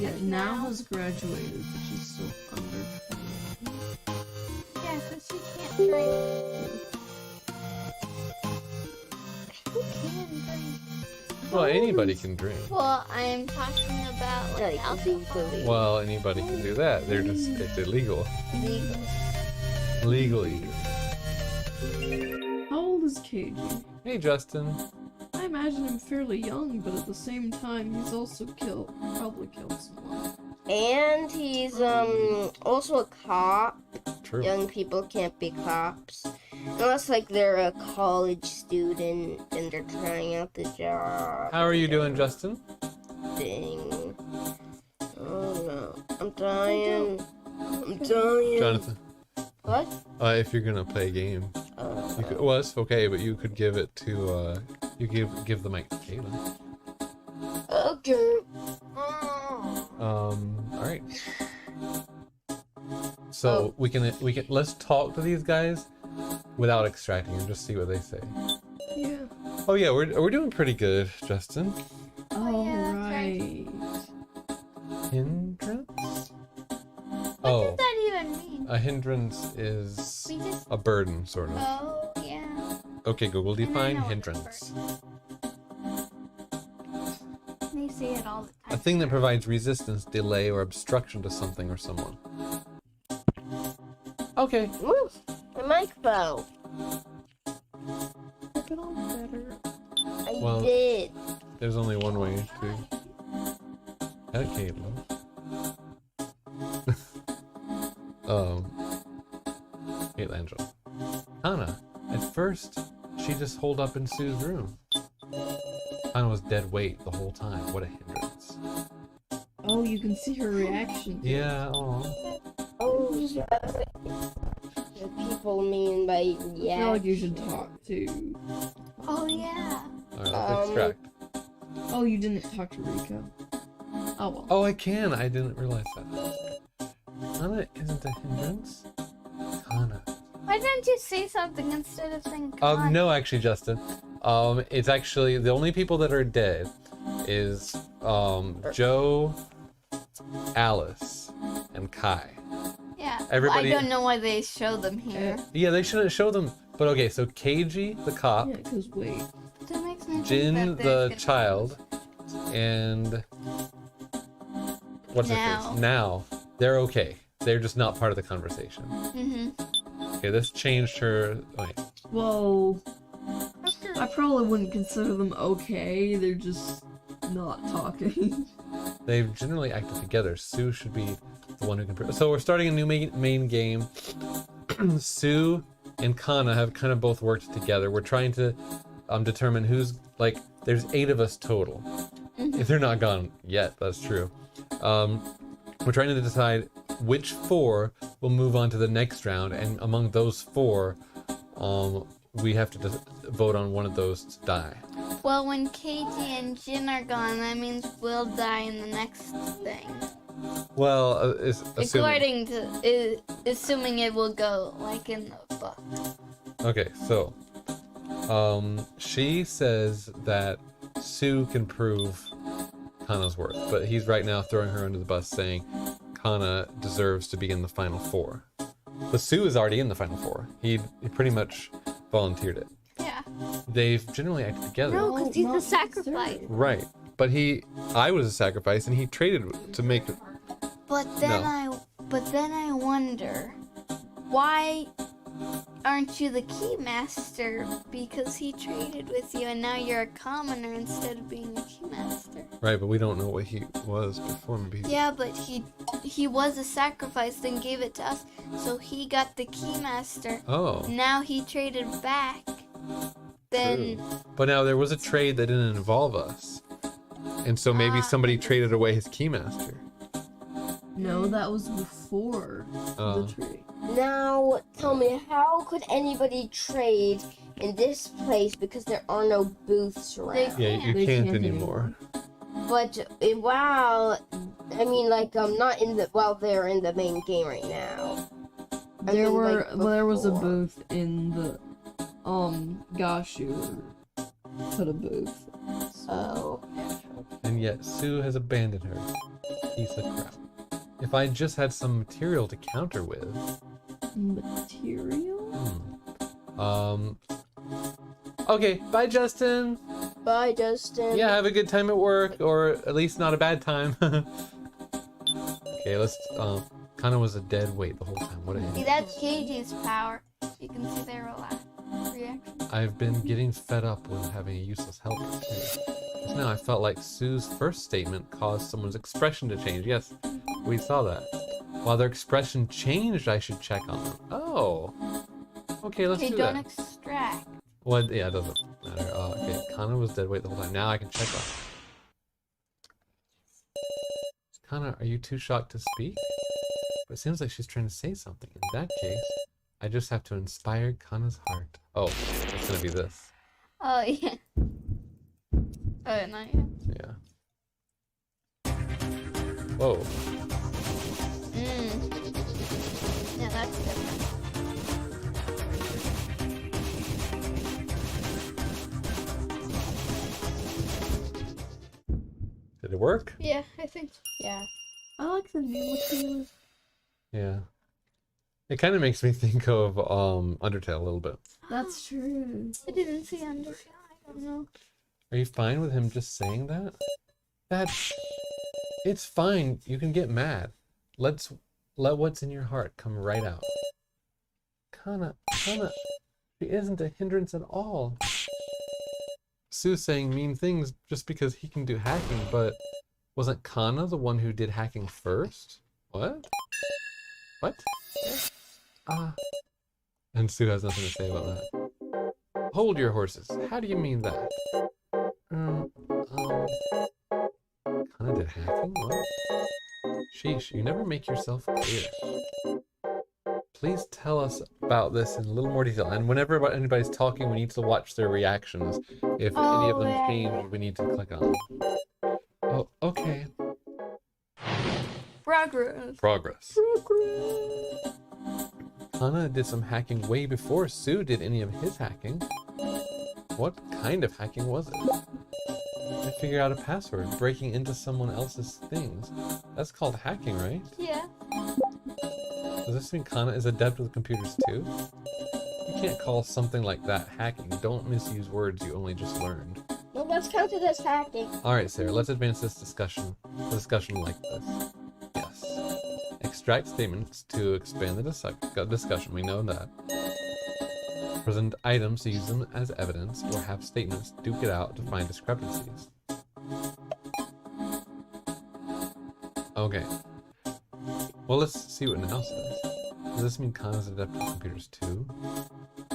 Yeah, now has graduated, but she's still under 20. Yeah, so she can't drink. Who can drink? Well, anybody can drink. Well, I'm talking about like alcohol. Well, anybody can do that. They're just, it's illegal. Legal. Legally. How old is KG? Hey, Justin. I imagine him fairly young, but at the same time, he's also probably killed someone. And he's also a cop. True. Young people can't be cops. Unless like they're a college student and they're trying out the job. How are you doing, Justin? Thing. Oh no. I'm dying. I'm dying. Jonathan. What? If you're gonna play a game, you could, well, it's okay, but you could give it to, you give the mic to Caitlin. Okay. Alright. So we can let's talk to these guys without extracting and just see what they say. Yeah. Oh yeah, we're doing pretty good, Justin. yeah, that's Alright. Hindrance? What Oh, does that even mean? a hindrance is We just. a burden, sort of. Oh, yeah. Okay, Google, And I define know what hindrance. They say it all the A time. thing that provides resistance, delay, or obstruction to something or someone. Okay. Woo! My microphone. Flip it on better. I Well- did. There's only one way to. At Caitlin. Caitlangelo. Anna. At first, she just holed up in Sue's room. Anna was dead weight the whole time. What a hindrance. Oh, you can see her reaction. Yeah. Aw. Oh, what people mean by I feel yeah. like you should talk to. Oh, yeah. All right. Let's extract. Oh, you didn't talk to Rico. Oh well. Oh, I can. I didn't realize that. Anna isn't a hindrance. Anna. Why didn't you say something instead of saying con? No, actually, Justin. It's actually the only people that are dead is Joe, Alice, and Kai. Yeah. Everybody- I don't know why they show them here. Yeah, they shouldn't show them. But okay, so KG, the cop, Yeah, because wait. That makes me think Jin, that the there's gonna- child, and what's her Now. face? Now, they're okay. They're just not part of the conversation. Mhm. Okay, this changed her. Wait, Well, I probably wouldn't consider them okay. They're just not talking. they've generally acted together. Sue should be the one who can. So we're starting a new main game. Sue and Kana have kind of both worked together. We're trying to determine who's like. There's 8 of us total. If they're not gone yet, that's true. We're trying to decide which 4 will move on to the next round, and among those 4, we have to vote on one of those to die. Well, when Katie and Jin are gone, that means we'll die in the next thing. Well, According to assuming it will go like in the book. Okay, so she says that Sue can prove Kana's worth, but he's right now throwing her under the bus, saying Kana deserves to be in the final 4. But Sue is already in the final 4. He pretty much volunteered it. Yeah. They've generally acted together. No, because he's not the sacrifice. necessarily. Right. But I was a sacrifice, and he traded to make. But then No. I wonder, why aren't you the keymaster? Because he traded with you, and now you're a commoner instead of being a keymaster. Right, but we don't know what he was before. Maybe. Yeah, but he was a sacrifice, then gave it to us, so he got the keymaster. Oh. Now he traded back. Then True. But now there was a trade that didn't involve us, and so maybe somebody traded away his keymaster. No, that was before Oh. the tree. Now, tell me, how could anybody trade in this place because there are no booths around? Yeah, you They can't can't anymore. But while, I mean, like, not in the while they're in the main game right now. I There mean, were like, there was a before. booth in the Gashu put a booth. Oh. And yet Sue has abandoned her. Piece of crap. If I just had some material to counter with. Material? Okay, bye Justin! Bye, Justin. Yeah, have a good time at work, or at least not a bad time. Okay, let's, Kana was a dead weight the whole time. What a See, hit. that's Gigi's power. You can see their reaction. I've been getting fed up with having a useless helper too. Just now I felt like Sue's first statement caused someone's expression to change. Yes, we saw that. While their expression changed, I should check on them. Oh. Okay, let's Okay, do don't that. extract. Well, yeah, it doesn't matter. Okay, Kana was dead weight the whole time. Now I can check on her. Kana, are you too shocked to speak? But it seems like she's trying to say something. In that case, I just have to inspire Kana's heart. Oh, it's gonna be this. Oh, yeah. Oh, not yet. Yeah. Whoa. Yeah, that's different. Did it work? Yeah, I think so. Yeah. I like the new material. Yeah. It kind of makes me think of Undertale a little bit. That's true. I didn't see Undertale. I don't know. Are you fine with him just saying that? It's fine. You can get mad. Let what's in your heart come right out. Kana, she isn't a hindrance at all. Sue's saying mean things just because he can do hacking, but wasn't Kana the one who did hacking first? What? What? And Sue has nothing to say about that. Hold your horses. How do you mean that? Kana did hacking? What? Sheesh, you never make yourself clear. Please tell us about this in a little more detail. And whenever anybody's talking, we need to watch their reactions. If any of them change, we need to click on them. Oh, okay. Progress. Kana did some hacking way before Sue did any of his hacking. What kind of hacking was it? I figured out a password, breaking into someone else's things. That's called hacking, right? Yeah. Does this mean Kana is adept with computers too? You can't call something like that hacking. Don't misuse words you only just learned. Well, that's counted as hacking. Alright, Sarah, let's advance this discussion. A discussion like this. Yes. Extract statements to expand the discussion. We know that. Present items to use them as evidence, or have statements duke it out to find discrepancies. Okay. Well, let's see what now says. Does this mean Kana's adept with computers too?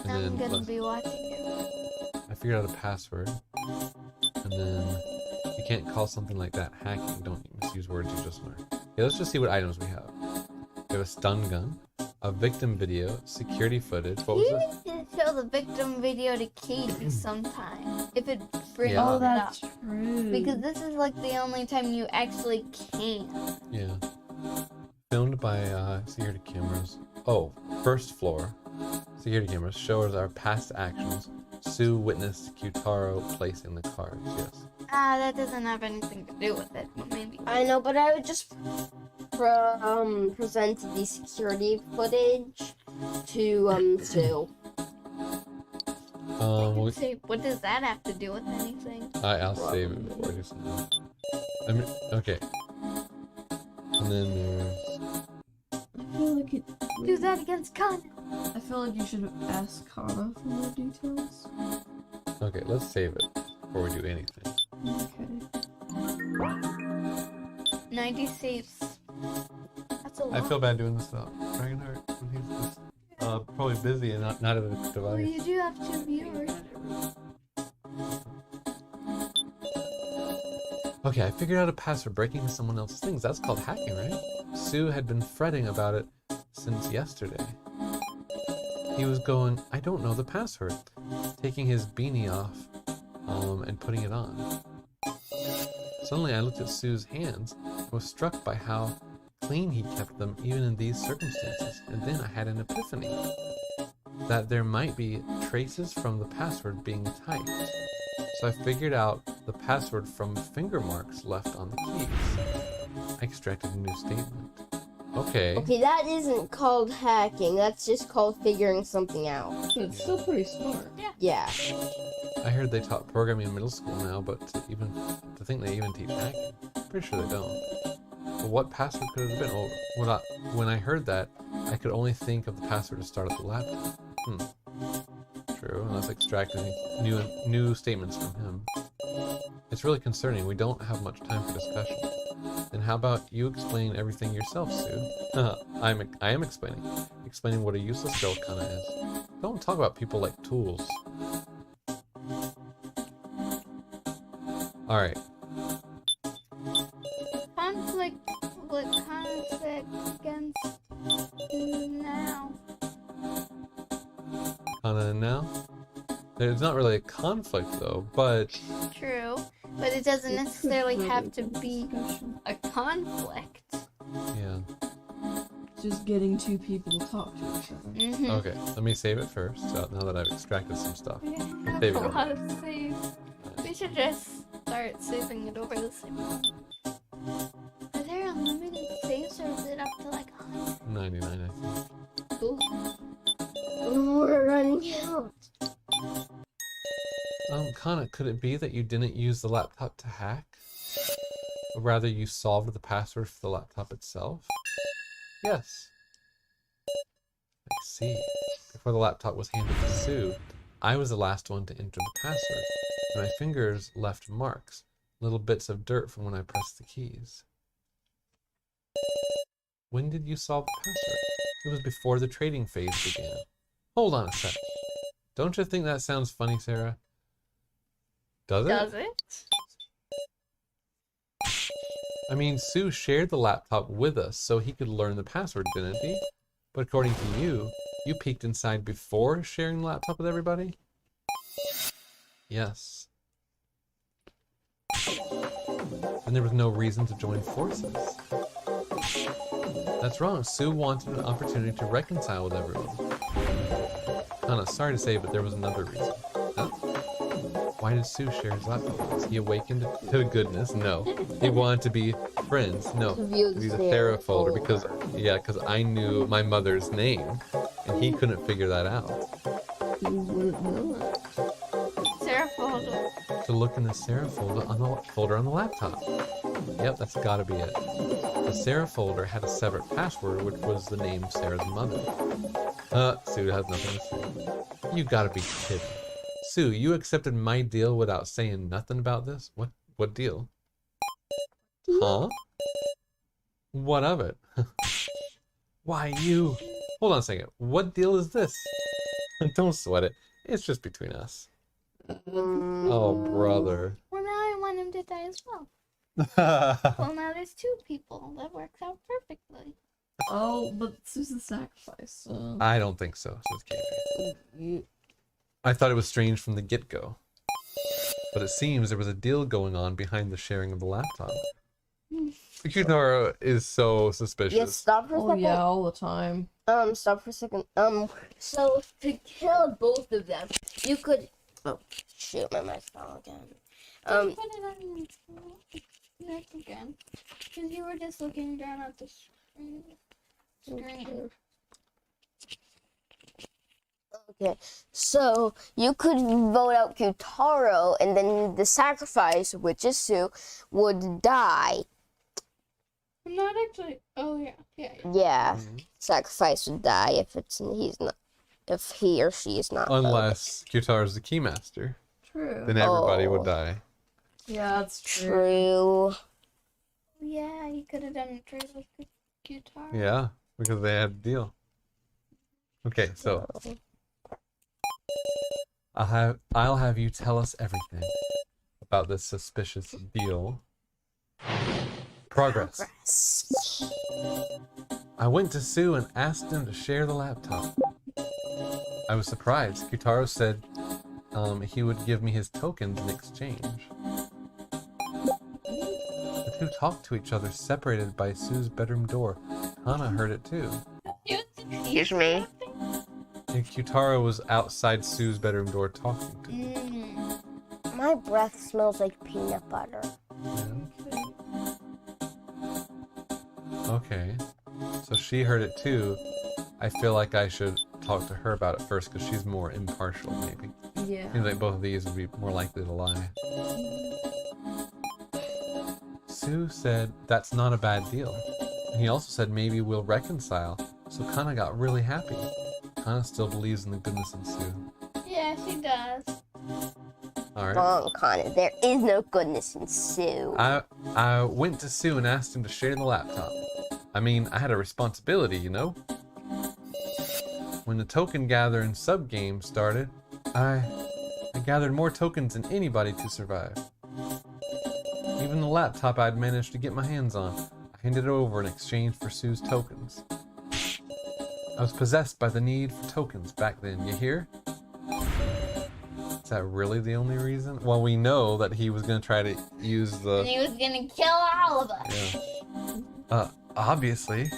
And I'm gonna let's- be watching it. I figured out a password. And then you can't call something like that hacking. Don't misuse words you just learned. Okay, let's just see what items we have. We have a stun gun, a victim video, security footage. What was You this? need to show the victim video to Katie sometime. If it brings Yeah. Oh, it that's up. true. Because this is like the only time you actually can. Yeah. Filmed by security cameras. Oh, first floor. Security cameras shows our past actions. Sue witnessed Kyutaro placing the cards. Yes. That doesn't have anything to do with it, but maybe. I know, but I would just present the security footage to Sue. Well, Say, what does that have to do with anything? I'll save it before I do something. I mean, okay. And then there's... I feel like it. Do that against Kana. I feel like you should ask Kana for more details. Okay, let's save it before we do anything. Okay. 90 saves. That's a lot. I feel bad doing this without Dragonheart when he's just probably busy and not at a Well, device. you do have 2 viewers. Okay, I figured out a password breaking into someone else's things. That's called hacking, right? Sue had been fretting about it since yesterday. He was going, I don't know the password, taking his beanie off and putting it on. Suddenly I looked at Sue's hands and was struck by how clean he kept them even in these circumstances. And then I had an epiphany that there might be traces from the password being typed. So I figured out the password from finger marks left on the keys. I extracted a new statement. Okay. Okay, that isn't called hacking. That's just called figuring something out. But it's still pretty smart. Yeah. I heard they taught programming in middle school now, but to think they even teach hacking, pretty sure they don't. But what password could it have been? Oh, when I heard that, I could only think of the password to start up the laptop. True, unless extracting new statements from him. It's really concerning. We don't have much time for discussion. Then how about you explain everything yourself, Sue? I am explaining what a useless girl kinda is. Don't talk about people like tools. Alright. Conflict against now. Kinda now? There's not really a conflict though, but True, but it doesn't necessarily have to be a conflict. yeah. Just getting two people to talk to each other. Mm-hmm. Okay, let me save it first. Now that I've extracted some stuff. We have There a we go. lot of saves. We should just start saving it over the same one. Are there unlimited saves or is it up to like 100? 99, I think. Ooh. We're running out. Kana, could it be that you didn't use the laptop to hack? Or rather, you solved the password for the laptop itself? Yes. I see. Before the laptop was handed to Sue, I was the last one to enter the password, and my fingers left marks, little bits of dirt from when I pressed the keys. When did you solve the password? It was before the trading phase began. Hold on a sec. Don't you think that sounds funny, Sarah? Does it? Does it? I mean, Sue shared the laptop with us so he could learn the password, didn't he? But according to you, you peeked inside before sharing the laptop with everybody? Yes. And there was no reason to join forces. That's wrong. Sue wanted an opportunity to reconcile with everyone. Anna, sorry to say, but there was another reason. Huh? Why did Sue share his laptop with us? He awakened to goodness? No. He wanted to be friends? No. To view To the be the Sarah Sarah folder folder. because I knew my mother's name and he couldn't figure that out. You wouldn't know it. Sarah folder. To look in the Sarah folder on the laptop. Yep, that's gotta be it. The Sarah folder had a separate password, which was the name Sarah's mother. Sue has nothing to say. You gotta be kidding. Sue, you accepted my deal without saying nothing about this? What deal? Huh? What of it? Why you? Hold on a second. What deal is this? Don't sweat it. It's just between us. Oh, brother. Well, now I want him to die as well. Well, now there's two people. That works out perfectly. Oh, but Sue's the sacrifice, so... I don't think so, says Katie. You- I thought it was strange from the get-go. But it seems there was a deal going on behind the sharing of the laptop. Yttd is so suspicious. Yes, stop for a Oh second. yeah, all the time. Stop for a second. So to kill both of them, you could. Oh, shoot, my mic fell again. Put it on the neck again. Because you were just looking down at the screen. Okay, so you could vote out Yttd, and then the sacrifice, which is Sue, would die. I'm not actually. Oh, yeah. Yeah, sacrifice would die if if he or she is not. Unless Yttd is the keymaster. True. Then everybody Oh. would die. Yeah, that's true. True. Yeah, you could have done a trade with the guitar. Yeah, because they had a deal. Okay, so I'll have you tell us everything about this suspicious deal. Progress. I went to Sue and asked him to share the laptop. I was surprised. Yttd said he would give me his tokens in exchange. The two talked to each other separated by Sue's bedroom door. Hana heard it too. Excuse me. And Yttd was outside Sue's bedroom door talking to them. Mm. My breath smells like peanut butter. Okay. So she heard it too. I feel like I should talk to her about it first because she's more impartial, maybe. Yeah. Seems like both of these would be more likely to lie. Sue said that's not a bad deal. And he also said maybe we'll reconcile. So Kana got really happy. Kana still believes in the goodness of Sue. Yeah, she does. Alright. Wrong, Connor. There is no goodness in Sue. I went to Sue and asked him to share the laptop. I mean, I had a responsibility, you know? When the token gather and sub game started, I gathered more tokens than anybody to survive. Even the laptop I'd managed to get my hands on, I handed it over in exchange for Sue's tokens. I was possessed by the need for tokens back then, you hear? Is that really the only reason? Well, we know that he was going to try to use the... And he was gonna kill all of us. Yeah. Obviously.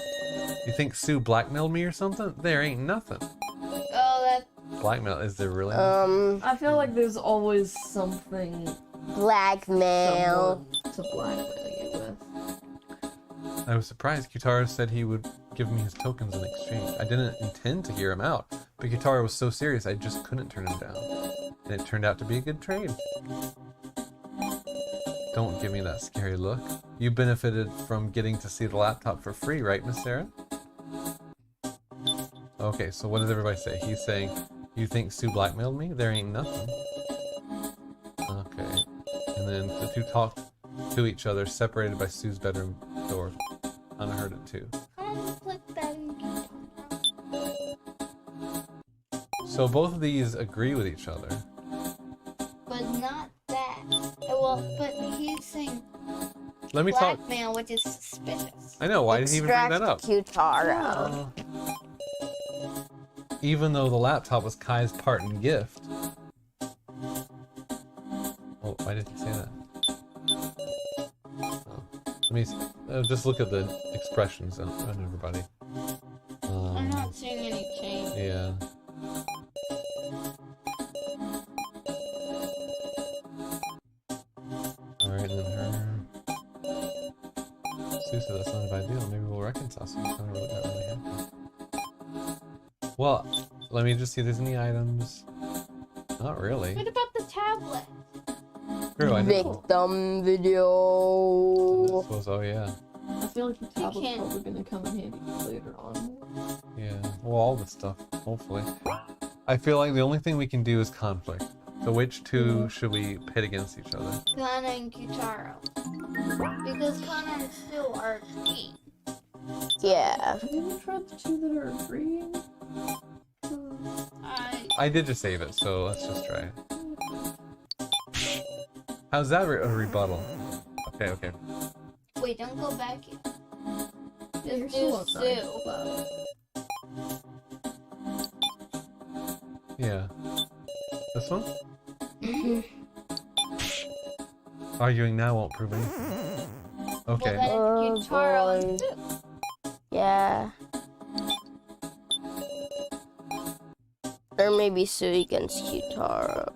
You think Sue blackmailed me or something? There ain't nothing. Oh, that. Blackmail, is there really? I feel like there's always something Blackmail. someone to blackmail you with. I was surprised Yttd said he would give me his tokens in exchange. I didn't intend to hear him out, but Yttd was so serious I just couldn't turn him down. And it turned out to be a good trade. Don't give me that scary look. You benefited from getting to see the laptop for free, right, Miss Sarah? Okay, so what does everybody say? He's saying, you think Sue blackmailed me? There ain't nothing. Okay. And then the two talked to each other, separated by Sue's bedroom door. Anna heard it too. Click that in. So both of these agree with each other. But not that. Well, but he's saying Let me talk. blackmail, which is suspicious. I know, why did he even bring that up? Yttd. Even though the laptop was Kai's parting gift. Oh, why did he say that? Oh. Let me just look at the expressions on everybody. I'm not seeing any change. Yeah. Alright, then her. Sue said that's not a bad deal. Maybe we'll reconcile. So it's not really, not really happy. Well, let me just see if there's any items. Not really. What about the tablet? True, I didn't. Victim video. Oh yeah. I feel like the tablet's can't- probably gonna come in handy later on. Yeah. Well, all this stuff, hopefully. I feel like the only thing we can do is conflict. So which two should we pit against each other? Kana and Yttd. Because Kana and Sue are key. Yeah. Have you even tried the two that are agreeing? I did just save it, so let's just try it. How's that a rebuttal? Okay, okay. Wait, don't go back yet. You're Just still do outside, Sue. but- Yeah. This one? Arguing now won't prove anything. Okay. Well, Oh, then Yttd and boy. Sue. Yeah. Or maybe Sue against Yttd.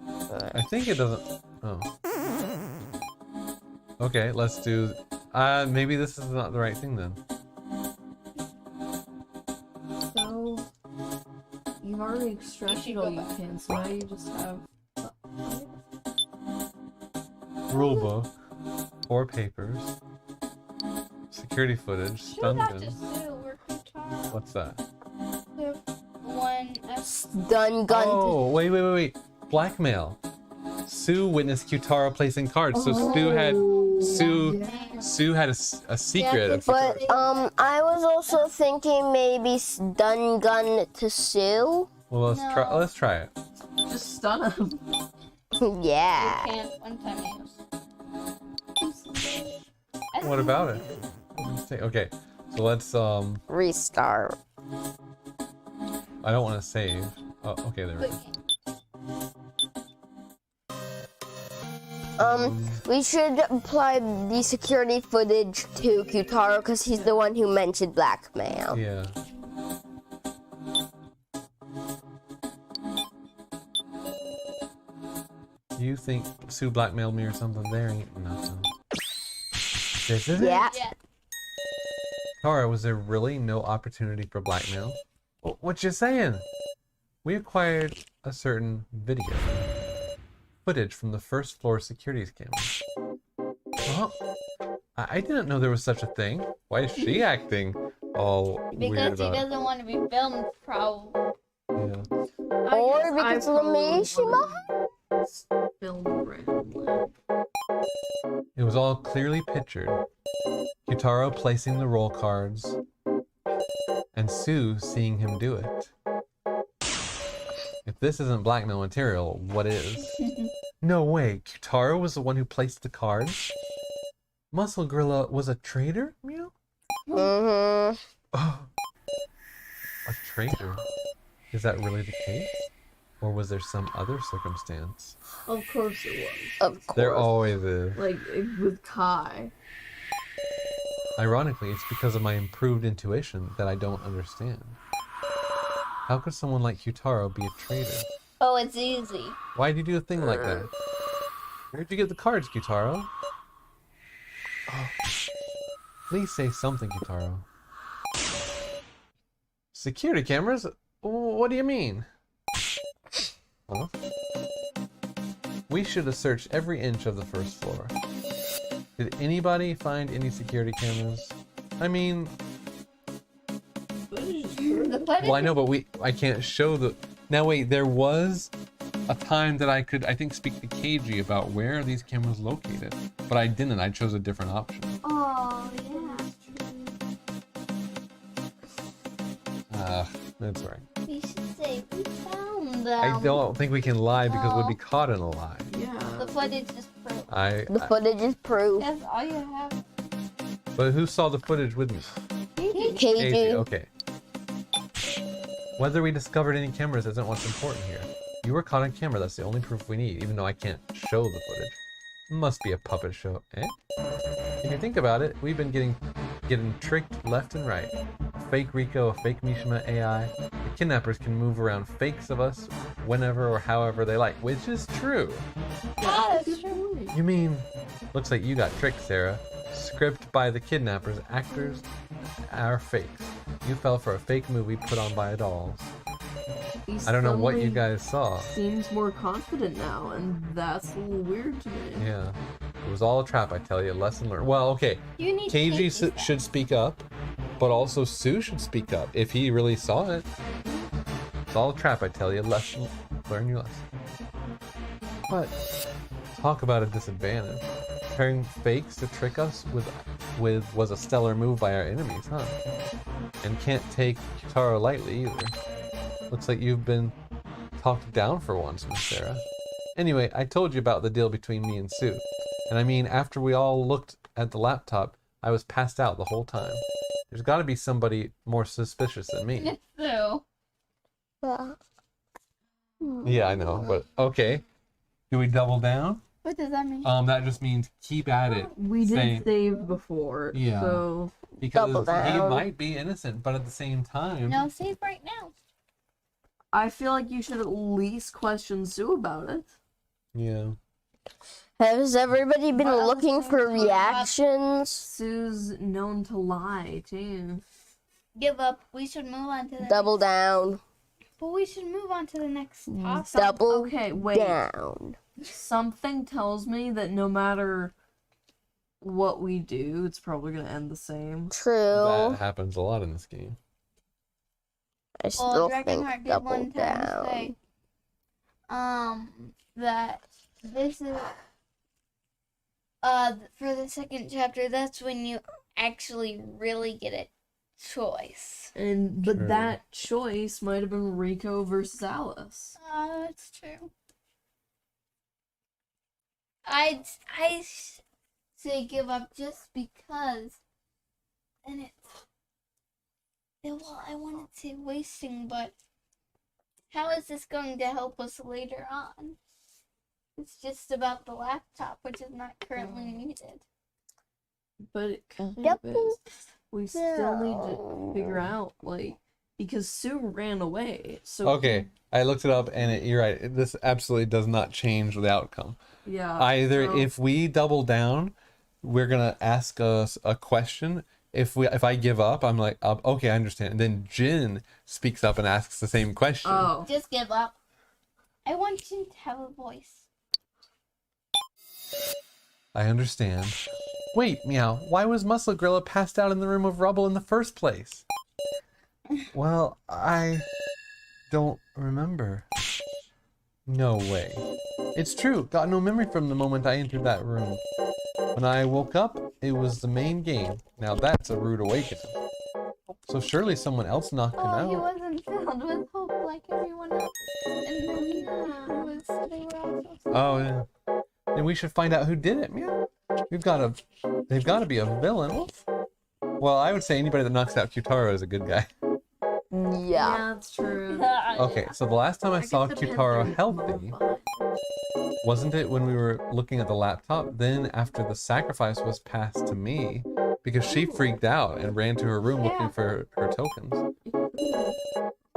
I think it doesn't. Oh. Okay, let's do. Maybe this is not the right thing then. So, you've already extracted all you can, so now you just have... Rule book, 4 papers, security footage, Sue stun got gun. to Sue or Yttd. What's that? One. Done gun. Oh, wait. Blackmail. Sue witnessed Yttd placing cards, so Sue had a secret. Yeah, of But Yttd. I was also thinking maybe stun gun to Sue. Well, let's try it. Just stun him. Yeah. You can't one time use. What about it? Okay, so let's Restart. I don't want to save. Oh, okay, there we go. We should apply the security footage to Yttd because he's the one who mentioned blackmail. Yeah. You think Sue blackmailed me or something? There ain't nothing. This is Yeah. it? Tara, was there really no opportunity for blackmail? What you saying? We acquired a certain video. Footage from the first floor security camera. Well, I didn't know there was such a thing. Why is she acting all weird Because he about it? doesn't want to be filmed, probably. Yeah. Or because of the Mishima? Film randomly. It was all clearly pictured. Yttd placing the roll cards, and Sue seeing him do it. If this isn't blackmail material, what is? No way, Yttd was the one who placed the cards? Muscle Gorilla was a traitor? Meow? Mm-hmm. Oh, a traitor? Is that really the case? Or was there some other circumstance? Of course it was. Of course. There always is. Like, with Kai. Ironically, it's because of my improved intuition that I don't understand. How could someone like Yttd be a traitor? Oh, it's easy. Why'd you do a thing like that? Where'd you get the cards, Yttd? Oh. Please say something, Yttd. Security cameras? What do you mean? Huh? We should have searched every inch of the first floor. Did anybody find any security cameras? I mean, The footage. well, I know, but I can't show the. Now wait, there was a time that I could, I think, speak to KG about where are these cameras located, but I didn't. I chose a different option. Oh, yeah. That's right. We should say we found them. I don't think we can lie because we'd be caught in a lie. Yeah. The footage is proof. The footage is proof. That's all you have. But who saw the footage with me? KG, KG. okay. Whether we discovered any cameras isn't what's important here. You were caught on camera, that's the only proof we need, even though I can't show the footage. Must be a puppet show, eh? If you think about it, we've been getting tricked left and right. Fake Rico, a fake Mishima AI. The kidnappers can move around fakes of us whenever or however they like, which is true. Oh, that's true. You mean, looks like you got tricked, Sarah. Script by the kidnappers, actors are fakes. You fell for a fake movie put on by dolls. He I don't know what you suddenly guys saw. Seems more confident now, and that's a little weird to me. Yeah. It was all a trap, I tell you. Lesson learned. Well, okay. You need KG to should speak up, but also Sue should speak up if he really saw it. It's all a trap, I tell you. Lesson. Learn your lesson. But talk about a disadvantage. Pairing fakes to trick us with was a stellar move by our enemies, huh? And can't take Yttd lightly either. Looks like you've been talked down for once, Miss Sarah. Anyway, I told you about the deal between me and Sue. And I mean, after we all looked at the laptop, I was passed out the whole time. There's got to be somebody more suspicious than me. So, Yeah, I know, but okay. Do we double down? what does that mean? That just means keep at it. We did Same. save before, Yeah. so Because Double he down. might be innocent, but at the same time... No, save right now. I feel like you should at least question Sue about it. Yeah. Has everybody been What else looking can for we talk about? reactions? Sue's known to lie too. Give up. We should move on to the Double down. But we should move on to the next topic. Double Okay, wait. down. Something tells me that no matter what we do, it's probably gonna end the same. True. That happens a lot in this game. I still think Dragonheart did double one time down. say, that this is, for the second chapter, that's when you actually really get a choice. But True. that choice might have been Rico versus Alice. That's true. I say give up just because, and well, I wanted to say wasting, but how is this going to help us later on? It's just about the laptop, which is not currently needed. But it kind Yep. of is. We still need to figure out, like, because Sue ran away. So Okay, I looked it up, and you're right. This absolutely does not change the outcome. yeah. Either so- if we double down, we're gonna ask us a question. If I give up, I'm like, okay, I understand. And then Jin speaks up and asks the same question. Oh. Just give up. I want you to have a voice. I understand. Wait, Meow, why was Muscle Gorilla passed out in the room of rubble in the first place? Well, I don't remember. No way. It's true, got no memory from the moment I entered that room. When I woke up, it was the main game. Now that's a rude awakening. So surely someone else knocked him Oh, he out. wasn't filled with hope like everyone else. And then they were also Oh, yeah. Then we should find out who did it, Meow. They've got to be a villain. Oof. Well, I would say anybody that knocks out Kyutaro is a good guy. Yeah. Yeah, that's true. Okay, so the last time I saw guess it depends Kyutaro on healthy, what wasn't it when we were looking at the laptop? Then after the sacrifice was passed to me, because she freaked out and ran to her room looking for her tokens.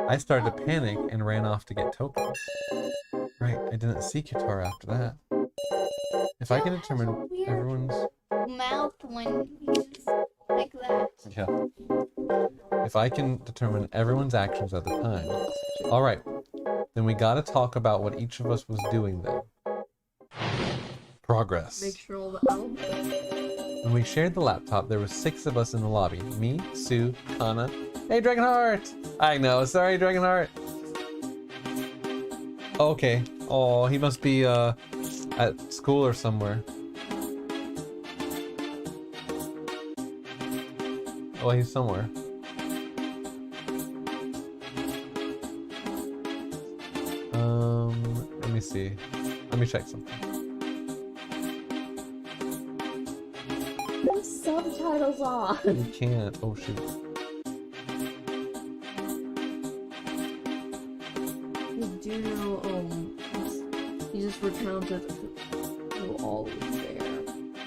I started to panic and ran off to get tokens. Right, I didn't see Kyutaro after that. If I can determine Weird everyone's... mouth when he's like that. Yeah. If I can determine everyone's actions at the time. Alright, then we gotta talk about what each of us was doing then. Progress. Make sure all the elves. When we shared the laptop, there were 6 of us in the lobby. Me, Sue, Kana. Hey, Dragonheart! I know, sorry, Dragonheart. Okay. Oh, he must be, at school or somewhere. Oh, he's somewhere. Let me see. Let me check something. The subtitles on. You can't. Oh, shoot. You do know, he just recounted who all was there.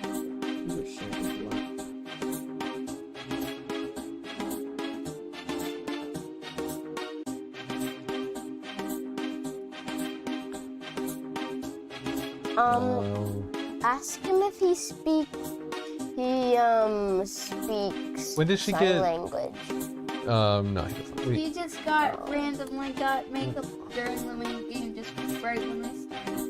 He was sharing blood. Ask him if he speaks When did she sign get- language. No, he doesn't. Wait. He just randomly got makeup during the main game just right when they started.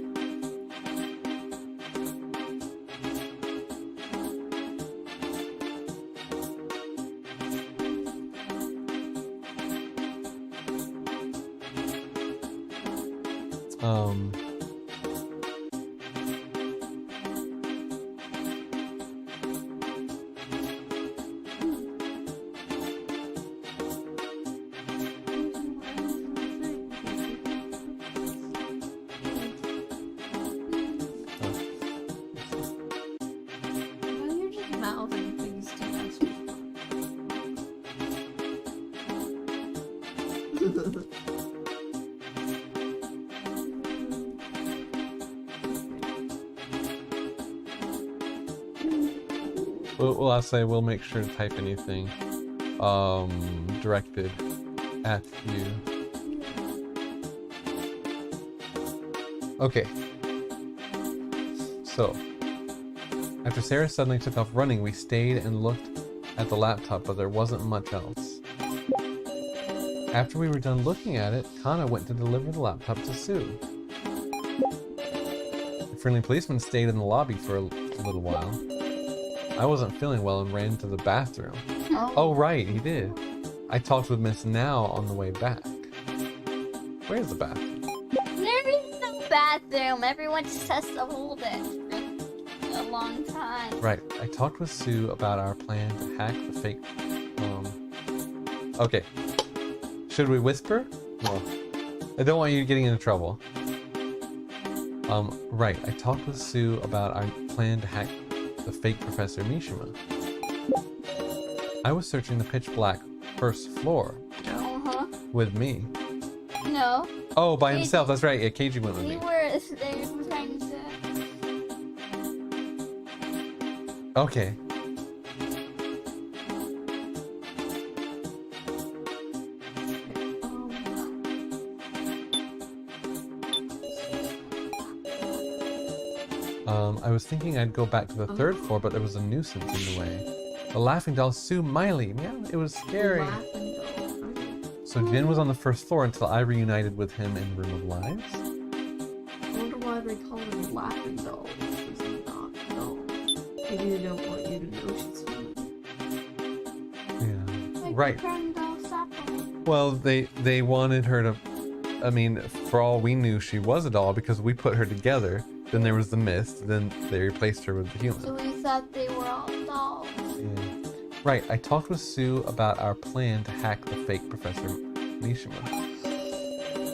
Well, you're just mouthing things to us. Well, I'll say we'll make sure to type anything directed at you. Okay. So, after Sarah suddenly took off running, we stayed and looked at the laptop, but there wasn't much else. After we were done looking at it, Kana went to deliver the laptop to Sue. The friendly policeman stayed in the lobby for a little while. I wasn't feeling well and ran to the bathroom. Oh, right, he did. I talked with Miss Now on the way back. Where's the bathroom? There is no bathroom. Everyone just has to hold it for a long time. Right, I talked with Sue about our plan to hack the fake... Okay. Should we whisper? Well, I don't want you getting into trouble. Right, I talked with Sue about our plan to hack the fake Professor Mishima. I was searching the pitch black first floor with me. No, Oh, by himself, that's right. Yeah, Keiji went with we me. were there trying to. Okay. I was thinking I'd go back to the third floor, but there was a nuisance in the way. The laughing doll, Sue Miley. Yeah, it was scary. Laughing doll. Okay. So Jin was on the first floor until I reunited with him in Room of Lives. I wonder why they call it a laughing doll. She's not a doll. Maybe they don't want you to know she's human. Yeah. Right. Friend, don't stop her. Well, they wanted her to. I mean, for all we knew, she was a doll because we put her together. Then there was the mist. Then they replaced her with the human. So we thought they were all dolls. Yeah. Right. I talked with Sue about our plan to hack the fake Professor Mishima.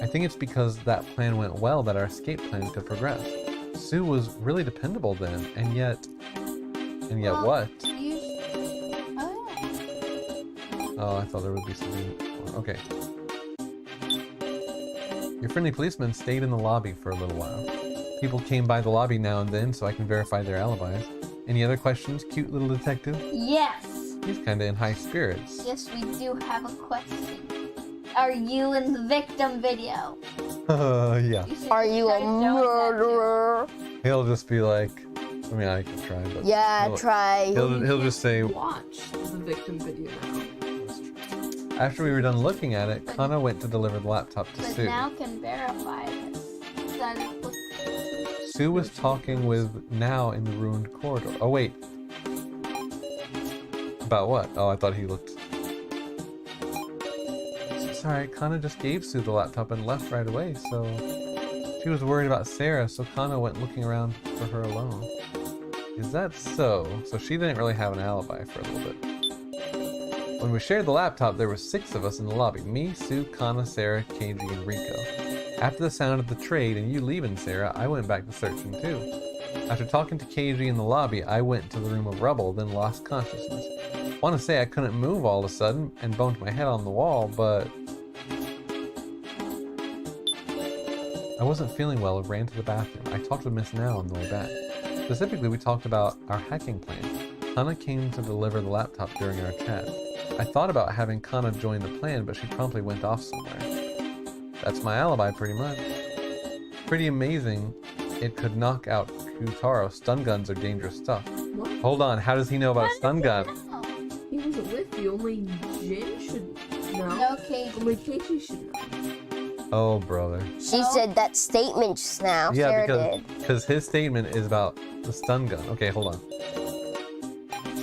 I think it's because that plan went well that our escape plan could progress. Sue was really dependable then, and yet Well, what? Oh, Oh, I thought there would be something. Okay. Your friendly policeman stayed in the lobby for a little while. People came by the lobby now and then so I can verify their alibis. Any other questions, cute little detective? yes. He's kinda in high spirits. Yes, we do have a question. Are you in the victim video? Yeah. should Are you try a showing that to He'll us. just be like, I mean, I can try, but Yeah, he'll, try. He'll just say, Watch the victim video now. after we were done looking at it, Kana went to deliver the laptop to But Sue. now can verify this. That it was Sue was talking with Now in the ruined corridor. Oh, wait. About what? Oh, I thought he looked... Sorry, Kana just gave Sue the laptop and left right away, so... She was worried about Sarah, so Kana went looking around for her alone. Is that so? So she didn't really have an alibi for a little bit. When we shared the laptop, there were 6 of us in the lobby. Me, Sue, Kana, Sarah, Keiji, and Rico. After the sound of the trade and you leaving, Sarah, I went back to searching too. After talking to Keiji in the lobby, I went to the room of rubble, then lost consciousness. Want to say I couldn't move all of a sudden and bumped my head on the wall, but... I wasn't feeling well and ran to the bathroom. I talked with Miss Now on the way back. Specifically, we talked about our hacking plan. Kana came to deliver the laptop during our chat. I thought about having Kana join the plan, but she promptly went off somewhere. That's my alibi, pretty much. Pretty amazing. It could knock out Kutaro. Stun guns are dangerous stuff. What? Hold on, how does he know about stun gun? He wasn't with you. Only Jin should know. no cage. Only Casey should know. Oh, brother. She No. said that statement just now. Yeah, Sarah because his statement is about the stun gun. Okay, hold on.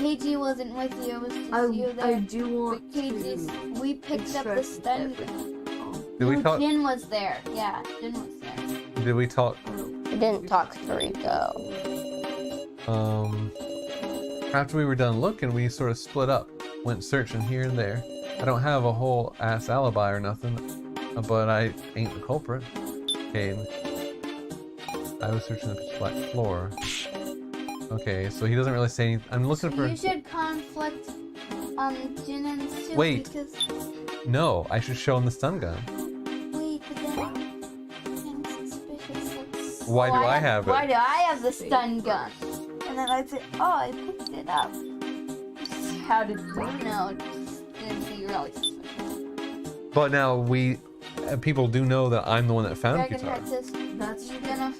KG wasn't with you. It was just you there. I do But want KG's, to we picked up the extract stun gun. everything. Did we No, talk? Jin was there. Yeah, Jin was there. Did we talk? did. We didn't talk to Rico. After we were done looking, we sort of split up, went searching here and there. I don't have a whole ass alibi or nothing, but I ain't the culprit. Okay. I was searching the pitch black floor. Okay, so he doesn't really say anything. I'm looking for. You should conflict Jin and Sue. Wait. Because, No, I should show him the stun gun. wait, but then it's suspicious. That's- Why do I have it? Why do I have the stun gun? And then I said, oh, I picked it up. How did you know? It'd be really suspicious. But now people do know that I'm the one that found Dragon Heart Kutaro. says, That's you gonna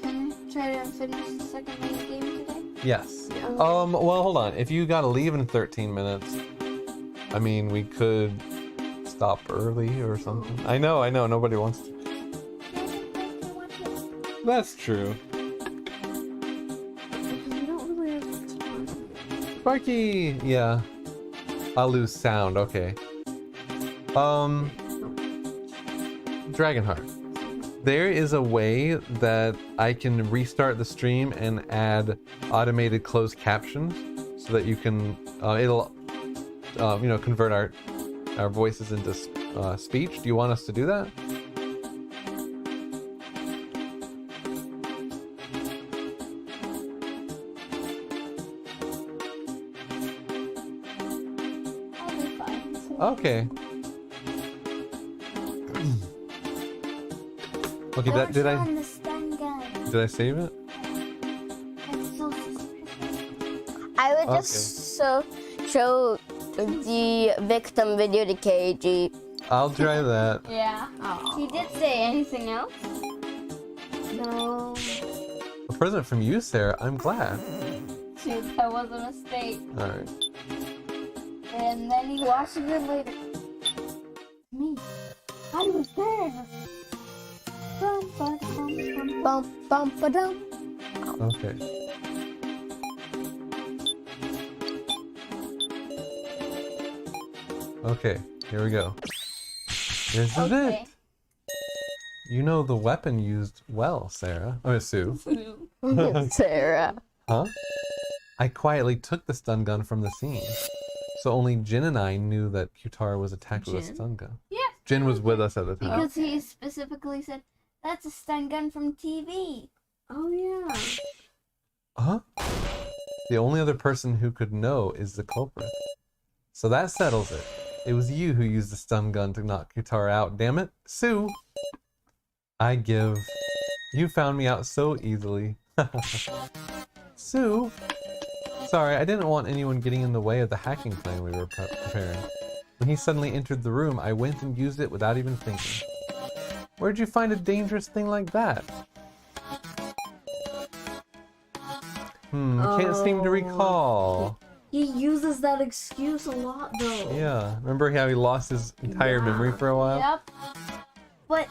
try to finish the second main game today? Yes. Yeah. Well, hold on. If you gotta leave in 13 minutes, I mean, we could stop early or something. I know. Nobody wants to. That's true. We don't really have time. Sparky! Yeah. I'll lose sound, okay. Dragonheart. There is a way that I can restart the stream and add automated closed captions so that you can, it'll, convert our voices into speech. Do you want us to do that? I'll be fine. Okay. Okay, Don't did show I him the stun gun. save it? That's so suspicious. I would just show the victim video to KG. I'll try that. Yeah. Oh. He did say anything else? No. present from you, Sarah. I'm glad. Shoot, that was a mistake. Alright. And then he washes it later. Me. I was there. Bum, bum, bum, bum. Bum, bum, ba-dum. Okay. Okay, here we go. Here's the Okay. bit. You know the weapon used well, Sarah. Oh, Sue. Sarah. Huh? I quietly took the stun gun from the scene. So only Jin and I knew that Yttd was attacked with a Jin? stun gun. Yes. Jin was with us at the time. Because he specifically said, that's a stun gun from TV. Oh yeah. Huh? The only other person who could know is the culprit. So that settles it. It was you who used the stun gun to knock Yttd out. Damn it. Sue! I give. You found me out so easily. Sue! Sorry, I didn't want anyone getting in the way of the hacking plan we were preparing. When he suddenly entered the room, I went and used it without even thinking. Where'd you find a dangerous thing like that? Can't seem to Oh. recall. He uses that excuse a lot though. Yeah, remember how he lost his entire Yeah. memory for a while? Yep. But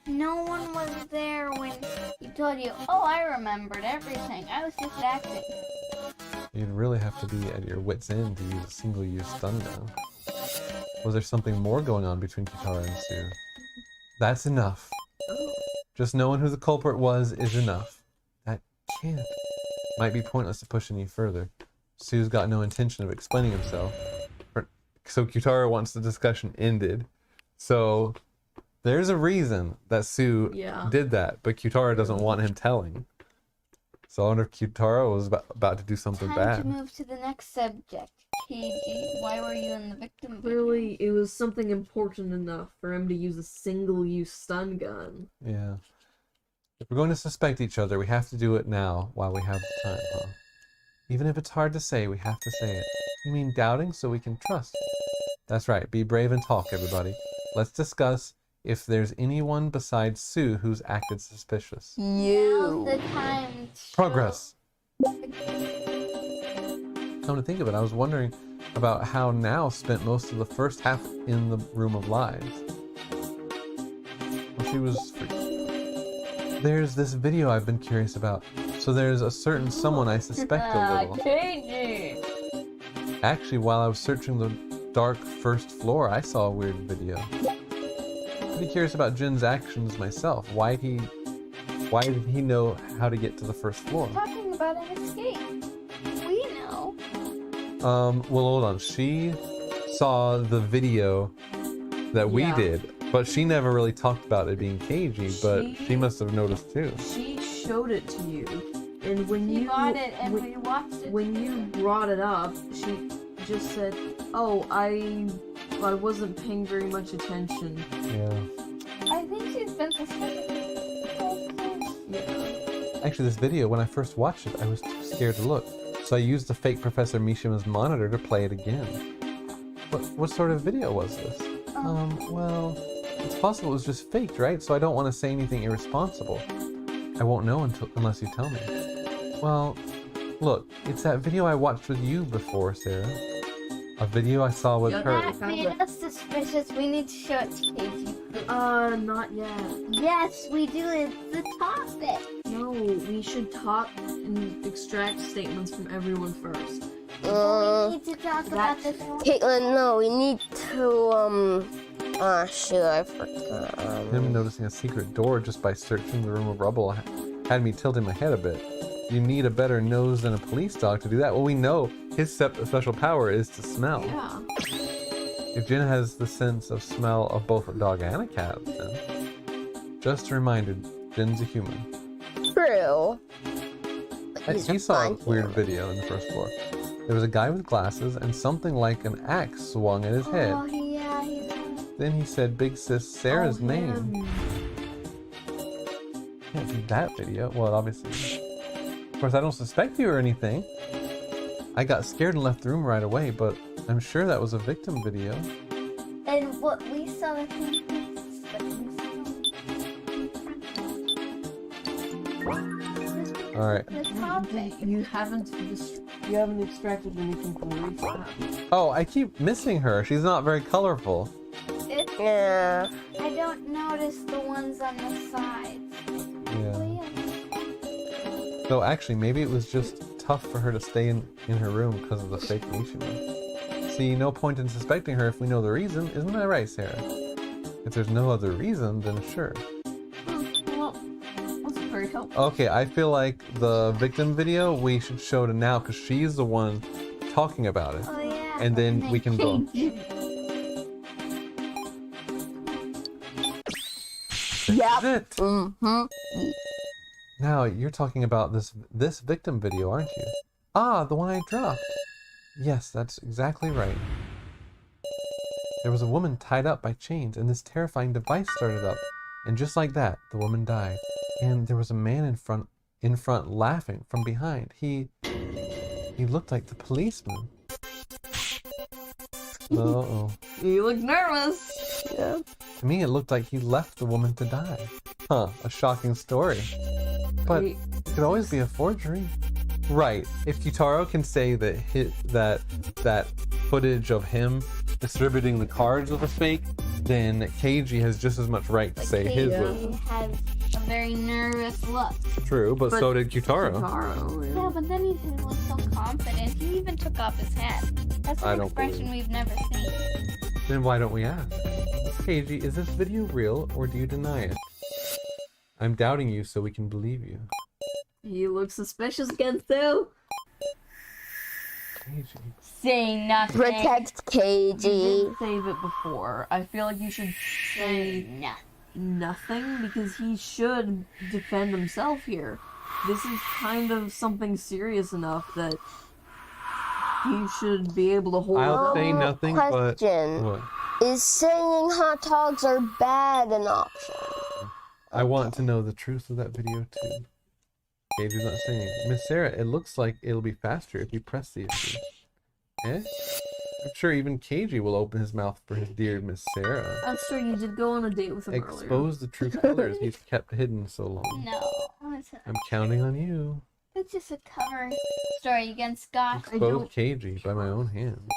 no one was there when he told you, oh, I remembered everything. I was just acting. You'd really have to be at your wit's end to use a single-use stun gun. Was there something more going on between Yttd and Sue? That's enough. Just knowing who the culprit was is enough. That can't. Might be pointless to push any further. Sue's got no intention of explaining himself. So Yttd wants the discussion ended. So there's a reason that Sue Yeah. did that, but Yttd doesn't want him telling. So I wonder if Yttd was about to do something Time bad. to move to the next subject. KG, why were you in the victim video? Clearly, it was something important enough for him to use a single-use stun gun. Yeah. If we're going to suspect each other, we have to do it now while we have the time, huh? Even if it's hard to say, we have to say it. You mean doubting so we can trust? That's right. Be brave and talk, everybody. Let's discuss if there's anyone besides Sue who's acted suspicious. You. Now's the time to Progress. Come to think of it, I was wondering about how Now spent most of the first half in the Room of Lies. Well, she was free. There's this video I've been curious about. So there's a certain someone I suspect a little. KG. Actually, while I was searching the dark first floor, I saw a weird video. I'd be curious about Jin's actions myself. Why did he know how to get to the first floor? Talking about an escape. We know. Well, hold on. She saw the video that we Yeah. did, but she never really talked about it being cagey, but She- she must have noticed too. She showed it to you, and when He you bought it and when, we watched it. when you brought it up, she just said, "Oh, I wasn't paying very much attention." Yeah. I think she's been suspicious. Yeah. Actually, this video, when I first watched it, I was too scared to look. So I used the fake Professor Mishima's monitor to play it again. What sort of video was this? Well, it's possible it was just faked, right? So I don't want to say anything irresponsible. I won't know unless you tell me. Well, look, it's that video I watched with you before, Sarah. A video I saw with Yeah, her. That made us suspicious. We need to show it to KG. Not yet. Yes, we do. It's the topic. No, we should talk and extract statements from everyone first. We need to talk about this. Caitlin, no, we need to, shoot, I forgot. Him noticing a secret door just by searching the room of rubble had me tilting my head a bit. You need a better nose than a police dog to do that. Well, we know his special power is to smell. Yeah. If Jin has the sense of smell of both a dog and a cat, then just a reminder, Jin's a human. True. But he's He saw a fine weird human. video in the first floor. There was a guy with glasses and something like an axe swung at his head. Oh, yeah, he's Then he said Big Sis Sarah's Oh, name. him. Can't be that video. Well, it obviously is. Of course, I don't suspect you or anything. I got scared and left the room right away, but I'm sure that was a victim video. And what we saw the thing is, but we saw. All right. The topic. You haven't extracted anything from the reef lab. Oh, I keep missing her. She's not very colorful. It's, Yeah. I don't notice the ones on the sides. Yeah. Oh, yeah. So actually, maybe it was just tough for her to stay in her room because of the fake leash she wore. See, no point in suspecting her if we know the reason. Isn't that right, Sarah? If there's no other reason, then sure. Well, that's very helpful. Okay, I feel like the victim video we should show to now because she's the one talking about it. Oh, yeah. And then we can vote. Yep. It. Mm-hmm. Now you're talking about this victim video, aren't you? Ah, the one I dropped. Yes, that's exactly right. There was a woman tied up by chains, and this terrifying device started up, and just like that, the woman died. And there was a man in front laughing from behind. He looked like the policeman. Uh-oh. You look nervous. Yeah. To me, it looked like he left the woman to die. Huh, a shocking story. But Wait. it could always be a forgery. Right. If Yttd can say that that footage of him distributing the cards was a fake, then KG has just as much right to say his was. He has a very nervous look. True, but so did Yttd. Taro, Yeah, but then he looked so confident. He even took off his hat. That's I an don't expression we've never seen. Then why don't we ask? KG, is this video real or do you deny it? I'm doubting you so we can believe you. You look suspicious again, Sue. KG. Say nothing. Protect You KG. didn't save it before. I feel like you should say No. nothing because he should defend himself here. This is kind of something serious enough that he should be able to hold I'll up. say nothing, but Question. what? Is saying hot dogs are bad an option? I want to know the truth of that video too. KG's not saying it. Miss Sarah, it looks like it'll be faster if you press the issue. Eh? I'm sure even KG will open his mouth for his dear Miss Sarah. That's true, you did go on a date with him earlier. Expose the true colors he's kept hidden so long. No. I'm counting on you. It's just a cover story against Scott. Expose KG by my own hand.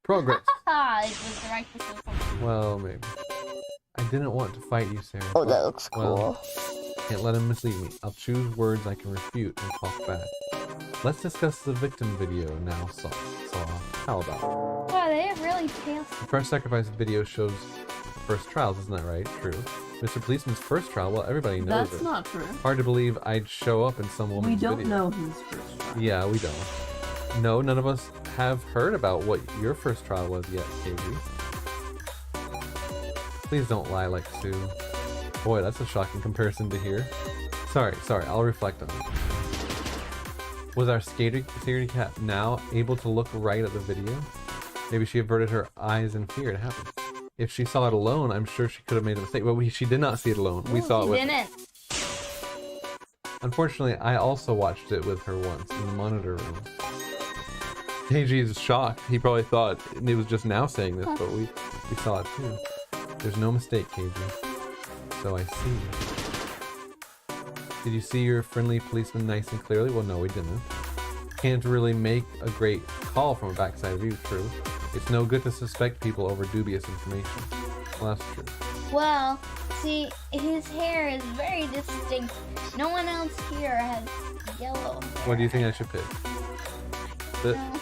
Progress. Ah, it was the right decision. Well, maybe. I didn't want to fight you, Sarah. Oh, that looks cool. Well, can't let him mislead me. I'll choose words I can refute and talk back. Let's discuss the victim video now, Saw. How about it? Wow, they have really pale. The first sacrifice video shows first trials, isn't that right? True. Mr. Policeman's first trial, well, everybody knows That's it. not true. Hard to believe I'd show up in some We woman's don't video. know who's first. Yeah, we don't. No, none of us have heard about what your first trial was yet, KG. Please don't lie like Sue. Boy, that's a shocking comparison to hear. Sorry, I'll reflect on it. Was our scaredy cat now able to look right at the video? Maybe she averted her eyes in fear. It happened. If she saw it alone, I'm sure she could have made a mistake. But she did not see it alone. We saw it with her. Didn't. Unfortunately, I also watched it with her once in the monitor room. KG is shocked. He probably thought it was just now saying this, but we saw it too. There's no mistake, KG. So I see. Did you see your friendly policeman nice and clearly? Well, no, we didn't. Can't really make a great call from a backside view, true. It's no good to suspect people over dubious information. Well, that's true. Well, see, his hair is very distinct. No one else here has yellow hair. What do you think I should pick? No.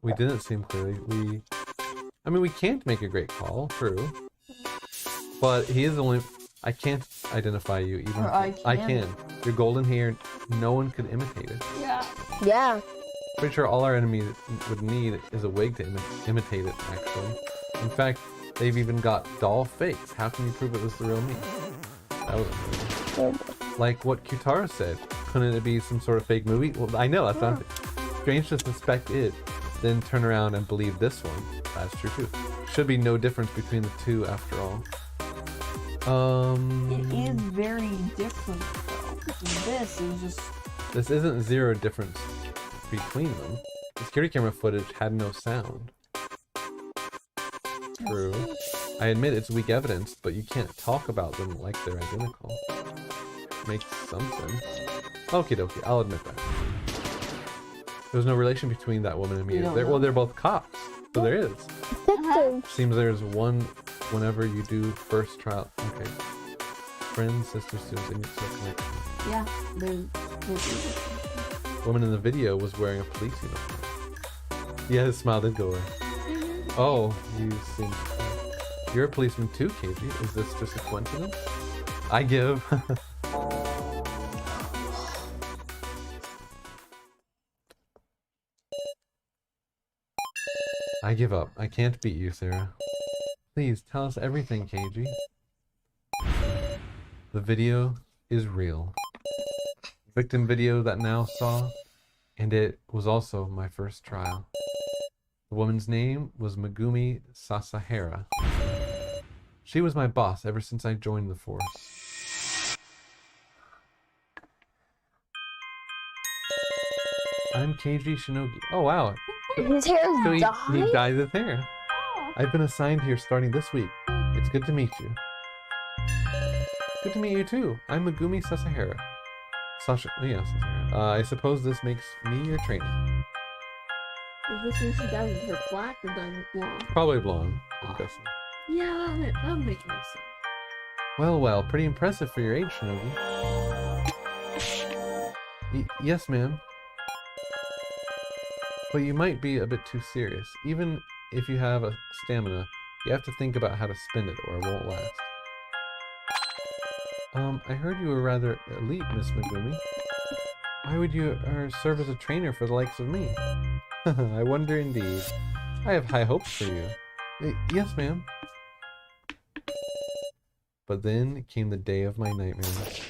We didn't seem clearly. I mean, we can't make a great call, true. But he is the only. I can't identify you even. Or I can. Your golden hair, no one could imitate it. Yeah. Yeah. Pretty sure all our enemies would need is a wig to imitate it, actually. In fact, they've even got doll fakes. How can you prove it was the real me? That was amazing. Like what Yttd said. Couldn't it be some sort of fake movie? Well, I know, that's not strange to suspect it, then turn around and believe this one. That's true too. Should be no difference between the two after all. It is very different though. This is just This isn't zero difference between them. The security camera footage had no sound. True. I admit it's weak evidence, but you can't talk about them like they're identical. makes some sense. Okie dokie, I'll admit that. There's no relation between that woman and me. You don't Well, know. they're both cops, so there is. Detective. Seems there's one whenever you do first trial. Okay. Friend, sister, Susan, so connected. Yeah, there's Woman in the video was wearing a police uniform. Yeah, his smile did go away. Oh, you seem. You're a policeman too, KG. Is this just a coincidence? I give. I give up. I can't beat you, Sarah. Please tell us everything, KG. The video is real. Victim video that now saw, and it was also my first trial. The woman's name was Megumi Sasahara. She was my boss ever since I joined the force. I'm KG Shinogi. Oh wow. His hair So he dyed? dyed his hair. I've been assigned here starting this week. It's good to meet you. Good to meet you too. I'm Megumi Sasahara. Sasahara. I suppose this makes me your trainer. Is this when she dyes her black or dyes it blonde? Probably blonde, I'm guessing. Yeah, that would make more sense. Well, pretty impressive for your age, Shinogi. Yes, ma'am. But you might be a bit too serious. Even if you have a stamina, you have to think about how to spend it or it won't last. I heard you were rather elite, Miss Megumi. Why would you serve as a trainer for the likes of me? I wonder indeed. I have high hopes for you. Yes, ma'am. But then came the day of my nightmares.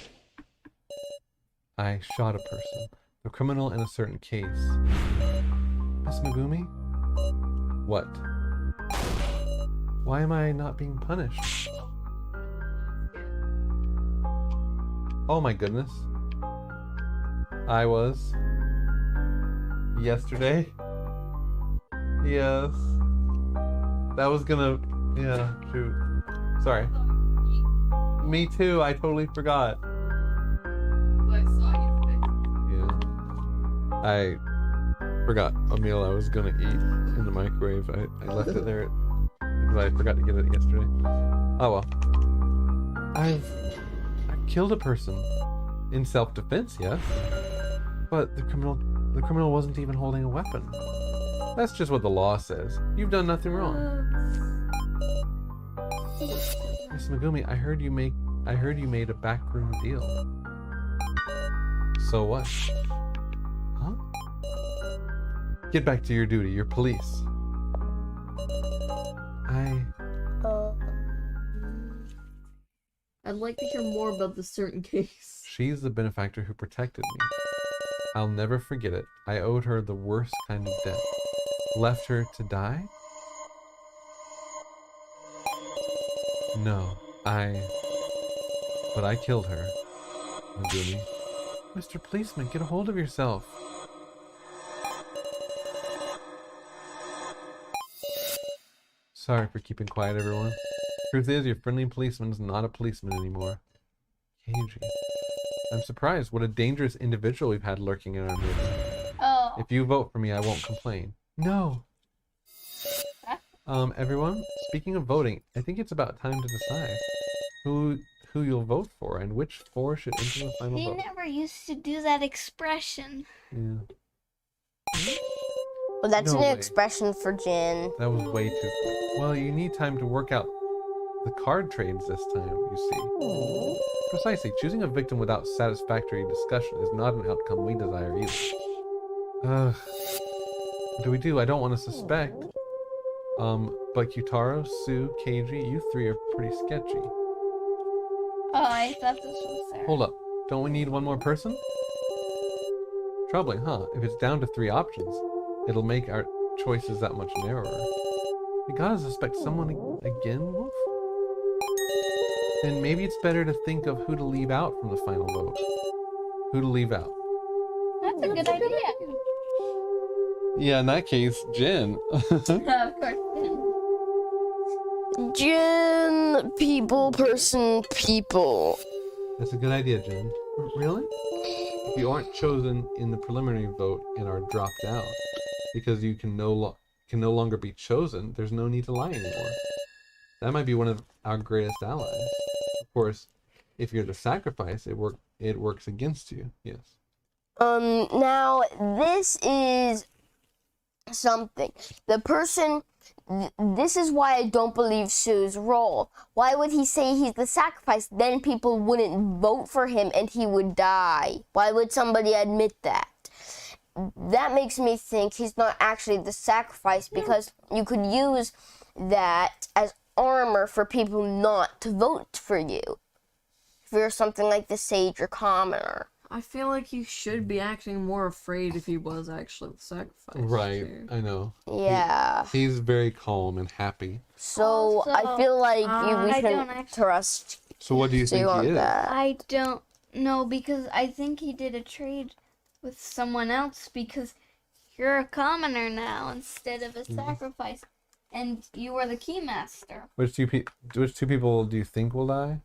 I shot a person, a criminal in a certain case. Miss Megumi? What? Why am I not being punished? Oh my goodness. I was. Yesterday? Yes. That was gonna... Yeah, shoot. Sorry. Me too, I totally forgot. I saw you today. Yeah. I forgot a meal I was gonna eat in the microwave. I left it there because I forgot to get it yesterday. Oh well. I've killed a person in self-defense, yes. But the criminal wasn't even holding a weapon. That's just what the law says. You've done nothing wrong. Miss Megumi, I heard you made a backroom deal. So what? Huh? Get back to your duty. You're police. I'd like to hear more about this certain case. She's the benefactor who protected me. I'll never forget it. I owed her the worst kind of debt. Left her to die? No, but I killed her. Megumi. Mr. Policeman, get a hold of yourself. Sorry for keeping quiet, everyone. Truth is, your friendly policeman's not a policeman anymore. Keiji. I'm surprised. What a dangerous individual we've had lurking in our midst. Oh. If you vote for me, I won't complain. No. Everyone, speaking of voting, I think it's about time to decide who you'll vote for and which four should enter the final He vote. never used to do that expression. Yeah. Well, that's No an way. expression for Jin. That was way too quick. Well, you need time to work out the card trades this time, you see. Precisely. Choosing a victim without satisfactory discussion is not an outcome we desire either. What do we do? I don't want to suspect. But Kyutaro, Sue, Keiji, you three are pretty sketchy. Oh, I thought this was Sarah. Hold up. Don't we need one more person? Troubling, huh? If it's down to 3 options, it'll make our choices that much narrower. We gotta suspect someone again, Wolf? Then maybe it's better to think of who to leave out from the final vote. Who to leave out? That's a good idea. Yeah, in that case, Jin. Yeah, of course. Jin, people, person, people. That's a good idea, Jin. Really? If you aren't chosen in the preliminary vote and are dropped out because you can no longer be chosen, there's no need to lie anymore. That might be one of our greatest allies. Of course, if you're the sacrifice, it works against you. Yes. Now this is something. The person. This is why I don't believe Sue's role. Why would he say he's the sacrifice? Then people wouldn't vote for him and he would die. Why would somebody admit that? That makes me think he's not actually the sacrifice, because you could use that as armor for people not to vote for you. If you're something like the sage or commoner. I feel like he should be acting more afraid if he was actually the sacrifice. Right, too. I know. Yeah. He's very calm and happy. So Also, I feel like we I don't can actually- trust So what do you think Sue on he is? that. I don't know, because I think he did a trade with someone else, because you're a commoner now instead of a sacrifice, and you are the keymaster. Which two people do you think will die?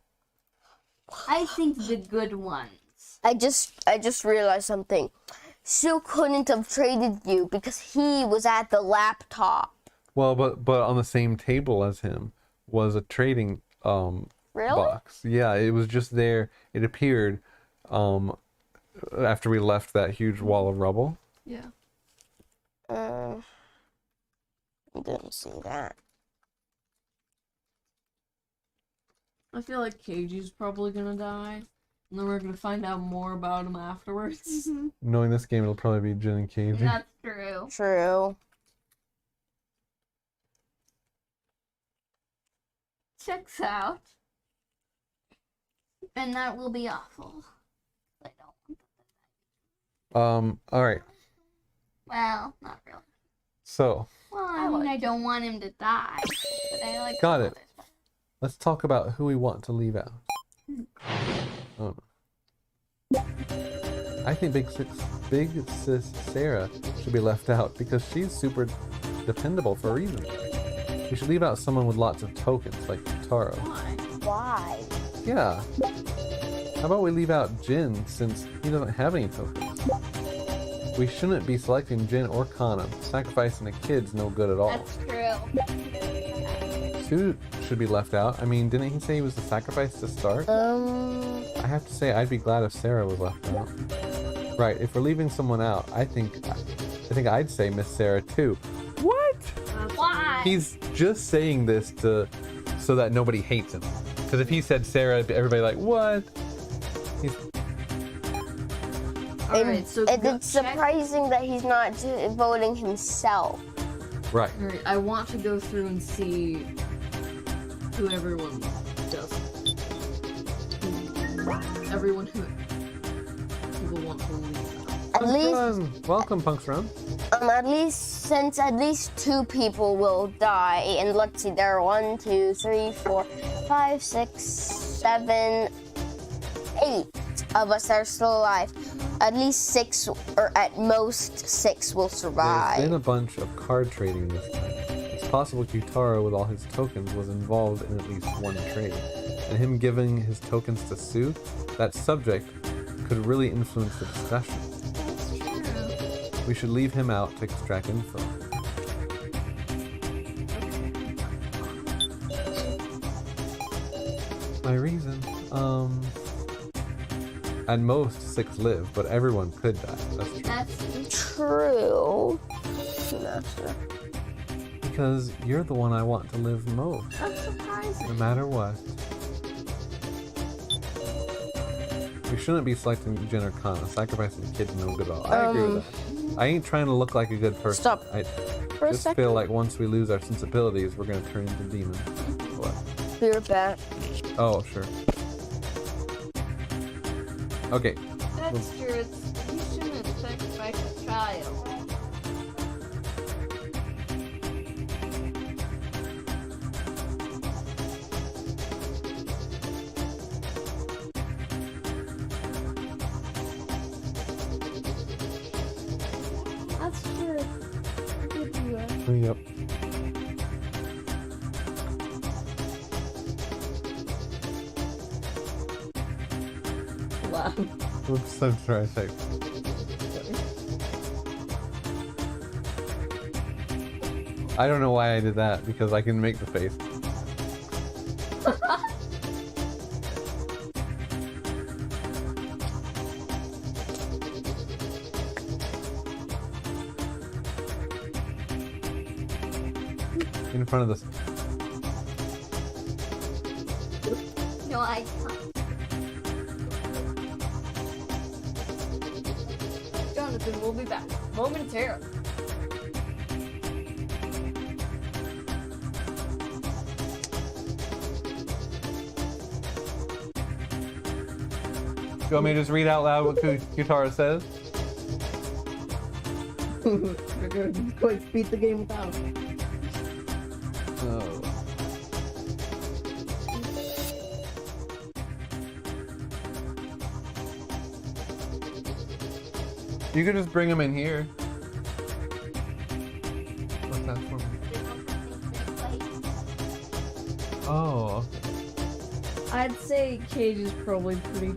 I think the good ones. I just realized something. Sue couldn't have traded you because he was at the laptop. Well, but on the same table as him was a trading Really? box. Yeah, it was just there. It appeared after we left that huge wall of rubble. Yeah. I didn't see that. I feel like Keiji's probably gonna die. And then we're gonna find out more about him afterwards. Knowing this game, it'll probably be Jin and Keiji. That's true. True. Checks out. And that will be awful. I don't want that. All right. Well, not really. So Well, I mean, I don't want him to die. But I like Got the it. others. let's talk about who we want to leave out. I think Big Sis Sarah should be left out because she's super dependable for a reason. We should leave out someone with lots of tokens like Taro. Why? Yeah. How about we leave out Jin since he doesn't have any tokens? We shouldn't be selecting Jin or Kana. Sacrificing a kid's no good at all. That's true. Sue should be left out. I mean, didn't he say he was the sacrifice to start? I have to say, I'd be glad if Sarah was left out. Right, if we're leaving someone out, I think I'd say Miss Sarah too. What? Why? He's just saying this so that nobody hates him. Because if he said Sarah, everybody like, what? Alright, so It's surprising that he's not voting himself. Right. Alright, I want to go through and see who everyone does. Everyone who people want to leave. At least, Welcome, Punks Run. at least two people will die, and let's see, there are 1, 2, 3, 4, 5, 6, 7, 8 of us that are still alive. At least 6, or at most 6, will There's survive. been a bunch of card trading this time. It's possible Kyutaro with all his tokens was involved in at least one trade. And him giving his tokens to Sue, that subject could really influence the discussion. We should leave him out to extract info. My reason? At most 6 live, but everyone could die. That's true. That's True. Master. Because you're the one I want to live most, That's surprising. no matter what. We shouldn't be selecting Jin or Kana. Sacrificing a kid's no good at all. I agree with that. I ain't trying to look like a good person. Stop I for a just second. feel like once we lose our sensibilities, we're gonna turn into demons. What? Be right back. Oh, sure. Okay. That's true. You shouldn't sacrifice a child. That's true. You could do that. Yep. Wow. Oops, I'm sorry. I don't know why I did that, because I can make the face. In front of this. No, I can't. Jonathan will be back momentarily. You want me to just read out loud what Yttd says? We're going to quick beat the game without him. Oh. You could just bring him in here. What's that for? Oh. I'd say Cage is probably pretty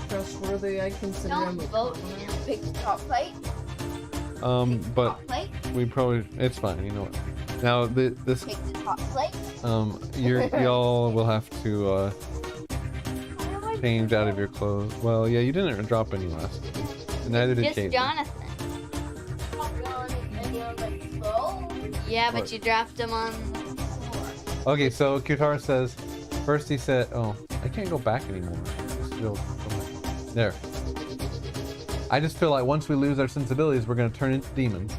trustworthy. I consider Don't him a vote commoner. and pick the top plate. But Top plate. we probably, it's fine, you know what. Now this Pick the top plate. y'all will have to change out of your clothes. Well, yeah, you didn't drop any last week. And neither did Just Kate. Jonathan. Yeah, but What? you dropped him on the floor. Okay, so Yttd says, first he said, oh, I can't go back anymore. Still, go back. There. I just feel like once we lose our sensibilities, we're gonna turn into demons.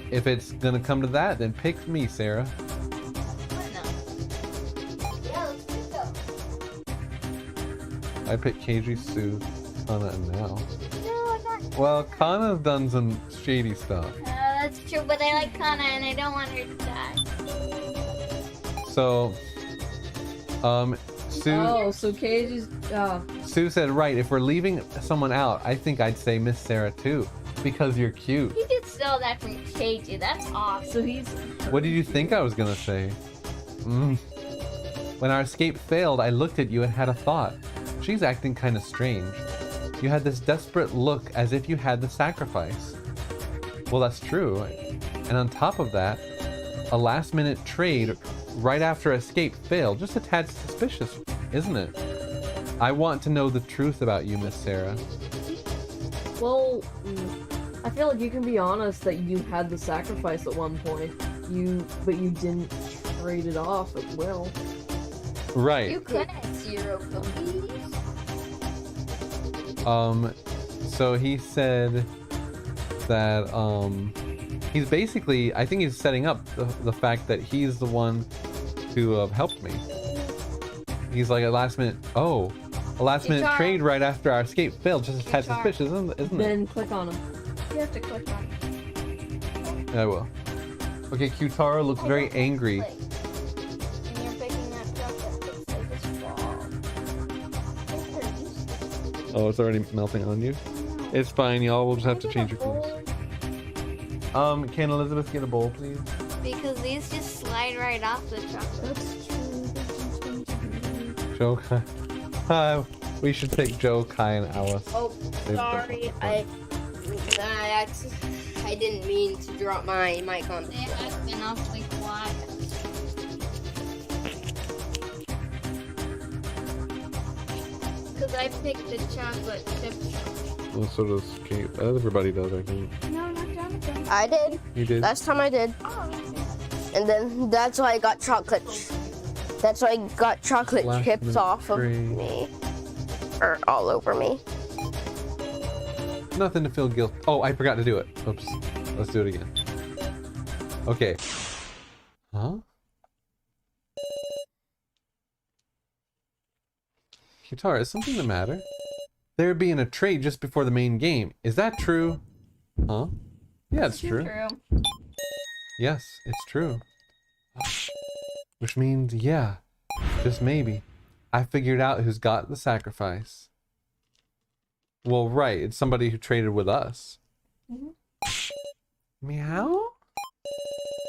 If it's gonna come to that, then pick me, Sarah. Yeah, let's pick up. I pick KG, Sue, Kana, and Mal. No, I got. Well, Kana's done some shady stuff. That's true, but I like Kana and I don't want her to die. So, Sue, Oh, so Cage is. Sue said, right, if we're leaving someone out, I think I'd say Miss Sarah too, because you're cute. You did steal that from KJ. That's awesome. So he's. What did you think I was gonna say? When our escape failed, I looked at you and had a thought. She's acting kind of strange. You had this desperate look as if you had the sacrifice. Well, that's true. And on top of that, a last-minute trade right after escape failed. Just a tad suspicious, isn't it? I want to know the truth about you, Miss Sarah. Well, I feel like you can be honest that you had the sacrifice at one point. But you didn't trade it off at will. Right. You could have 0 cookies. So he said that, he's basically, I think he's setting up the fact that he's the one to have helped me. He's like a last minute trade right after our escape failed. Just a tad suspicious, isn't it? Then click on him. You have to click on it. I will. Okay, Yttd looks very angry. And you're picking that chocolate that looks like it's fall. Oh, it's already melting on you? It's fine, y'all. We'll just have to change your clothes. Can Elizabeth get a bowl, please? Because these just slide right off the chocolate. Joe Kai. We should pick Joe, Kai, and Alice. Oh, sorry. I didn't mean to drop my mic on the They floor. have been awfully quiet. Because I picked the chocolate chip. Well, so does Kate. Everybody does, I think. No, not Jonathan. I did. You did? Last time I did. Oh, okay. And then that's why I got chocolate. That's why I got chocolate Last chips minute off of trade. me. Or all over me. Nothing to feel guilt. Oh, I forgot to do it. Oops. Let's do it again. Okay. Huh? Yttd, is something the matter? There being a trade just before the main game. Is that true? Huh? Yeah, it's true. Yes, it's true. Which means, yeah, just maybe, I figured out who's got the sacrifice. Well, right, it's somebody who traded with us. Meow?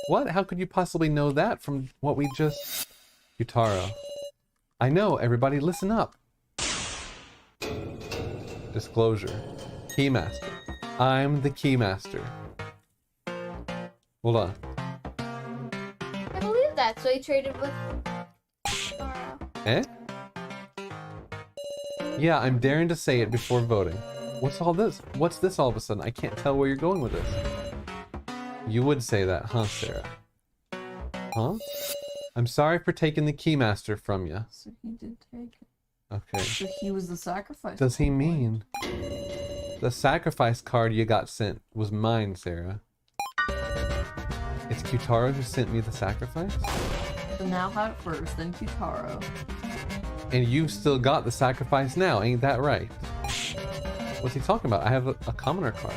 What? How could you possibly know that from what we just... Yttd. I know, everybody, listen up. Disclosure. Keymaster. I'm the Keymaster. Hold on. I believe that. So he traded with. Eh? Yeah, I'm daring to say it before voting. What's all this? What's this all of a sudden? I can't tell where you're going with this. You would say that, huh, Sarah? Huh? I'm sorry for taking the Keymaster from you. So he did take it. Okay. So he was the sacrifice. Does he mean? The sacrifice card you got sent was mine, Sarah. It's Yttd who sent me the sacrifice? So now had it first, then Yttd. And you've still got the sacrifice now, ain't that right? What's he talking about? I have a commoner card.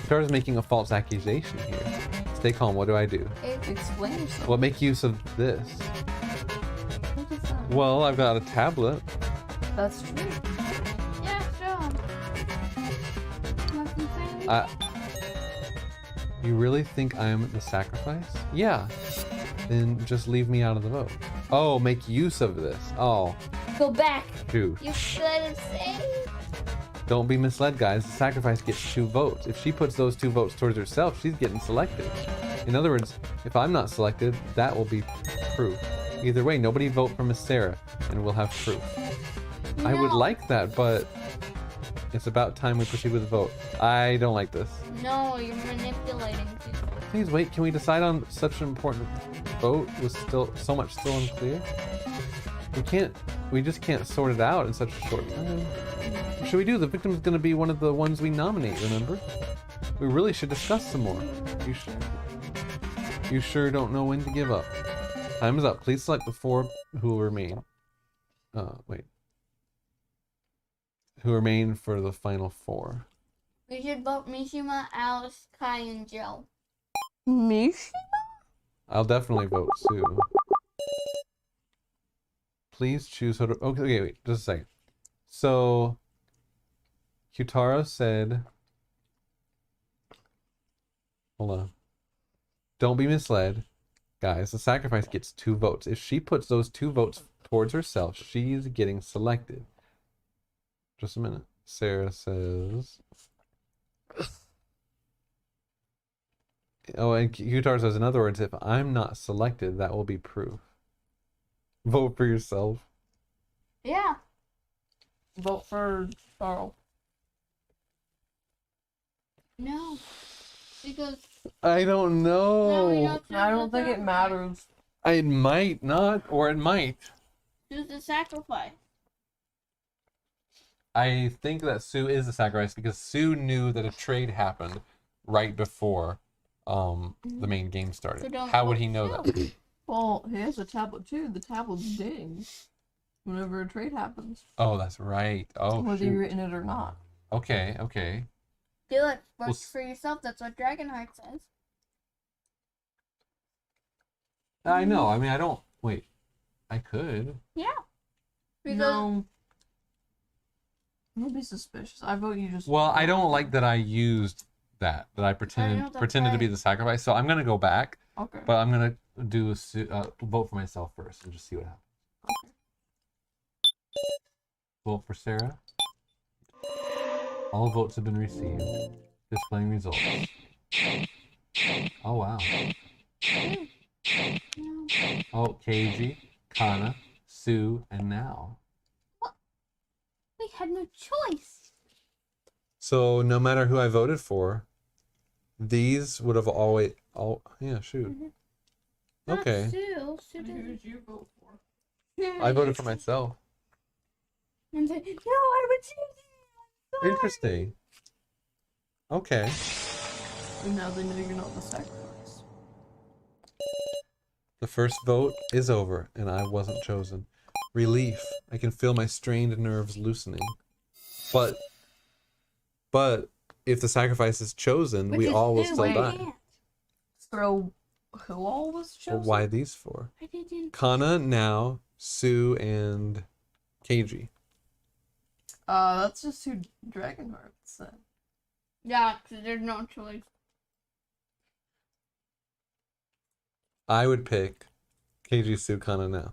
Yttd's making a false accusation here. Stay calm, what do I do? Explain yourself. Well, make use of this. What is that? Well, I've got a tablet. That's true. Yeah, sure. Nothing saying. You really think I'm the sacrifice? Yeah. Then just leave me out of the vote. Oh, make use of this. Oh, Go back. shoot. You should have saved. Don't be misled, guys. The sacrifice gets 2 votes. If she puts those 2 votes towards herself, she's getting selected. In other words, if I'm not selected, that will be proof. Either way, nobody vote for Miss Sarah, and we'll have proof. I would No. like that, but it's about time we proceed with the vote. I don't like this. No, you're manipulating people. Please wait, can we decide on such an important vote with still so much still unclear? We just can't sort it out in such a short time. What should we do? The victim's gonna be one of the ones we nominate, remember? We really should discuss some more. You sure don't know when to give up. Time is up. Please select the 4 who will remain. Wait. Who remain for the final 4. We should vote Mishima, Alice, Kai, and Joe. Mish? I'll definitely vote Sue. Please choose how to... Okay, wait, just a second. So, Yttd said... Hold on. Don't be misled. Guys, the sacrifice gets 2 votes. If she puts those 2 votes towards herself, she's getting selected. Just a minute. Sarah says... Oh, and Yttd says, in other words, if I'm not selected, that will be proof. Vote for yourself. Yeah. Vote for Carl. No. Because I don't no, we know. don't choose I don't the think it sacrifice. matters. It might not, or it might. Choose the sacrifice. I think that Sue is the sacrifice because Sue knew that a trade happened right before the main game So started. don't How would vote he know Sue. that? Well, he has a tablet too. The tablet's dings whenever a trade happens, Oh, that's right. Oh, whether you've shoot. written it or not. Okay, okay. Do it. Vote Well, for yourself. That's what Dragonheart says. I know. I mean, I don't... Wait. I could. Yeah. Because No. Don't be suspicious. I vote you just. Well, I don't like that I used that. That I know, pretended that's pretended to be right. the sacrifice. So I'm gonna go back, Okay. but I'm gonna do a vote for myself first and just see what happens. Vote for Sarah. All votes have been received. Displaying results. Oh wow. Oh, KG, Kana, Sue, and now. we had no choice. So no matter who I voted for, these would have always. Yeah, shoot. Not Okay. Sue. Sue Who didn't. did you vote for? I voted for myself. And say, no, I would choose you. Sorry." Interesting. Okay. And now they know you're not the sacrifice. The first vote is over, and I wasn't chosen. Relief. I can feel my strained nerves loosening. But if the sacrifice is chosen, Which we is all will who still I die. can't. So, who all was Well, chosen? why these four? I didn't. Kana, now, Sue, and KG. That's just who Dragonheart said. Yeah, because there's no choice. I would pick KG, Sue, Kana now.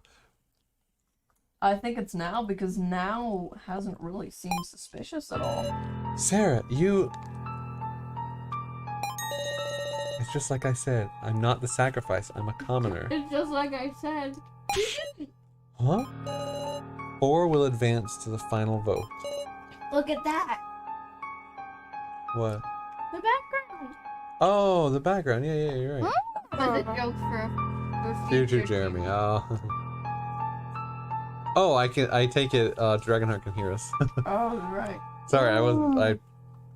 I think it's now because now hasn't really seemed suspicious at all. Sarah, you... It's just like I said. I'm not the sacrifice. I'm a commoner. It's just like I said. Huh? 4 will advance to the final vote. Look at that. What? The background. Oh, the background. Yeah, you're right. Was a joke for Future Jeremy. Oh. Oh, I take it Dragonheart can hear us. Oh, right. Sorry, I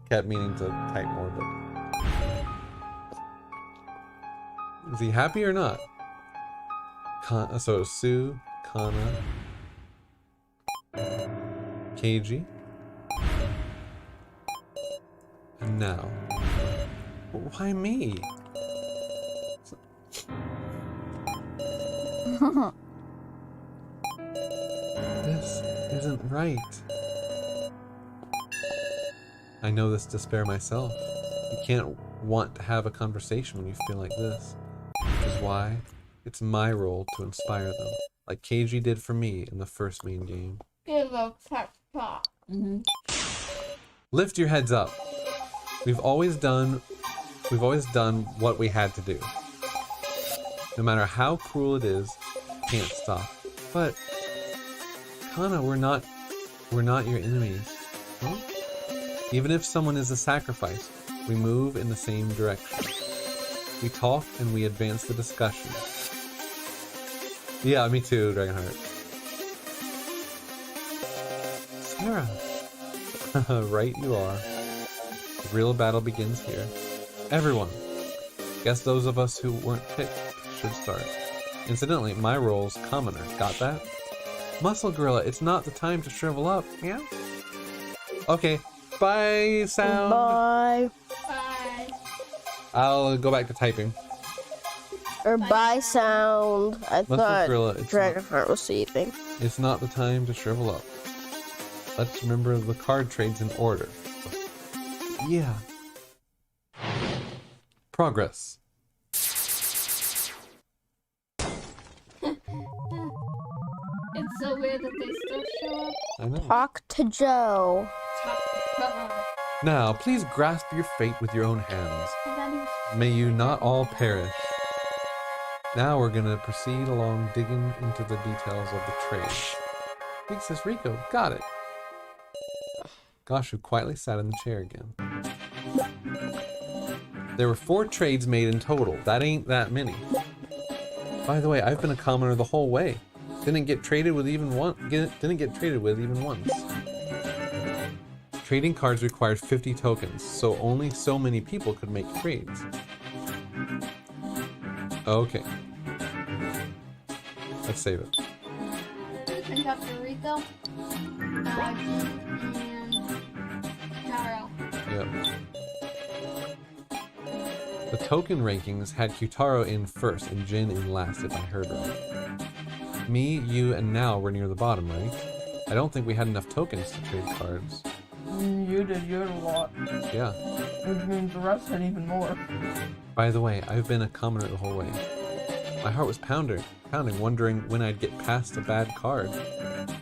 kept meaning to type more, but is he happy or not? So Sue, Kana, KG, and now. Why me? This isn't right. I know this despair myself. You can't want to have a conversation when you feel like this. Which is why it's my role to inspire them, like KG did for me in the first main game. Give a pep talk. Lift your heads up. We've always done what we had to do. No matter how cruel it is, can't stop. But Kana, we're not your enemies. Huh? Even if someone is a sacrifice, we move in the same direction. We talk and we advance the discussion. Yeah, me too, Dragonheart. Sarah. Right you are. The real battle begins here. Everyone. Guess those of us who weren't picked should start. Incidentally, my role's commoner. Got that? Muscle Gorilla, it's not the time to shrivel up. Yeah? Okay. Bye, sound. Bye. Bye. I'll go back to typing. Or bye sound. I Muscle thought Gorilla, it's Dragonheart was sleeping. It's not the time to shrivel up. Let's remember the card trades in order. Yeah. Progress. It's so weird that they still show up. I know. Talk to Joe. Now, please grasp your fate with your own hands. May you not all perish. Now we're gonna proceed along digging into the details of the trade. Big Sis Rico, got it. Goshu quietly sat in the chair again. There were 4 trades made in total. That ain't that many. By the way, I've been a commoner the whole way. Didn't get traded with even once. Trading cards required 50 tokens, so only so many people could make trades. Okay. Let's save it. And Dr. Rico, Jin, and Taro. Yep. The token rankings had Kyutaro in first and Jin in last, if I heard right. Me, you, and Now were near the bottom, right? I don't think we had enough tokens to trade cards. You did a lot. Yeah. Which means the rest had even more. By the way, I've been a commoner the whole way. My heart was pounding, wondering when I'd get past a bad card.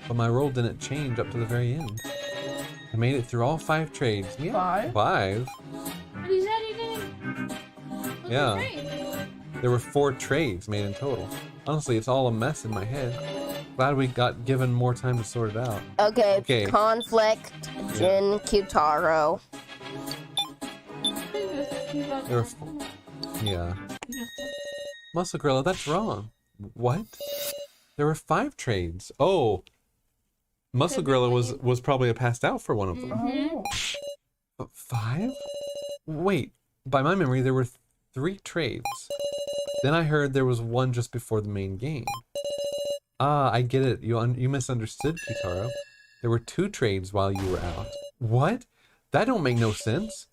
But my roll didn't change up to the very end. I made it through all 5 trades. Yeah, 5? 5? But he said he didn't. Yeah. Trade. There were 4 trades made in total. Honestly, it's all a mess in my head. Glad we got given more time to sort it out. Okay. Conflict. Jin, Kyutaro. There were 4. Yeah. Muscle Gorilla, that's wrong. What? There were 5 trades. Oh. Muscle Gorilla was probably passed out for one of them. Oh. 5? Wait, by my memory, there were 3 trades. Then I heard there was one just before the main game. Ah, I get it. You misunderstood, Kitaro. There were 2 trades while you were out. What? That don't make no sense.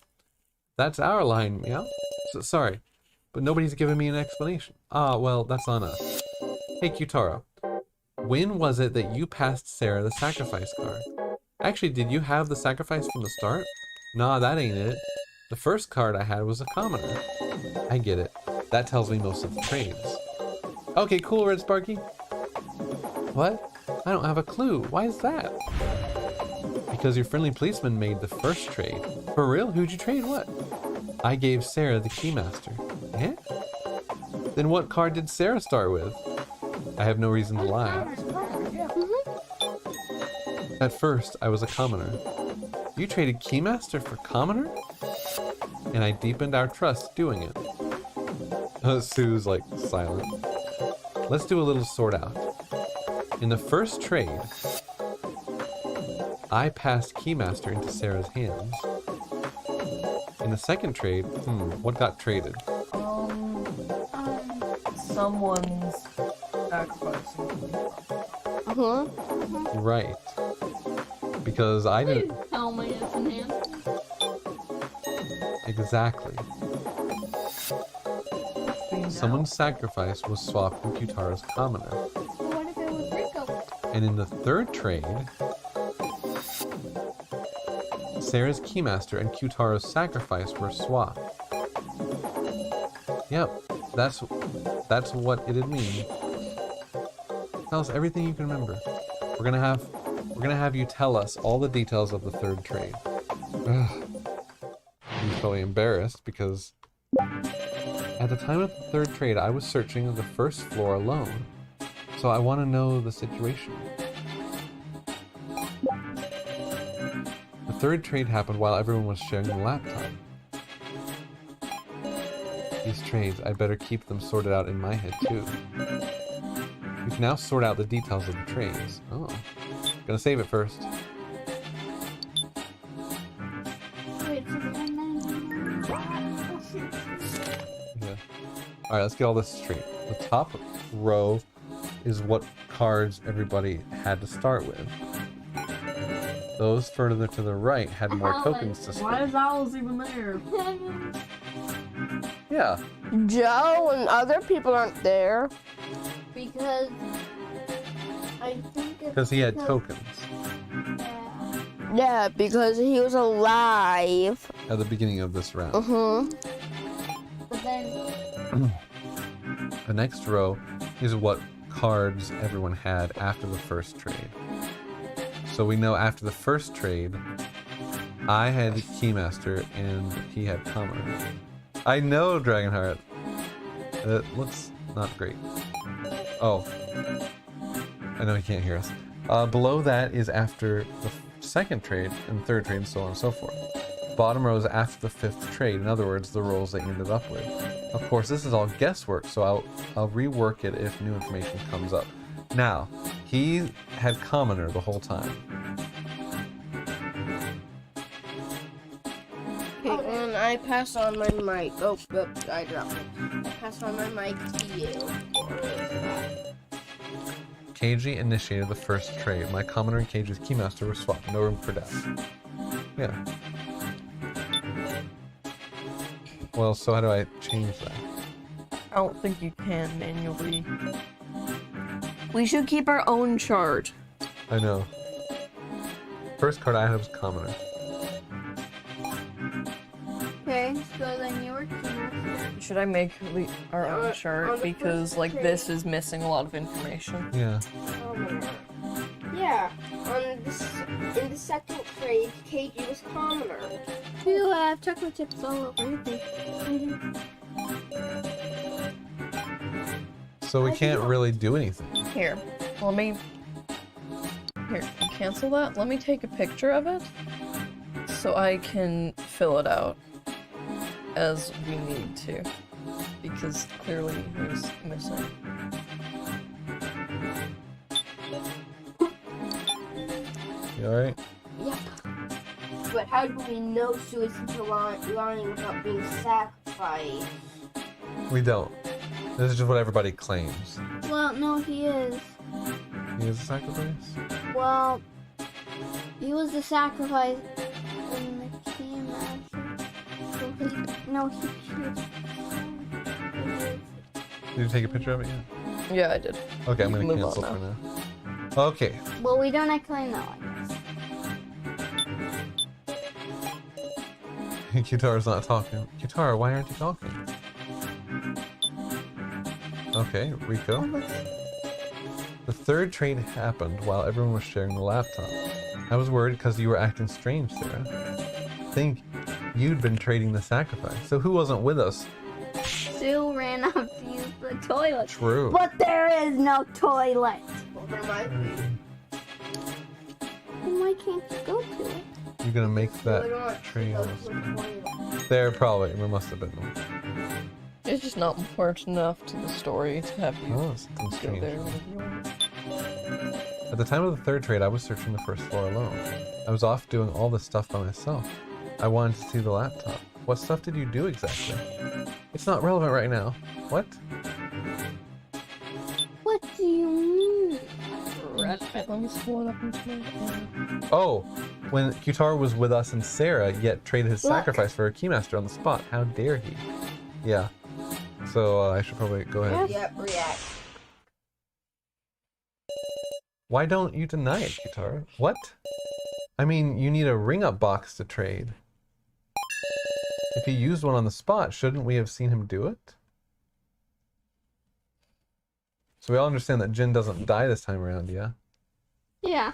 That's our line, yeah? Sorry, but nobody's given me an explanation. Ah, well, that's on us. Hey, Kyutaro. When was it that you passed Sarah the sacrifice card? Actually, did you have the sacrifice from the start? Nah, that ain't it. The first card I had was a commoner. I get it. That tells me most of the trades. Okay, cool, Red Sparky. What? I don't have a clue. Why is that? Because your friendly policeman made the first trade. For real? Who'd you trade what? I gave Sarah the Keymaster. Eh? Then what card did Sarah start with? I have no reason to lie. At first, I was a commoner. You traded Keymaster for commoner? And I deepened our trust doing it. Sue's like silent. Let's do a little sort out. In the first trade, I passed Keymaster into Sarah's hands. In the second trade, what got traded? Someone's sacrificing. Right. Because I didn't... Tell my F and hand. Exactly. Someone's sacrifice was swapped with Yttd's commoner. What if it was Rico? And in the third trade, Sarah's Keymaster and Yttd's sacrifice were swapped. Yep, that's what it'd mean. Tell us everything you can remember. We're gonna have you tell us all the details of the third trade. Ugh. He's probably embarrassed because at the time of the third trade, I was searching the first floor alone. So I want to know the situation. The third trade happened while everyone was sharing the laptop. These trades, I'd better keep them sorted out in my head too. We can now sort out the details of the trades. Oh, gonna save it first. Yeah. Alright, let's get all this straight. The top row is what cards everybody had to start with. Those further to the right had more tokens to Why spend. is Owls even there? Yeah. Joe and other people aren't there. Because I think it's Because he had tokens Yeah, because he was alive. at the beginning of this round. But then The next row is what cards everyone had after the first trade. So we know after the first trade, I had Keymaster and he had Commoner. I know, Dragonheart. It looks not great. Oh. I know he can't hear us. Below that is after the second trade and third trade and so on and so forth. Bottom row is after the fifth trade. In other words, the rolls they ended up with. Of course, this is all guesswork, so I'll rework it if new information comes up. Now, he had Commoner the whole time. Okay, and I pass on my mic. Oh, I dropped it. I pass on my mic to you. KG initiated the first trade. My Commoner and KG's Keymaster were swapped. No room for doubt. Yeah. Well, so how do I change that? I don't think you can manually. We should keep our own chart. I know. First card I had was Commoner. okay, so then you were Keymaster. Should I make our own on chart? the Because, first like, trade. this is missing a lot of information. Yeah. Yeah, in the second trade, KG was commoner. You have chocolate chips all over your face. So we can't really do anything. Here, let me... Here, cancel that. Let me take a picture of it so I can fill it out as we need to. Because clearly he was missing. You alright? Yep. But how do we know Sue isn't lying without being sacrificed? We don't. This is just what everybody claims. Well, no, he is. He is a sacrifice? Well, he was the sacrifice in the Keymaster. So Did you take a picture of it yet? Yeah, I did. Okay, I'm You gonna can move cancel on for now. now. Okay. Well, we don't actually know, I guess. Qtara's not talking. Qtara, why aren't you talking? Okay, Rico. The third trade happened while everyone was sharing the laptop. I was worried because you were acting strange, Sarah. I think you'd been trading the sacrifice. So who wasn't with us? Sue ran out to use the toilet. True. But there is no toilet. Well, there might be. Then why can't you go to it? You're gonna make We're that not trade. go to the toilet. There probably. There must have been one. It's just not important enough to the story to have you Oh, something go strange. there with you. At the time of the third trade, I was searching the first floor alone. I was off doing all this stuff by myself. I wanted to see the laptop. What stuff did you do exactly? It's not relevant right now. What? What do you mean? Let me pull it up into my Oh, when Yttd was with us and Sarah, yet traded his Look. sacrifice for a keymaster on the spot. How dare he? Yeah. So I should probably go ahead. Yep, react. Why don't you deny it, Yttd? What? I mean, you need a ring-up box to trade. If he used one on the spot, shouldn't we have seen him do it? So we all understand that Jin doesn't die this time around, yeah? Yeah.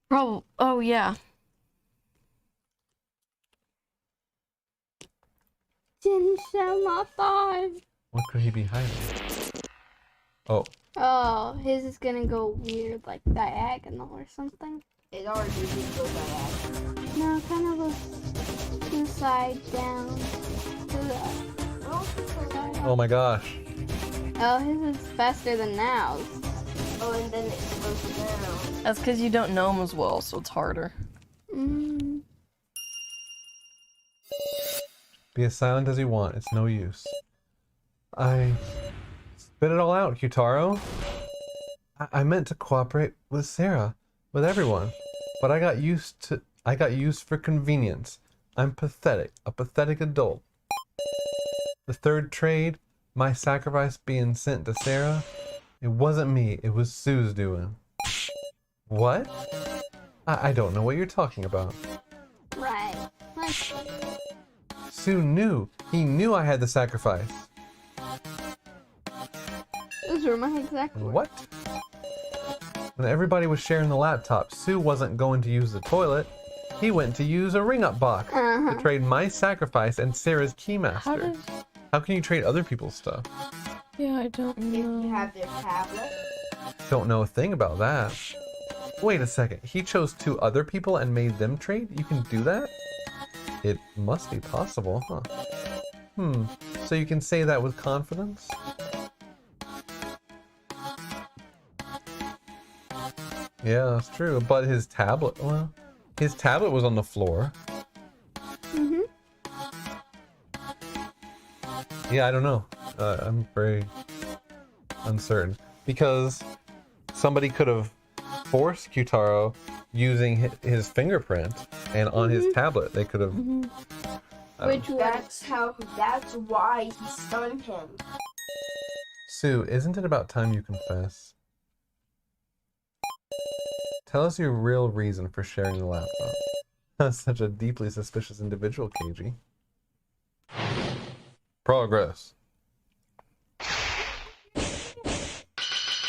Probably. Oh yeah. Jin shall not die. What could he be hiding? Oh, Oh, his is gonna go weird, like diagonal or something. It already did go bad. No, kind of goes to the side down. To the side oh up. my gosh. Oh, his is faster than now's. Oh, and then it goes down. That's because you don't know him as well, so it's harder. Mm. Be as silent as you want. It's no use. I spit it all out, Yttd. I meant to cooperate with Sarah, with everyone, but I got used for convenience. I'm pathetic, a pathetic adult. The third trade, my sacrifice being sent to Sarah, it wasn't me, it was Sue's doing. What? I don't know what you're talking about. Right. Let's Sue knew. He knew I had the sacrifice. Those were my exact words. What? When everybody was sharing the laptop, Sue wasn't going to use the toilet. He went to use a ring-up box to trade my sacrifice and Sarah's How keymaster. did? How can you trade other people's stuff? Yeah, I don't If you know. have their tablet. Don't know a thing about that. Wait a second. He chose 2 other people and made them trade? You can do that? It must be possible, huh? So you can say that with confidence? Yeah, that's true. But his tablet, well, his tablet was on the floor. Mhm. Yeah, I don't know. I'm very uncertain because somebody could have forced Yttd using his fingerprint, and on his tablet they could have. Which would That's why he stunned him. Sue, isn't it about time you confess? Tell us your real reason for sharing the laptop. That's such a deeply suspicious individual, KG. Progress.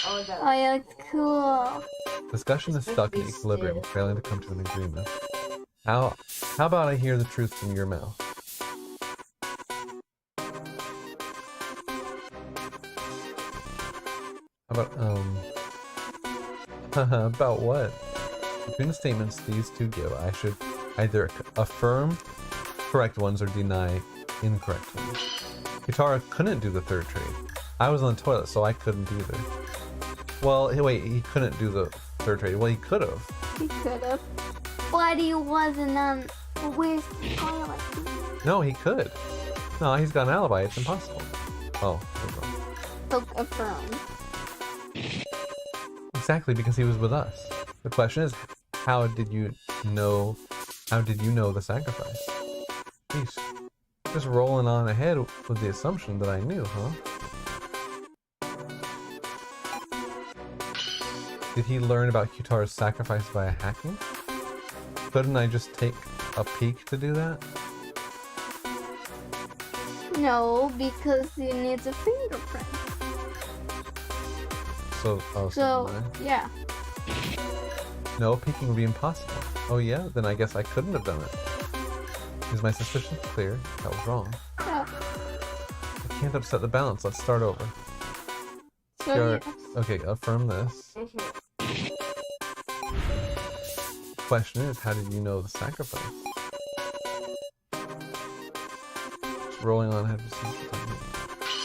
Oh, that. Oh yeah, it's cool. Discussion is stuck in equilibrium, failing to come to an agreement. How about I hear the truth from your mouth? How about, about what? Between the statements these two give, I should either affirm correct ones or deny incorrect ones. Yttd couldn't do the third trade. I was on the toilet, so I couldn't either. Well, wait, he couldn't do the third trade. Well, he could have. He could have. But he wasn't on. Where's the toilet? No, he could. No, he's got an alibi. It's impossible. Oh, hold on. Took affirm. Exactly, because he was with us. The question is, how did you know the sacrifice? Jeez. Just rolling on ahead with the assumption that I knew, huh? Did he learn about Yttd's sacrifice via hacking? Couldn't I just take a peek to do that? No, because he needs a fingerprint. So, deny. yeah. No, peeking would be impossible. Oh yeah? Then I guess I couldn't have done it. Is my suspicion clear? That was wrong. Yeah. I can't upset the balance. Let's start over. So, Sure. yes. Okay, affirm this. Question is, how did you know the sacrifice? Just rolling on head to see.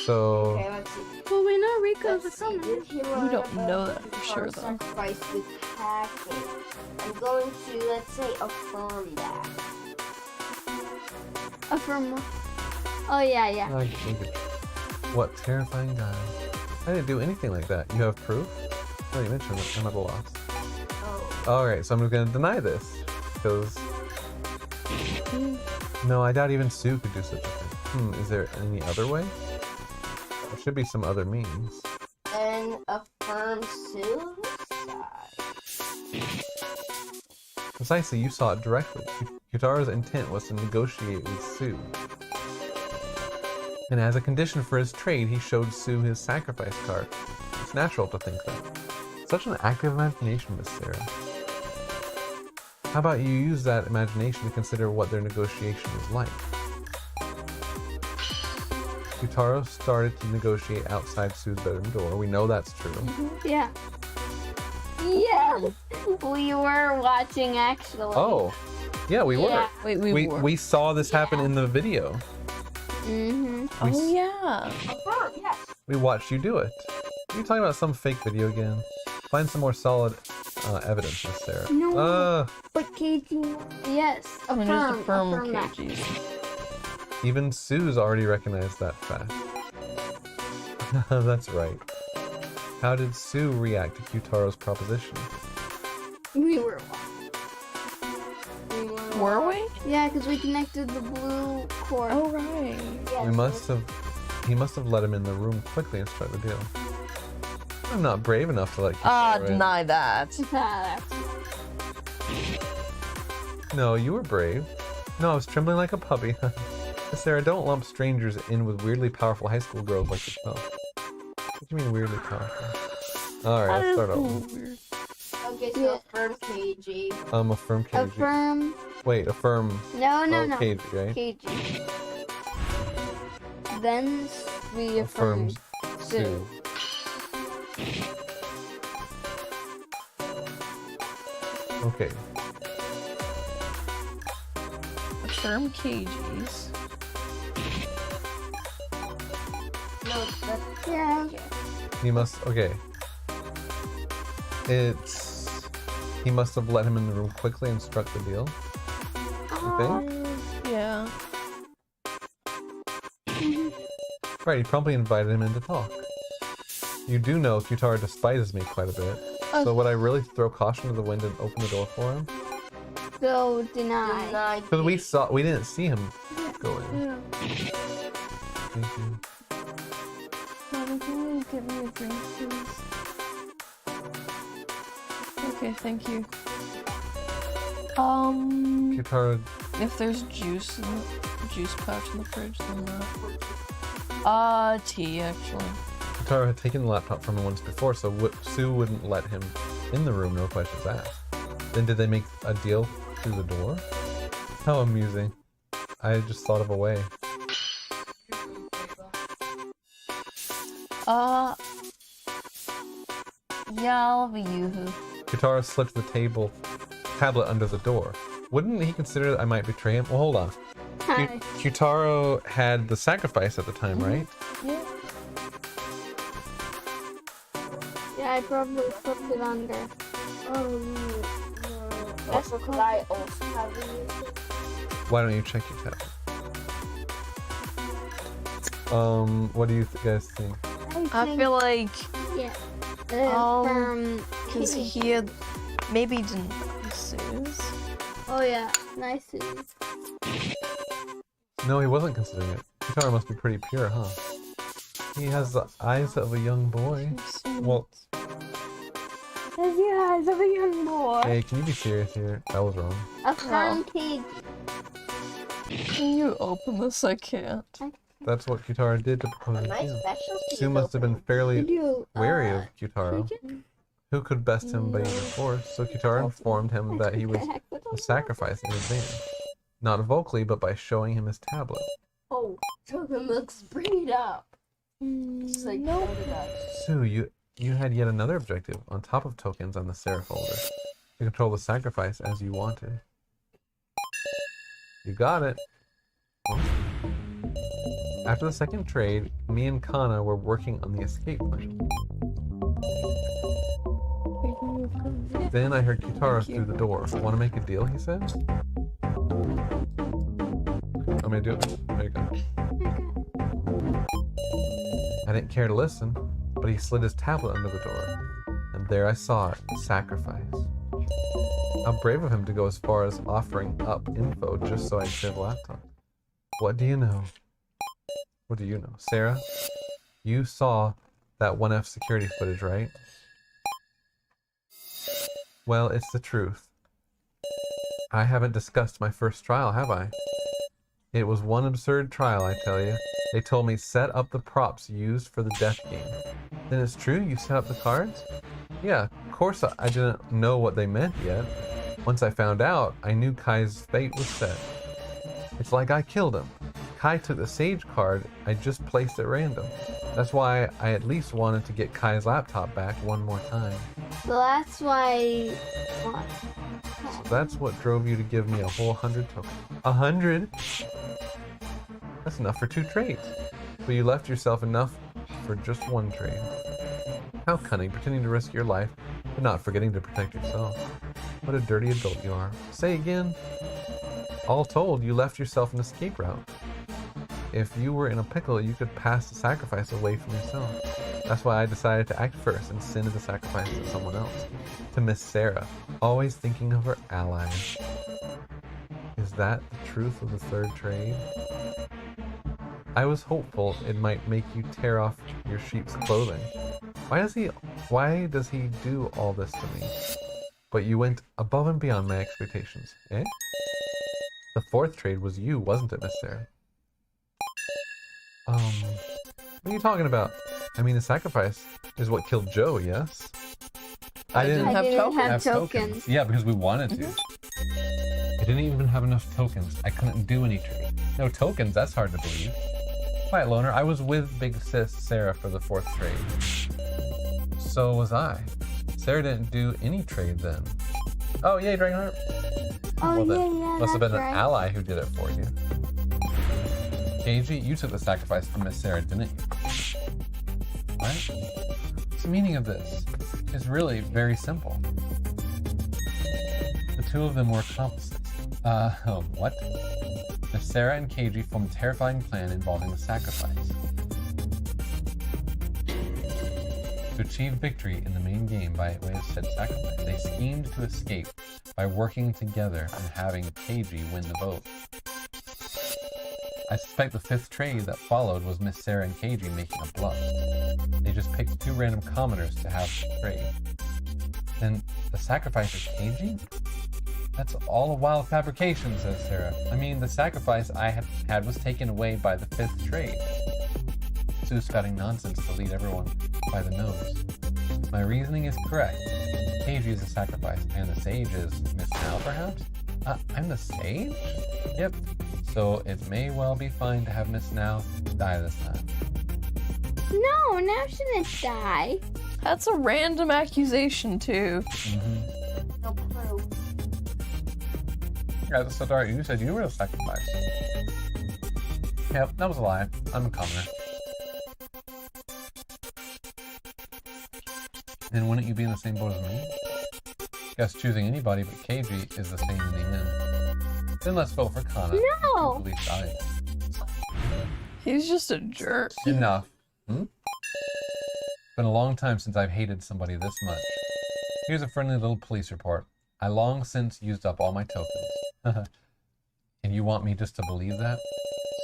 So, Okay, let's see. Well, we know Rico's a Let's see. commoner. Did he We learn don't know about that for sure, Yttd though. sacrifice with hacking? I'm going to, let's say, affirm that. Affirm. Oh, yeah. I think it. What terrifying guy. I didn't do anything like that. You have proof? Oh, you mentioned it. I'm at a loss. Oh. Alright, so I'm gonna deny this. Because. No, I doubt even Sue could do such a thing. Is there any other way? There should be some other means. And affirm suicide. Precisely, you saw it directly. Yutaro's intent was to negotiate with Sue. And as a condition for his trade, he showed Sue his sacrifice card. It's natural to think that. Such an active imagination, Miss Sarah. How about you use that imagination to consider what their negotiation was like? Yutaro started to negotiate outside Sue's bedroom door. We know that's true. Yeah. Yeah. We were watching, actually. Oh, yeah, we were. Wait, We saw this happen in the video. Mm-hmm. We, Oh yeah. Affirm, yes. we watched you do it. Are you talking about some fake video again? Find some more solid evidence, Miss Sarah. No. But KG. Yes. I'm gonna just affirm that. KGs. Even Sue's already recognized that fact. That's right. How did Sue react to Kyutaro's proposition? We were. Were we? Yeah, because we connected the blue cord. Oh right. He must have let him in the room quickly and struck the deal. I'm not brave enough to let Kyutaro in. Deny that. No, you were brave. No, I was trembling like a puppy. Sarah, don't lump strangers in with weirdly powerful high school girls like yourself. What do you mean weirdly powerful? Alright, let's start over. Weird. Okay, so affirm KG. Affirm KG. Affirm. Wait, affirm. No. KG, right? KG. Then we Affirms affirm Sue. Okay. Affirm KGs. No, that's Yeah. He must. Okay. He must have let him in the room quickly and struck the deal. You think? Yeah. Right, he promptly invited him in to talk. You do know Kyutaro despises me quite a bit. So would I really throw caution to the wind and open the door for him? So deny. denied. Because we didn't see him go in. Yeah. Thank you. Mama, can you give me a drink, please? Okay, thank you. Kyutaro, If there's juice in the juice pouch in the fridge, then tea actually. Kyutaro had taken the laptop from him once before, so Sue wouldn't let him in the room, no questions asked. Then did they make a deal through the door? How amusing. I just thought of a way. Yeah, I'll be Yoo-hoo. Kyutaro slipped the tablet under the door. Wouldn't he consider that I might betray him? Well, hold on. Hi. Kyutaro had the sacrifice at the time, right? Yeah. Yeah, I probably put it under. Oh, no. That's because I also have a Why don't you check your tablet? What do you guys think? I feel like Yeah. because he had maybe didn't Sue's. Oh yeah, nice. No, he wasn't considering it. Kyutaro must be pretty pure, huh? He has the eyes of a young boy. Well, Has the eyes of a young boy. hey, can you be serious here? That was wrong. A fun pig. Can you open this? I can't. That's what Kitara did to propose My his deal. specialty Sue is must have been opening. fairly Did you wary of Kitara. chicken? Who could best him by either force? So Kitara informed him that he was a sacrifice in advance. Not vocally, but by showing him his tablet. Oh, Token looks sprayed up. It's like Nope. Sue, you had yet another objective on top of tokens on the Sarah folder. To control the sacrifice as you wanted. You got it. After the second trade, me and Kana were working on the escape plan. Then I heard Kitara through the door. Want to make a deal, he said. Want me to do it? There you go. I didn't care to listen, but he slid his tablet under the door. And there I saw it, sacrifice. How brave of him to go as far as offering up info just so I could share the laptop. What do you know? What do you know? Sarah, you saw that 1F security footage, right? Well, it's the truth. I haven't discussed my first trial, have I? It was one absurd trial, I tell you. They told me set up the props used for the death game. Then it's true you set up the cards? Yeah, of course I didn't know what they meant yet. Once I found out, I knew Kai's fate was set. It's like I killed him. Kai took the Sage card I just placed at random. That's why I at least wanted to get Kai's laptop back one more time. So that's why. What? So that's what drove you to give me a whole 100 tokens. 100? That's enough for 2 trades. But you left yourself enough for just 1 trade. How cunning, pretending to risk your life, but not forgetting to protect yourself. What a dirty adult you are. Say again. All told, you left yourself an escape route. If you were in a pickle, you could pass the sacrifice away from yourself. That's why I decided to act first and send the sacrifice to someone else. To Miss Sarah, always thinking of her allies. Is that the truth of the third trade? I was hopeful it might make you tear off your sheep's clothing. Why does he do all this to me? But you went above and beyond my expectations, eh? The fourth trade was you, wasn't it, Miss Sarah? What are you talking about? I mean, the sacrifice is what killed Joe, yes? I didn't have tokens. tokens. Yeah, because we wanted to. I didn't even have enough tokens. I couldn't do any trade. No tokens, that's hard to believe. Quiet, Loner. I was with Big Sis Sarah for the fourth trade. So was I. Sarah didn't do any trade then. Oh, yay, Dragonheart. Oh, Well, yeah, must have been that's an right. ally who did it for you. KG, you took the sacrifice from Miss Sarah, didn't you? What? What's the meaning of this? It's really very simple. The two of them were accomplices. What? Miss Sarah and KG formed a terrifying plan involving the sacrifice. To achieve victory in the main game by way of said sacrifice, they schemed to escape by working together and having KG win the vote. I suspect the fifth trade that followed was Miss Sarah and KG making a bluff. They just picked 2 random commoners to have the trade. Then the sacrifice is KG? That's all a wild fabrication, says Sarah. I mean, the sacrifice I had was taken away by the fifth trade. Sue's spouting nonsense to lead everyone by the nose. My reasoning is correct. KG is the sacrifice, and the sage is Miss Now, perhaps? I'm the sage? Yep. So it may well be fine to have Miss Now die this time. No, now shouldn't die. That's a random accusation, too. Mm-hmm. No proof. Yeah, so Dart, you said you were the sacrifice. Yep, that was a lie. I'm a commoner. Then wouldn't you be in the same boat as me? Guess choosing anybody but KG is the same in the end. Then let's vote for Kana. No! Who believes I. He's just a jerk. Enough. Been a long time since I've hated somebody this much. Here's a friendly little police report. I long since used up all my tokens. And you want me just to believe that?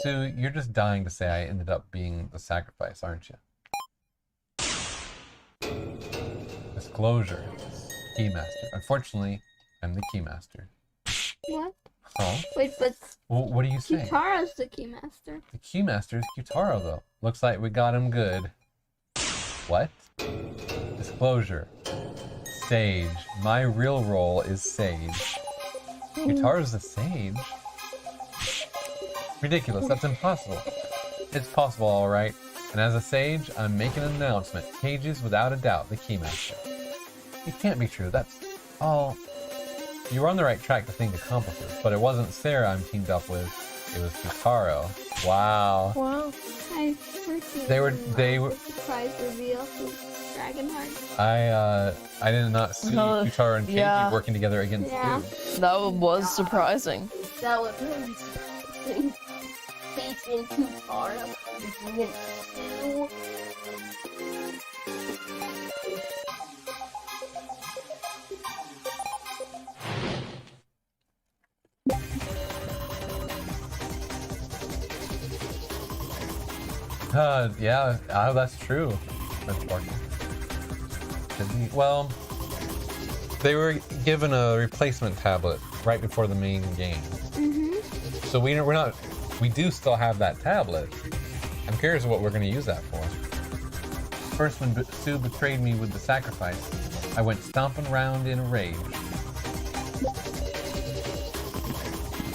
Sue, you're just dying to say I ended up being the sacrifice, aren't you? Disclosure. Keymaster. Unfortunately, I'm the keymaster. What? Oh, Wait, but well, what do you say? Kitara's the Keymaster. The Keymaster is Kyutaro, though. Looks like we got him good. What? Disclosure. Sage. My real role is Sage. Kyutaro's the Sage? Ridiculous. That's impossible. It's possible, alright. And as a Sage, I'm making an announcement. Cage is, without a doubt, the Keymaster. It can't be true. That's all... You were on the right track to think accomplices, but it wasn't Sarah I'm teamed up with. It was Kyutaro. Wow. Wow. I heard They were surprise reveal of Dragonheart. I did not see Kyutaro and Keiji yeah. working together against Yeah. you. That was surprising. That was really surprising. Kate and Kitara against Sue. Yeah, that's true. That's Sparky. Well, they were given a replacement tablet right before the main game. So we do still have that tablet. I'm curious what we're going to use that for. First, when Sue betrayed me with the sacrifice, I went stomping around in a rage.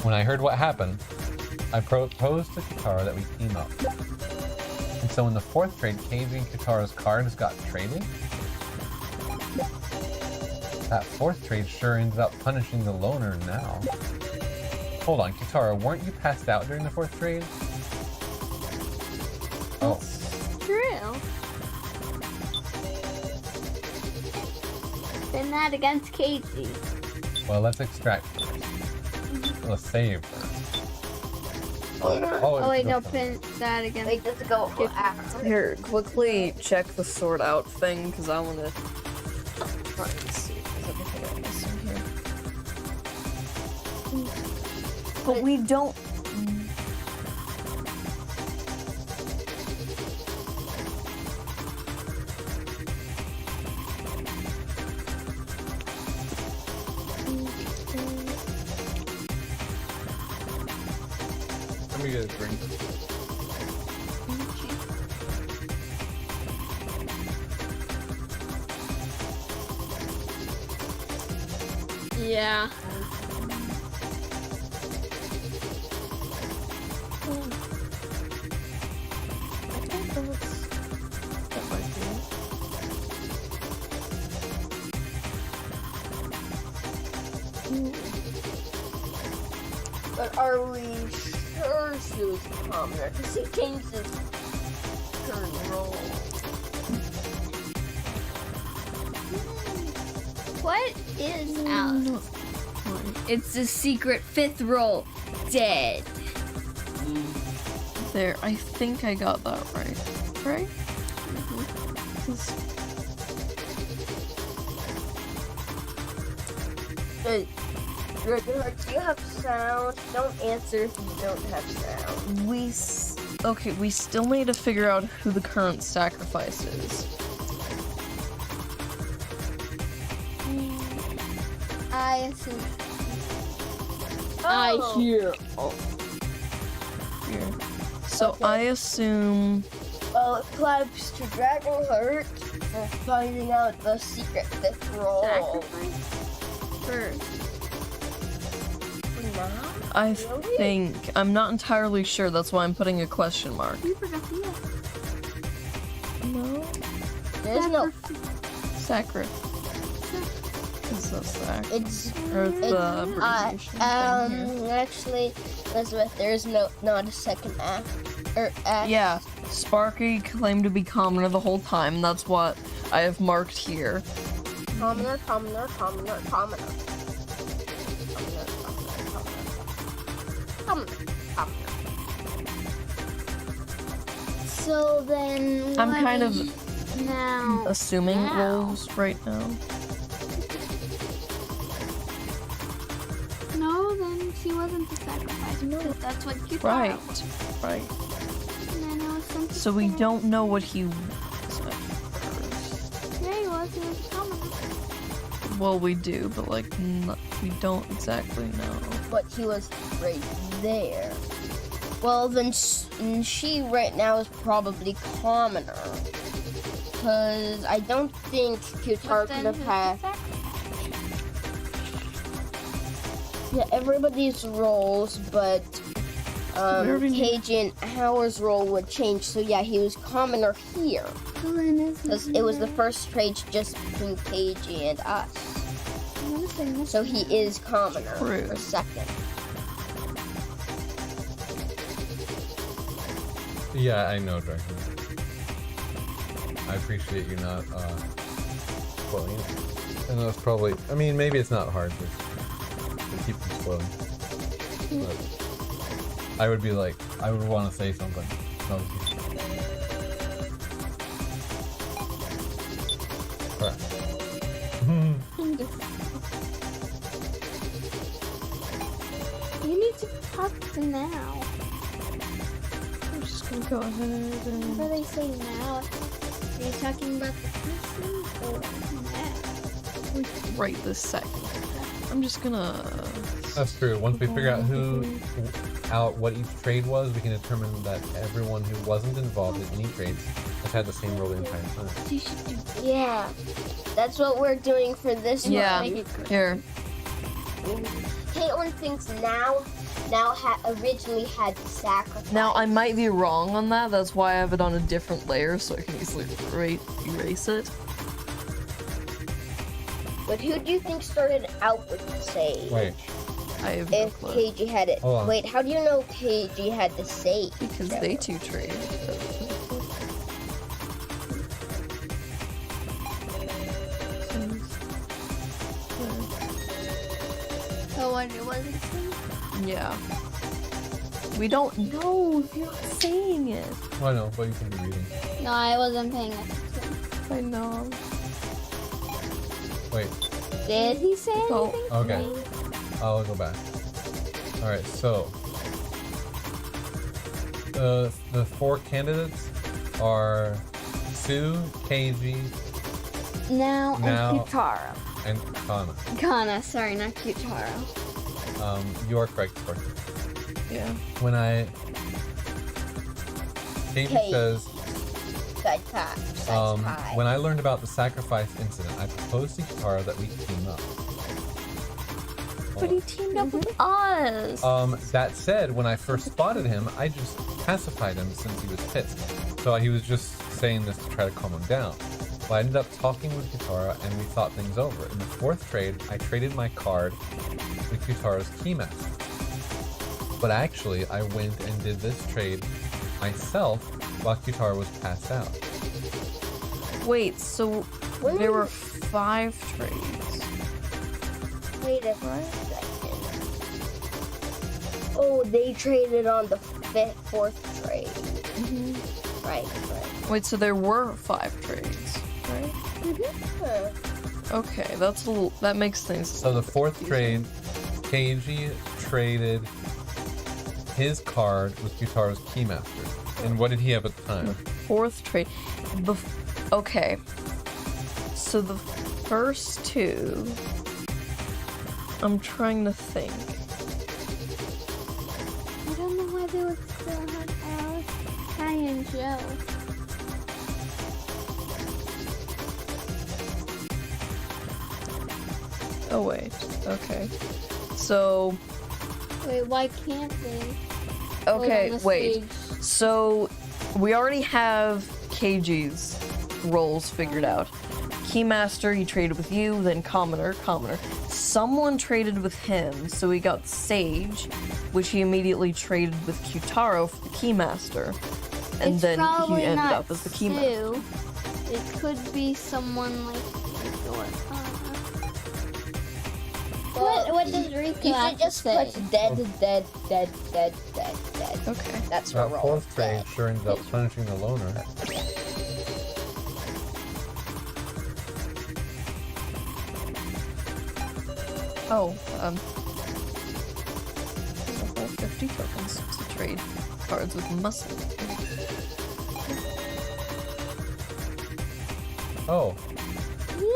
When I heard what happened, I proposed to Kitara that we team up. And so in the fourth trade, Keiji and Kitara's cards got traded. That fourth trade sure ends up punishing the loner now. Hold on, Kitara, weren't you passed out during the fourth trade? Oh. True. Then that against Casey. Well, let's extract first. Let's save first. Oh wait, no, pin that against. Wait, does it go after? Here, quickly check the sort out thing, because I want to try and see if there's anything I'm missing here. But we don't... Let me get a drink. Yeah. That might be it. But are we sure Sue's a commoner? Because he changed his current role. What is Alice? It's the secret fifth role. Dead. There, I think I got that right. Right? Hey, Dragonheart, do you have sound? Don't answer if you don't have sound. Okay, we still need to figure out who the current sacrifice is. I assume. Oh. hear. Here. So Okay. I assume... Well, it claps to Dragonheart for finding out the secret fifth role. Sacrifice first. For now? I Really? think... I'm not entirely sure, that's why I'm putting a question mark. You forgot the yes. No? There's no. Sacred. Is the sac? It's Or the abbreviation thing here. actually, Elizabeth, there's not a second act or act. Yeah, Sparky claimed to be commoner the whole time. That's what I have marked here. Commoner. So then. I'm what kind is of now. assuming Now. roles right now. No, then she wasn't the sacrifice. No, that's what you Right, thought. right. And then it was something So we else. don't know what he was at first. Yeah, he was. He was a commoner. Well, we do, but like, we don't exactly know. But he was right there. Well, then she right now is probably commoner. Because I don't think Qtaro could have had... Yeah, everybody's roles, but KG and Howard's role would change. So yeah, he was commoner here. Because it was the first trade just between KG and us. So he is commoner for second. Yeah, I know, Dragon. I appreciate you not spoiling it. I know it's probably, I mean, maybe it's not hard to keep from spoiling. But I would be like, I would want to say something. Correct. You need to talk to now. I'm just gonna go ahead and... Whenever they say now, are you talking about the person or now? Right this second. I'm just gonna... That's true. Once we figure out what each trade was, we can determine that everyone who wasn't involved in any trades has had the same role the entire time. Yeah, that's what we're doing for this one. Yeah, here. Caitlin thinks now originally had to sacrifice. Now, I might be wrong on that. That's why I have it on a different layer, so I can easily erase it. But who do you think started out with the save? Wait. I have no If clue. KG had it. Hold on. Wait, how do you know KG had the save? Because they two trade. Oh, what it was? Yeah. We don't know if you're not saying it. Well, I know, but you can be reading. No, I wasn't paying attention. I know. Wait. Did he say anything? Oh, Okay. I'll go back. Alright, so the four candidates are Sue, KG, Now and Now- Qtaro. and Kana. Kana, sorry, not Qtaro. You are correct, of course. Yeah. When KG Kate. says, Side tie. Side tie. when I learned about the sacrifice incident, I proposed to Qtaro that we team up. But he teamed up with us. That said, when I first spotted him, I just pacified him since he was pissed. So he was just saying this to try to calm him down. Well, I ended up talking with Qtaro and we thought things over. In the fourth trade, I traded my card with Qtaro's Keymaster. But actually, I went and did this trade myself while Qtaro was passed out. Wait, so there were 5 trades. Wait a second. Oh, they traded on the fourth trade. Right. Wait, so there were 5 trades, right? Huh. Okay, that makes things. So the fourth trade, KG traded his card with Qtaro's Keymaster. And what did he have at the time? 4th trade. Okay. So the first 2. I'm trying to think. I don't know why they would still have Alice, Ty, and Joe. Oh wait. Okay. So Wait, why can't they? okay, Hold on the wait. stage. So we already have KG's roles figured out. Keymaster, he traded with you, then Commoner. Someone traded with him, so he got Sage, which he immediately traded with Qtaro for the Keymaster. And It's then he probably ended not up as the Keymaster. Sue. It could be someone like Rico or Kana. What does Rico You have should to just say? put dead. Okay. That's her That role. fourth trade sure ended up punishing the loner. Oh, there's a whole 50 tokens to trade cards with muscle. Oh,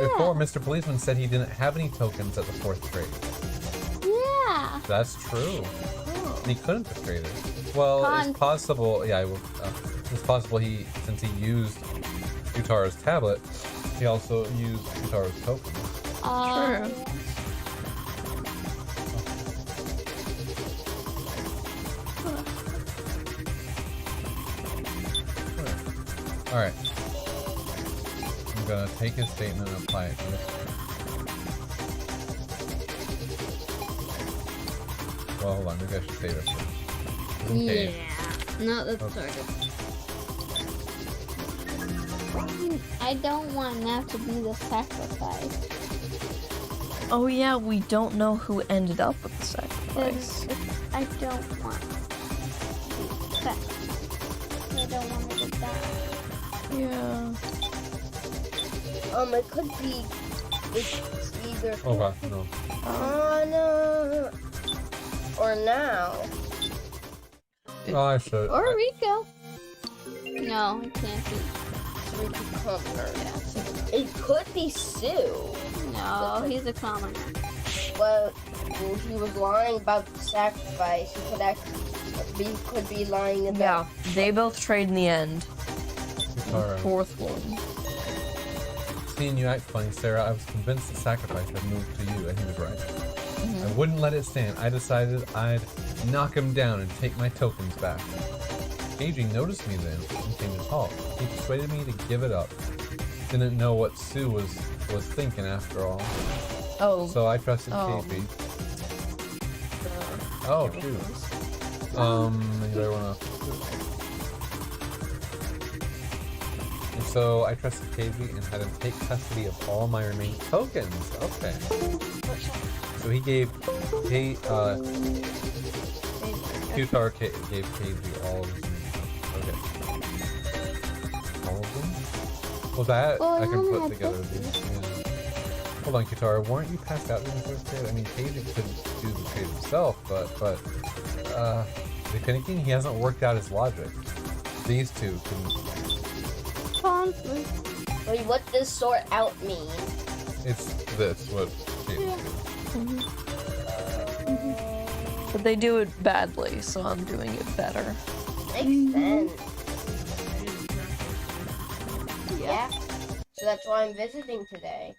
Before, Mr. Policeman said he didn't have any tokens at the 4th trade. Yeah. That's true. And he couldn't have traded. Well, it's possible. Yeah, it's possible since he used Yttd's tablet, he also used Yttd's tokens. True. Alright. I'm gonna take his statement and apply it to this. Well, hold on, maybe I should save it first. Okay. Yeah. No, that's sort of. I don't want now to be the sacrifice. Oh yeah, we don't know who ended up with the sacrifice. I don't want to be the sacrifice. I don't want her to die. Yeah. It could be. It's either Oh god, no. Anna or now. Oh, I should. Or Rico. No, it can't be. It could be Sue. No, he's a commoner. But he was lying about the sacrifice. He could be lying about. Yeah, they both trade in the end. Alright. Fourth one. Seeing you act funny, Sarah, I was convinced the sacrifice had moved to you, and he was right. I wouldn't let it stand. I decided I'd knock him down and take my tokens back. Aging noticed me then and came to talk. He persuaded me to give it up. Didn't know what Sue was thinking after all. Oh. So I trusted Oh. Casey. Oh, shoot. You better wanna. And so I trusted Casey and had him take custody of all my remaining tokens. Okay. So he gave Yttd gave Casey all of his remaining tokens. Okay. All of them? Well, that Well, I can I put had together. Yeah. Hold on, Yttd. Weren't you passed out during the first trade? I mean, Casey couldn't do the trade himself, but the King, he hasn't worked out his logic. These two can. Wait, what does sort out mean? It's this what Casey did. But they do it badly, so I'm doing it better. Makes sense. Yeah. So that's why I'm visiting today.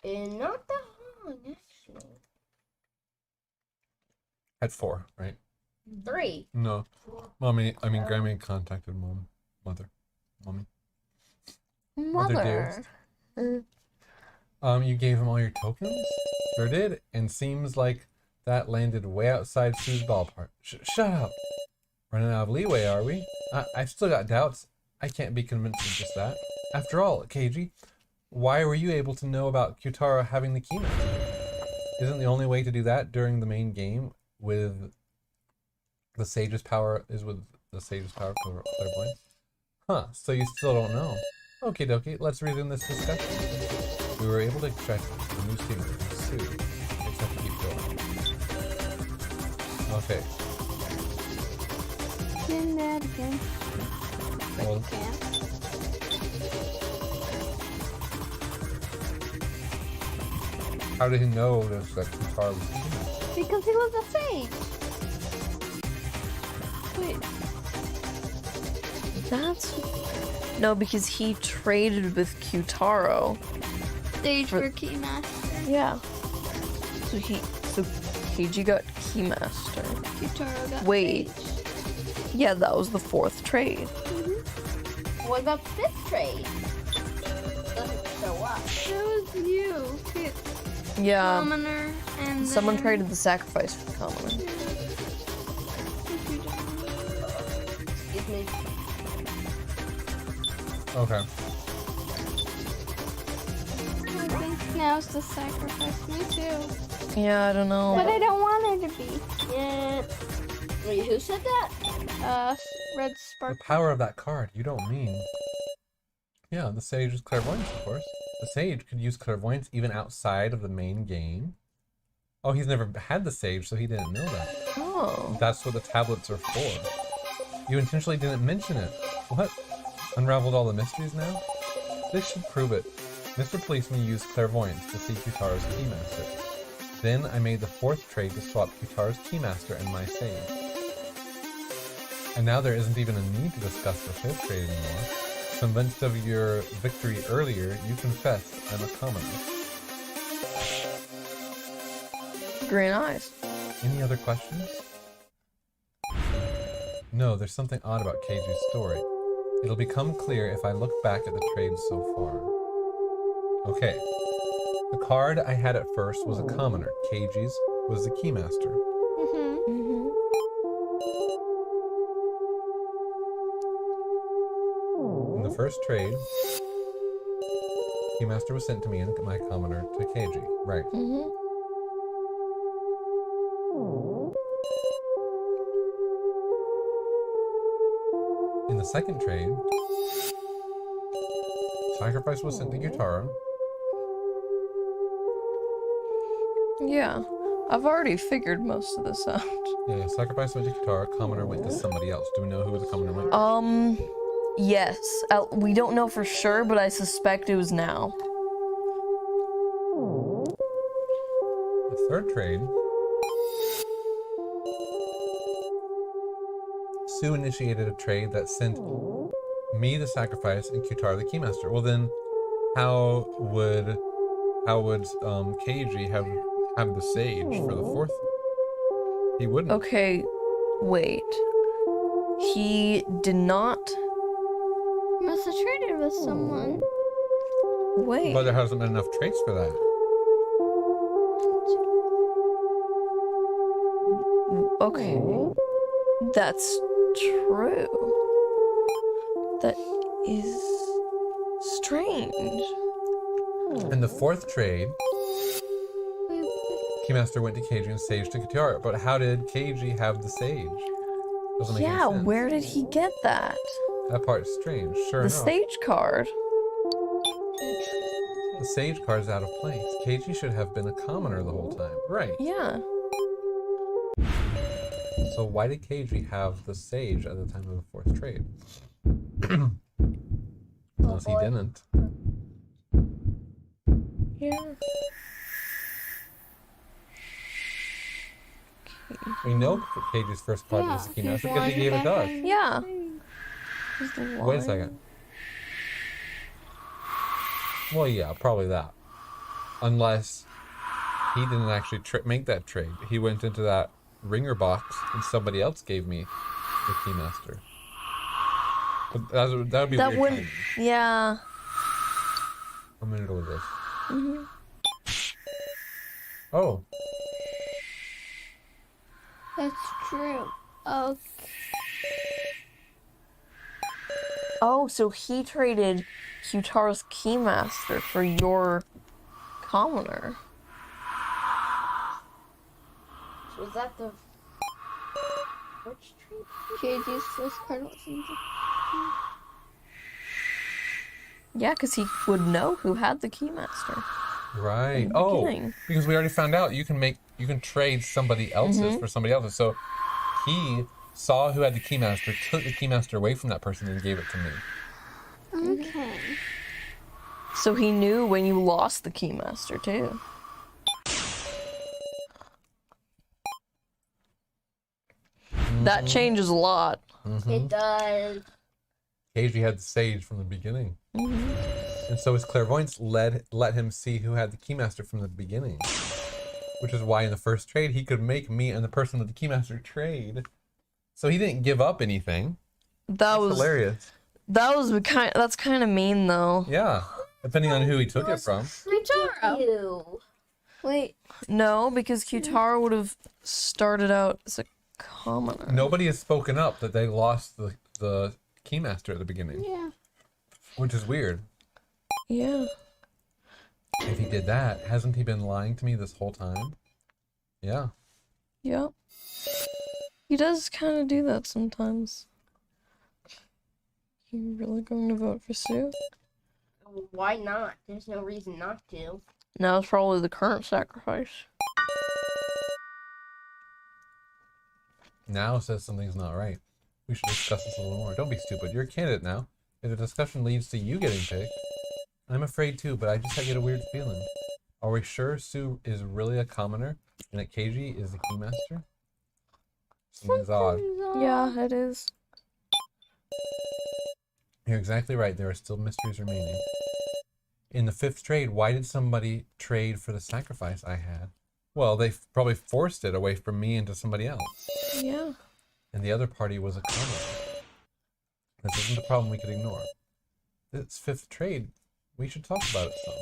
And not that long, actually. At 4, right? 3. No. Mommy, I mean, Grammy contacted mother. Mommy. Mother dearest. You gave him all your tokens? Sure did, and seems like that landed way outside Sue's ballpark. Shut up! Running out of leeway, are we? I've still got doubts. I can't be convinced of just that. After all, KG, why were you able to know about Yttd having the key? Isn't the only way to do that during the main game with the Sage's power clairvoyance? Huh, so you still don't know. Okie dokie, let's resume this discussion. We were able to extract a new statement from Sue. Let's have to keep going. Okay. In that again. Well, Can't. how did he know that Yttd was the king? Because he was a sage. Wait. That's... No, because he traded with Yttd. Sage for Keymaster. Yeah. So KG got Keymaster. Yttd got Wait. Sage. Yeah, that was the 4th trade. What about 5th trade? Doesn't show up. That was you. Yeah. Commoner and Someone then... traded the sacrifice for the commoner. Excuse me. Okay. I think now's the sacrifice. Me too. Yeah, I don't know. But I don't want her to be. Yeah. Wait, who said that? Red The spark. power of that card, you don't mean. Yeah, the Sage's clairvoyance, of course. The Sage could use clairvoyance even outside of the main game. Oh, he's never had the Sage, so he didn't know that. Oh. That's what the tablets are for. You intentionally didn't mention it. What? Unraveled all the mysteries now? This should prove it. Mr. Policeman used clairvoyance to see Kitaro's keymaster. Then I made the fourth trade to swap Kitaro's keymaster and my sage. And now there isn't even a need to discuss the fifth trade anymore. Convinced of your victory earlier, you confessed I'm a commoner. Green eyes. Any other questions? No, there's something odd about Keiji's story. It'll become clear if I look back at the trades so far. Okay. The card I had at first was a commoner. Keiji's was the keymaster. In the first trade, keymaster was sent to me and my commoner to Keiji. Right. In the second trade, sacrifice was sent to Yttd. Yeah, I've already figured most of this out. Yeah, sacrifice went to Yttd, commoner went to somebody else. Do we know who the commoner went to? Yes. We don't know for sure, but I suspect it was now. The third trade, Sue initiated a trade that sent me the sacrifice and Yttd the keymaster. Well then, how would Keiji have the sage for the fourth? He wouldn't. Okay, wait. He did not. Must have traded with someone. Wait. But there hasn't been enough trades for that. Okay. That's true. That is strange. In the fourth trade, Keymaster went to Keiji and Sage to Yttd. But how did Keiji have the Sage? Doesn't make any Yeah, sense. where did he get that? That part's strange. Sure The enough. stage card. The Sage card's out of place. Keiji should have been a commoner the whole time. Right. Yeah. So why did Keiji have the Sage at the time of the fourth trade? Unless he didn't. Yeah. We know Keiji's first card was the Keymaster because he gave it to us. Yeah. Is the Wait a line- second. Well, yeah, probably that. Unless he didn't actually make that trade. He went into that ringer box and somebody else gave me the Keymaster. But that would be That weird wouldn't. timing. Yeah. I'm gonna go with this. Mhm. Oh, That's true. Okay. Oh, so he traded Kyutaro's Keymaster for your commoner. Was that the which tree? KG's first card was in Yeah, because he would know who had the Keymaster. right. In the Oh, beginning. because we already found out you can trade somebody else's for somebody else's. So he saw who had the Keymaster, took the Keymaster away from that person, and gave it to me. Okay. So he knew when you lost the Keymaster, too. That changes a lot. It does. Keiji had the Sage from the beginning. And so his clairvoyance let him see who had the Keymaster from the beginning. Which is why in the first trade he could make me and the person with the Keymaster trade. So he didn't give up anything. That was Hilarious. That's kind of mean, though. Yeah. Depending on who he took it from. Ew. Wait. No, because Kyutaro would have started out as a commoner. Nobody has spoken up that they lost the Keymaster at the beginning. Yeah. Which is weird. Yeah. If he did that, hasn't he been lying to me this whole time? Yeah. Yep. He does kind of do that sometimes. You really going to vote for Sue? Why not? There's no reason not to. Now it's probably the current sacrifice. Now says something's not right. We should discuss this a little more. Don't be stupid. You're a candidate now. If the discussion leads to you getting picked, I'm afraid too, but I just get a weird feeling. Are we sure Sue is really a commoner and that Keiji is the keymaster? Seems odd. Yeah, it is. You're exactly right. There are still mysteries remaining. In the 5th trade, why did somebody trade for the sacrifice I had? Well, they probably forced it away from me into somebody else. Yeah. And the other party was a commoner. This isn't a problem we could ignore. This 5th trade, we should talk about it some.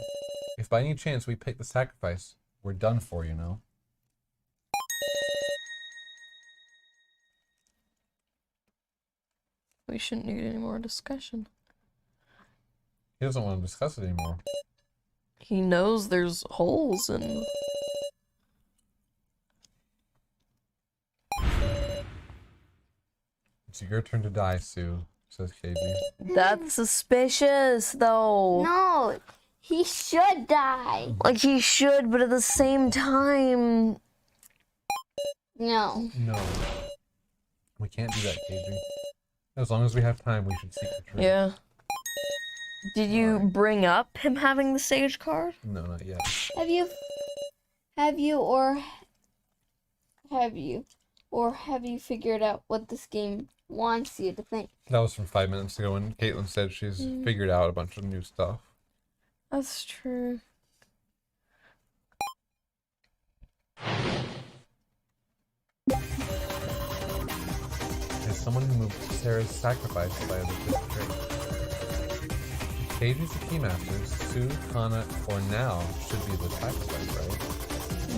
If by any chance we pick the sacrifice, we're done for, you know? We shouldn't need any more discussion. He doesn't want to discuss it anymore. He knows there's holes and... It's your turn to die, Sue, says Keiji. That's suspicious, though. No, he should die. Like, he should, but at the same time... No. No. We can't do that, Keiji. As long as we have time, we should seek the truth. Yeah. Did you bring up him having the sage card? No, not yet. Have you figured out what this game wants you to think? That was from 5 minutes ago when Caitlin said she's figured out a bunch of new stuff. That's true. As someone who moved Sarah's sacrifice by the 5th trade. Keiji's the keymaster, Sue, Kana, or now should be the sacrifice, right?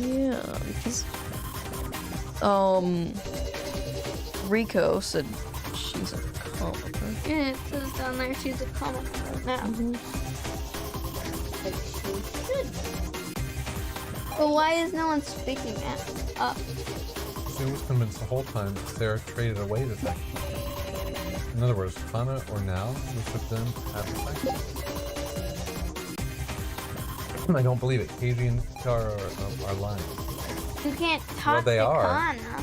Yeah, because... Rico said she's a commoner. Yeah, it says down there she's a commoner right now. But she should. But why is no one speaking up? Sue was convinced the whole time that Sarah traded away the sacrifice. In other words, Kana or now, which of them have the sacrifice? I don't believe it. Keiji and Kitara are lying. You can't talk they to are. Kana.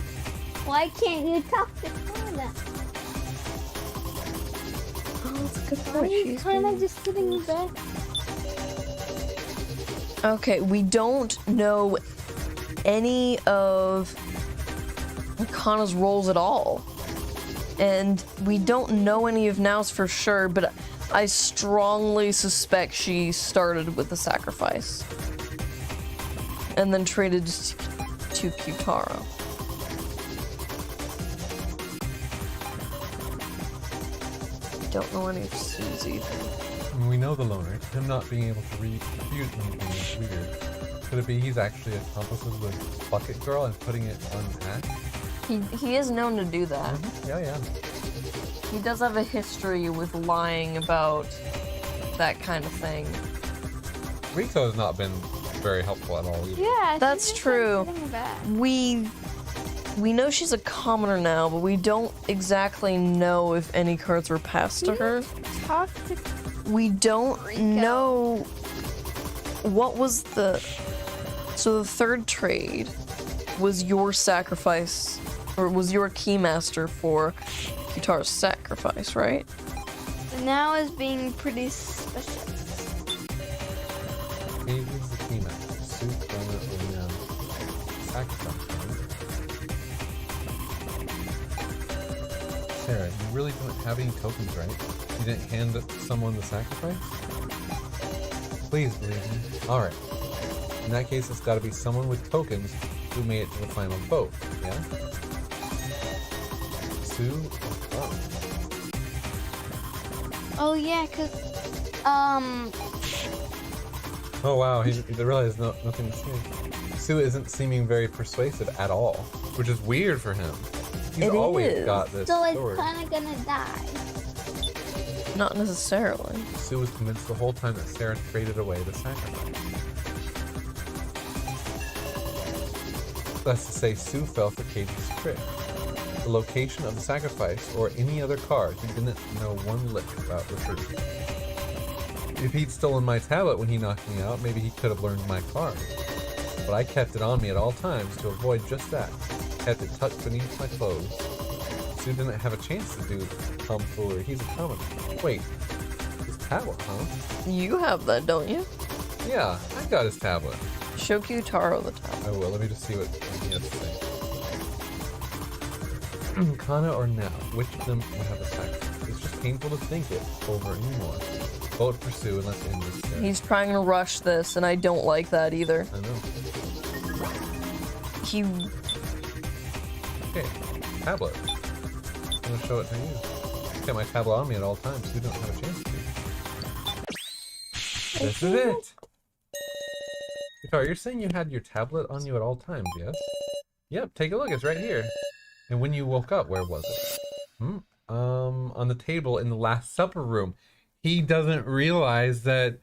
Why can't you talk to Kana? Oh, that's a good Why point. is Kana just sitting back? Okay, we don't know any of Kana's roles at all. And we don't know any of Now's for sure, but I strongly suspect she started with the sacrifice. And then traded to Kitara. Don't know any of Sue's either. I mean, we know the loner. Him not being able to refute anything is weird. Could it be he's actually accomplices with Bucket Girl and putting it unhacked? He is known to do that. Yeah. He does have a history with lying about that kind of thing. Rico has not been very helpful at all either. Yeah, That's she's just, true. Like, sitting back. We know she's a commoner now, but we don't exactly know if any cards were passed to her. Talk to We don't Rico. know what was the... So the 3rd trade was your sacrifice, or was your keymaster for Kitara's sacrifice, right? Now is being pretty suspicious. Keiji's the keymaster. Sue, Kana, or now. Sacrifice, right? Sarah, you really don't have any tokens, right? You didn't hand someone the sacrifice? Please believe me. Alright. In that case, it's gotta be someone with tokens who made it to the final vote, yeah? Sue or Kana? Oh yeah, cause Oh wow, he realized nothing to say. Sue isn't seeming very persuasive at all, which is weird for him. He's It always is. got this so it's story. kinda gonna die. Not necessarily. Sue was convinced the whole time that Sarah traded away the sacrifice. That's to say, Sue fell for Keiji's trick. The location of the sacrifice, or any other card, he didn't know one lick about the truth. If he'd stolen my tablet when he knocked me out, maybe he could have learned my card. But I kept it on me at all times to avoid just that. Kept it tucked beneath my clothes. Sue didn't have a chance to do tomfoolery. He's a commoner. Wait, is tablet, huh? You have that, don't you? Yeah, I got his tablet. Show Kyutaro the tablet. I will. Let me just see what he has to say. Kana or now? Which of them would have a sacrifice? It's just painful to think it over anymore. Vote for Sue and let's end this there. He's trying to rush this, and I don't like that either. I know. He... Okay, tablet. I'm gonna show it to you. I've got my tablet on me at all times, so you don't have a chance to. This is it! Yttd, you're saying you had your tablet on you at all times, yes? Yep, take a look, it's right here. And when you woke up, where was it? On the table in the Last Supper room. He doesn't realize that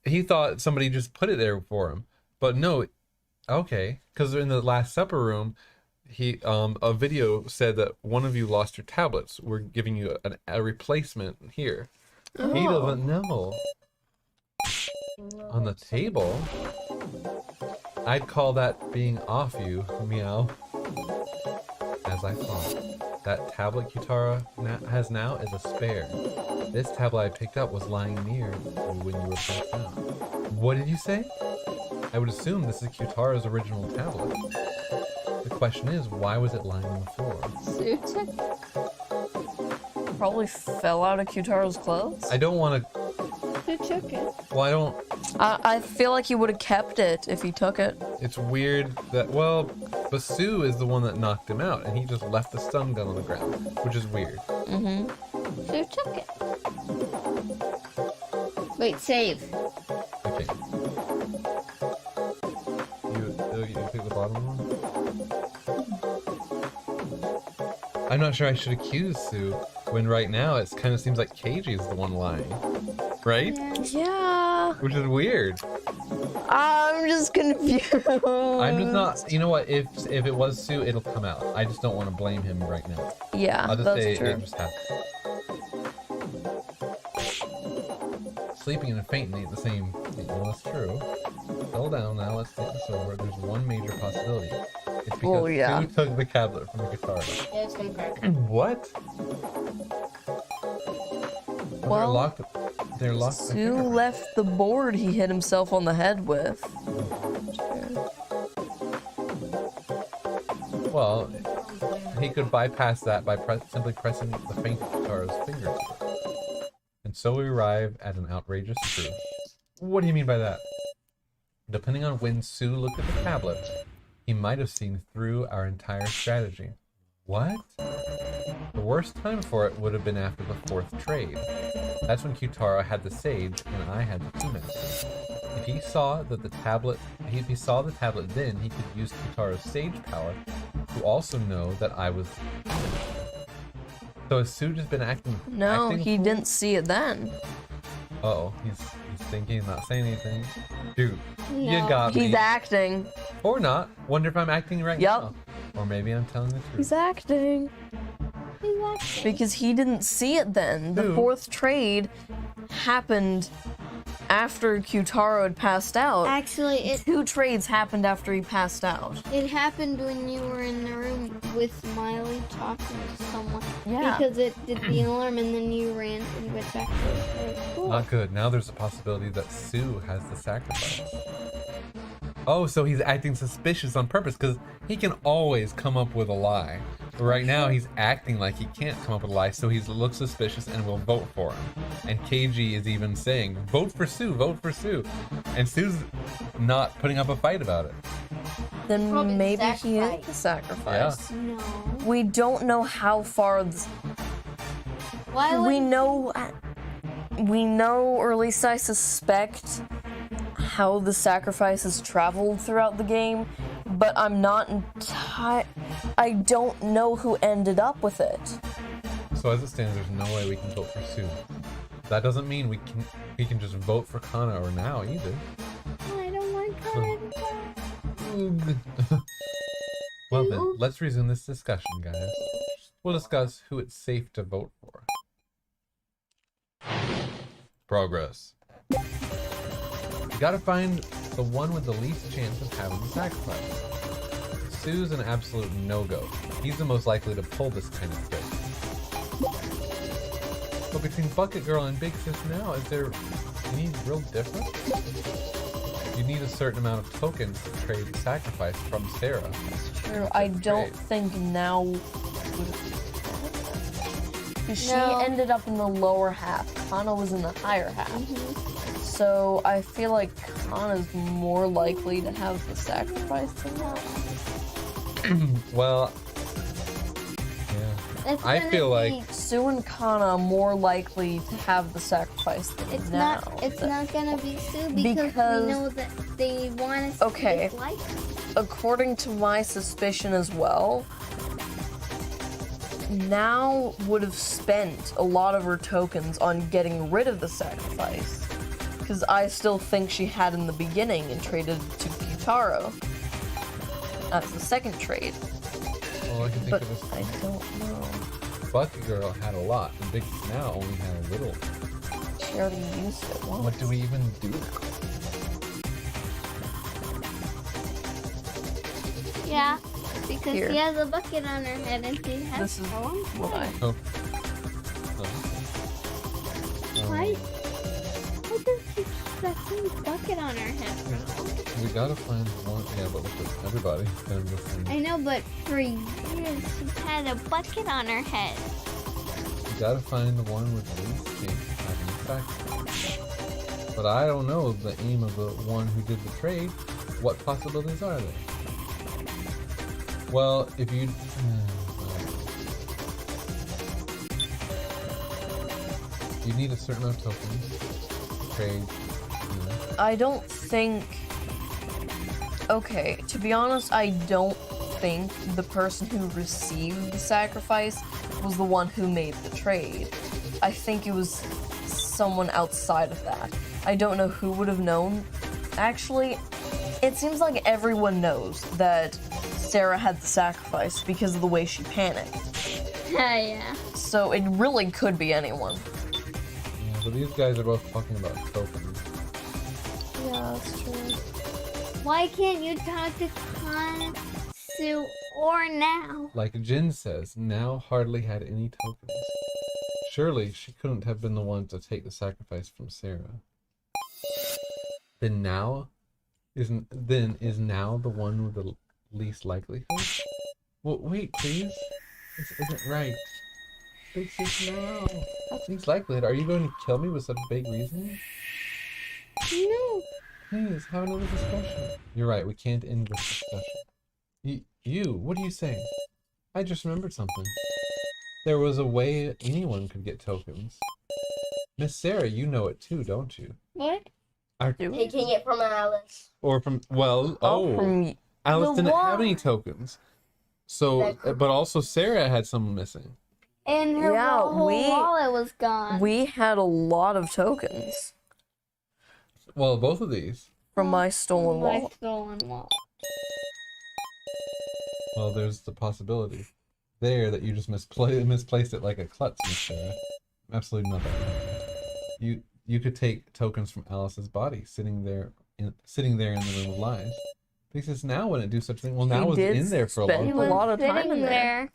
he thought somebody just put it there for him. But no, okay, because in the Last Supper room, a video said that one of you lost your tablets. We're giving you a replacement here. Oh. He doesn't know. On the table? I'd call that being off you, meow. As I thought. That tablet Kyutaro has now is a spare. This tablet I picked up was lying near you when you were passed out. What did you say? I would assume this is Kyutaro's original tablet. The question is, why was it lying on the floor? Sue took probably fell out of Kyutaro's clothes. I don't want to... Who took it? Well, I don't... I feel like he would have kept it if he took it. It's weird that... Well, but Sue is the one that knocked him out, and he just left the stun gun on the ground, which is weird. Sue took it. Wait, save. Okay. You pick the bottom one? I'm not sure I should accuse Sue, when right now it kind of seems like Keiji is the one lying. Right? Yeah. Which is weird. I'm just confused. I'm just not... You know what? If it was Sue, it'll come out. I just don't want to blame him right now. Yeah, I'll just that's say true. it just happened. Sleeping and fainting ain't the same thing. Well, that's true. Settle down now. Let's get this over. There's one major possibility. It's because Well, yeah. Sue took the tablet from the guitar. Yeah, it's gonna crack. What? Well, they're locked. Sue left the board he hit himself on the head with. Well, he could bypass that by simply pressing the faint guitar's finger to it. And so we arrive at an outrageous truth. What do you mean by that? Depending on when Sue looked at the tablet, he might have seen through our entire strategy. What? The worst time for it would have been after the 4th trade. That's when Kyutaro had the Sage and I had the Keymaster. If he saw the tablet then, he could use Kyutaro's Sage power to also know that I was the Keymaster. So has Sue just been acting? No, he didn't see it then. Uh-oh, he's thinking, not saying anything. Dude, you No. got me. He's acting. Or not. Wonder if I'm acting right Yup. now. Or maybe I'm telling the truth. He's acting. Because he didn't see it then. The Who? 4th trade happened after Kyutaro had passed out. Actually, it 2 trades happened after he passed out. happened when you were in the room with Miley talking to someone. Yeah. Because it did the alarm and then you ran and went back to the floor. Not good. Now there's a possibility that Sue has the sacrifice. Oh, so he's acting suspicious on purpose because he can always come up with a lie. But right now he's acting like he can't come up with a lie, so he looks suspicious and will vote for him. And Keiji is even saying, vote for Sue, vote for Sue. And Sue's not putting up a fight about it. Then Probably the maybe he is the sacrifice. sacrifice. No. We don't know how far... Why would We know, or at least I suspect, how the sacrifices traveled throughout the game, but I'm not I don't know who ended up with it. So as it stands, there's no way we can vote for Sue. That doesn't mean we can just vote for Kana or now either. I don't want Kana. Well then, let's resume this discussion, guys. We'll discuss who it's safe to vote for. Progress. You gotta find the one with the least chance of having the sacrifice. Sue's an absolute no-go. He's the most likely to pull this kind of trick. But between Bucket Girl and Big Sis now, is there any real difference? You need a certain amount of tokens to trade the sacrifice from Sarah. That's true. I don't think now would because she No. ended up in the lower half. Kana was in the higher half. So I feel like Kana's more likely to have the sacrifice than that. Well, yeah. It's I gonna feel like- be- Sue and Kana are more likely to have the sacrifice than it's now. It's not gonna be Sue because we know that they want us Okay. to dislike her. According to my suspicion as well, now would have spent a lot of her tokens on getting rid of the sacrifice. Because I still think she had in the beginning and traded to Kitaro as the second trade. All I can think But of is I don't know. Bucket Girl had a lot, and Big Sis now only had a little. She already used it once. What do we even do now? Yeah, because Here. she has a bucket on her head and she has This is a long why. Oh. Why? Why does she keep that same bucket on her head for? We gotta find one. Yeah, but look at everybody. Kind of different. I know, but for years she's had a bucket on her head. You gotta find the one with the least chance of having an effect. But I don't know the aim of the one who did the trade. What possibilities are there? Well, if you... You need a certain amount of tokens. Trade. I don't think. Okay, to be honest, I don't think the person who received the sacrifice was the one who made the trade. I think it was someone outside of that. I don't know who would have known. Actually, it seems like everyone knows that Sarah had the sacrifice because of the way she panicked. Yeah. So it really could be anyone. Yeah, but these guys are both talking about tokens. Yeah, that's true. Why can't you talk to Kana, Sue, or now? Like Jin says, now hardly had any tokens. Surely she couldn't have been the one to take the sacrifice from Sarah. Then is now the one with the least likelihood? Well, wait, please. This isn't right. Big Sis now. That's least likelihood. Are you going to kill me with such big reasoning? No. Please, have another discussion. You're right, we can't end this discussion. What do you say? I just remembered something. There was a way anyone could get tokens. Miss Sarah, you know it too, don't you? What? Taking it from Alice. Or from, well, From Alice the didn't have any wall. tokens. So, That could- but also Sarah had some missing. And her Yeah, whole we- wallet was gone. we had a lot of tokens Well, both of these. from my stolen My wallet. stolen wallet. Well, there's the possibility there that you just misplaced it like a klutz, Miss Sarah. Absolutely not that. You could take tokens from Alice's body sitting there in the room of lies. Because now wouldn't do such a thing. Well, now He it's did in there for a spend He long a was time. lot of time sitting in there.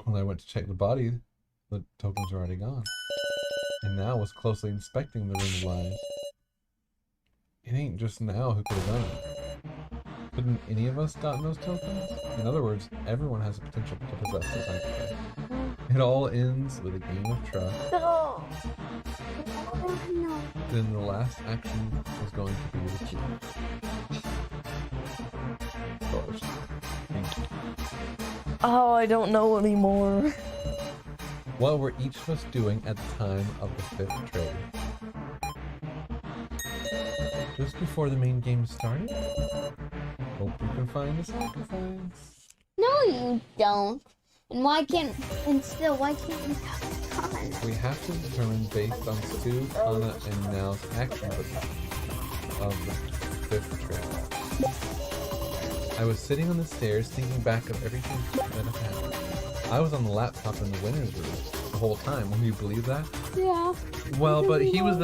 When I went to check the body, the tokens were already gone. And now was closely inspecting the room of lies. It ain't just now who could have done it. Couldn't any of us gotten those tokens? In other words, everyone has the potential to possess the sacrifice. It all ends with a game of trust. Oh, no. Then the last action is going to be the key. Dollars. Thank you. Oh, I don't know anymore. What were each of us doing at the time of the fifth trade? Just before the main game started? Hope you can find a sacrifice. No, you don't. And why can't we talk to Kana? We have to determine based on Stu, Kana, and Now's action of the fifth trade. I was sitting on the stairs thinking back of everything that had happened. I was on the laptop in the winner's room the whole time. Will you believe that? Yeah. Well, but he was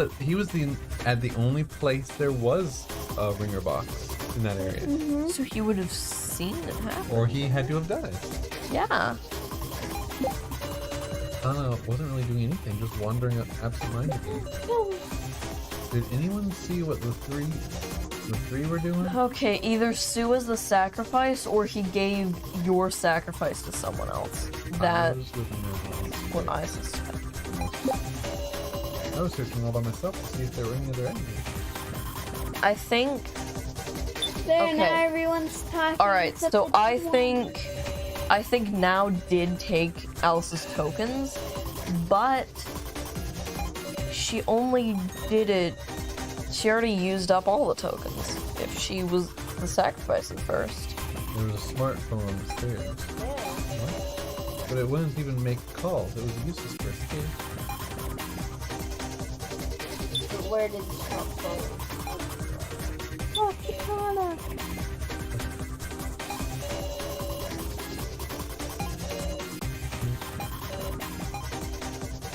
at the only place there was a ringer box in that area, So he would have seen it happen. or he had to have done it. Yeah. Kana wasn't really doing anything, just wandering absent-mindedly. Did anyone see what the three were doing? Okay, either Sue is the sacrifice or he gave your sacrifice to someone else. That I was with him. what I suspect. I was searching all by myself to see if there were any other enemies. I think. There, Okay. now everyone's talking. Alright, except so for I one. think now did take Alice's tokens, but she only did it. She already used up all the tokens. If she was the sacrifice at first. There was a smartphone on the stairs. What? But it wouldn't even make calls. It was useless for escape. Where did the smartphone? Oh, Kitana.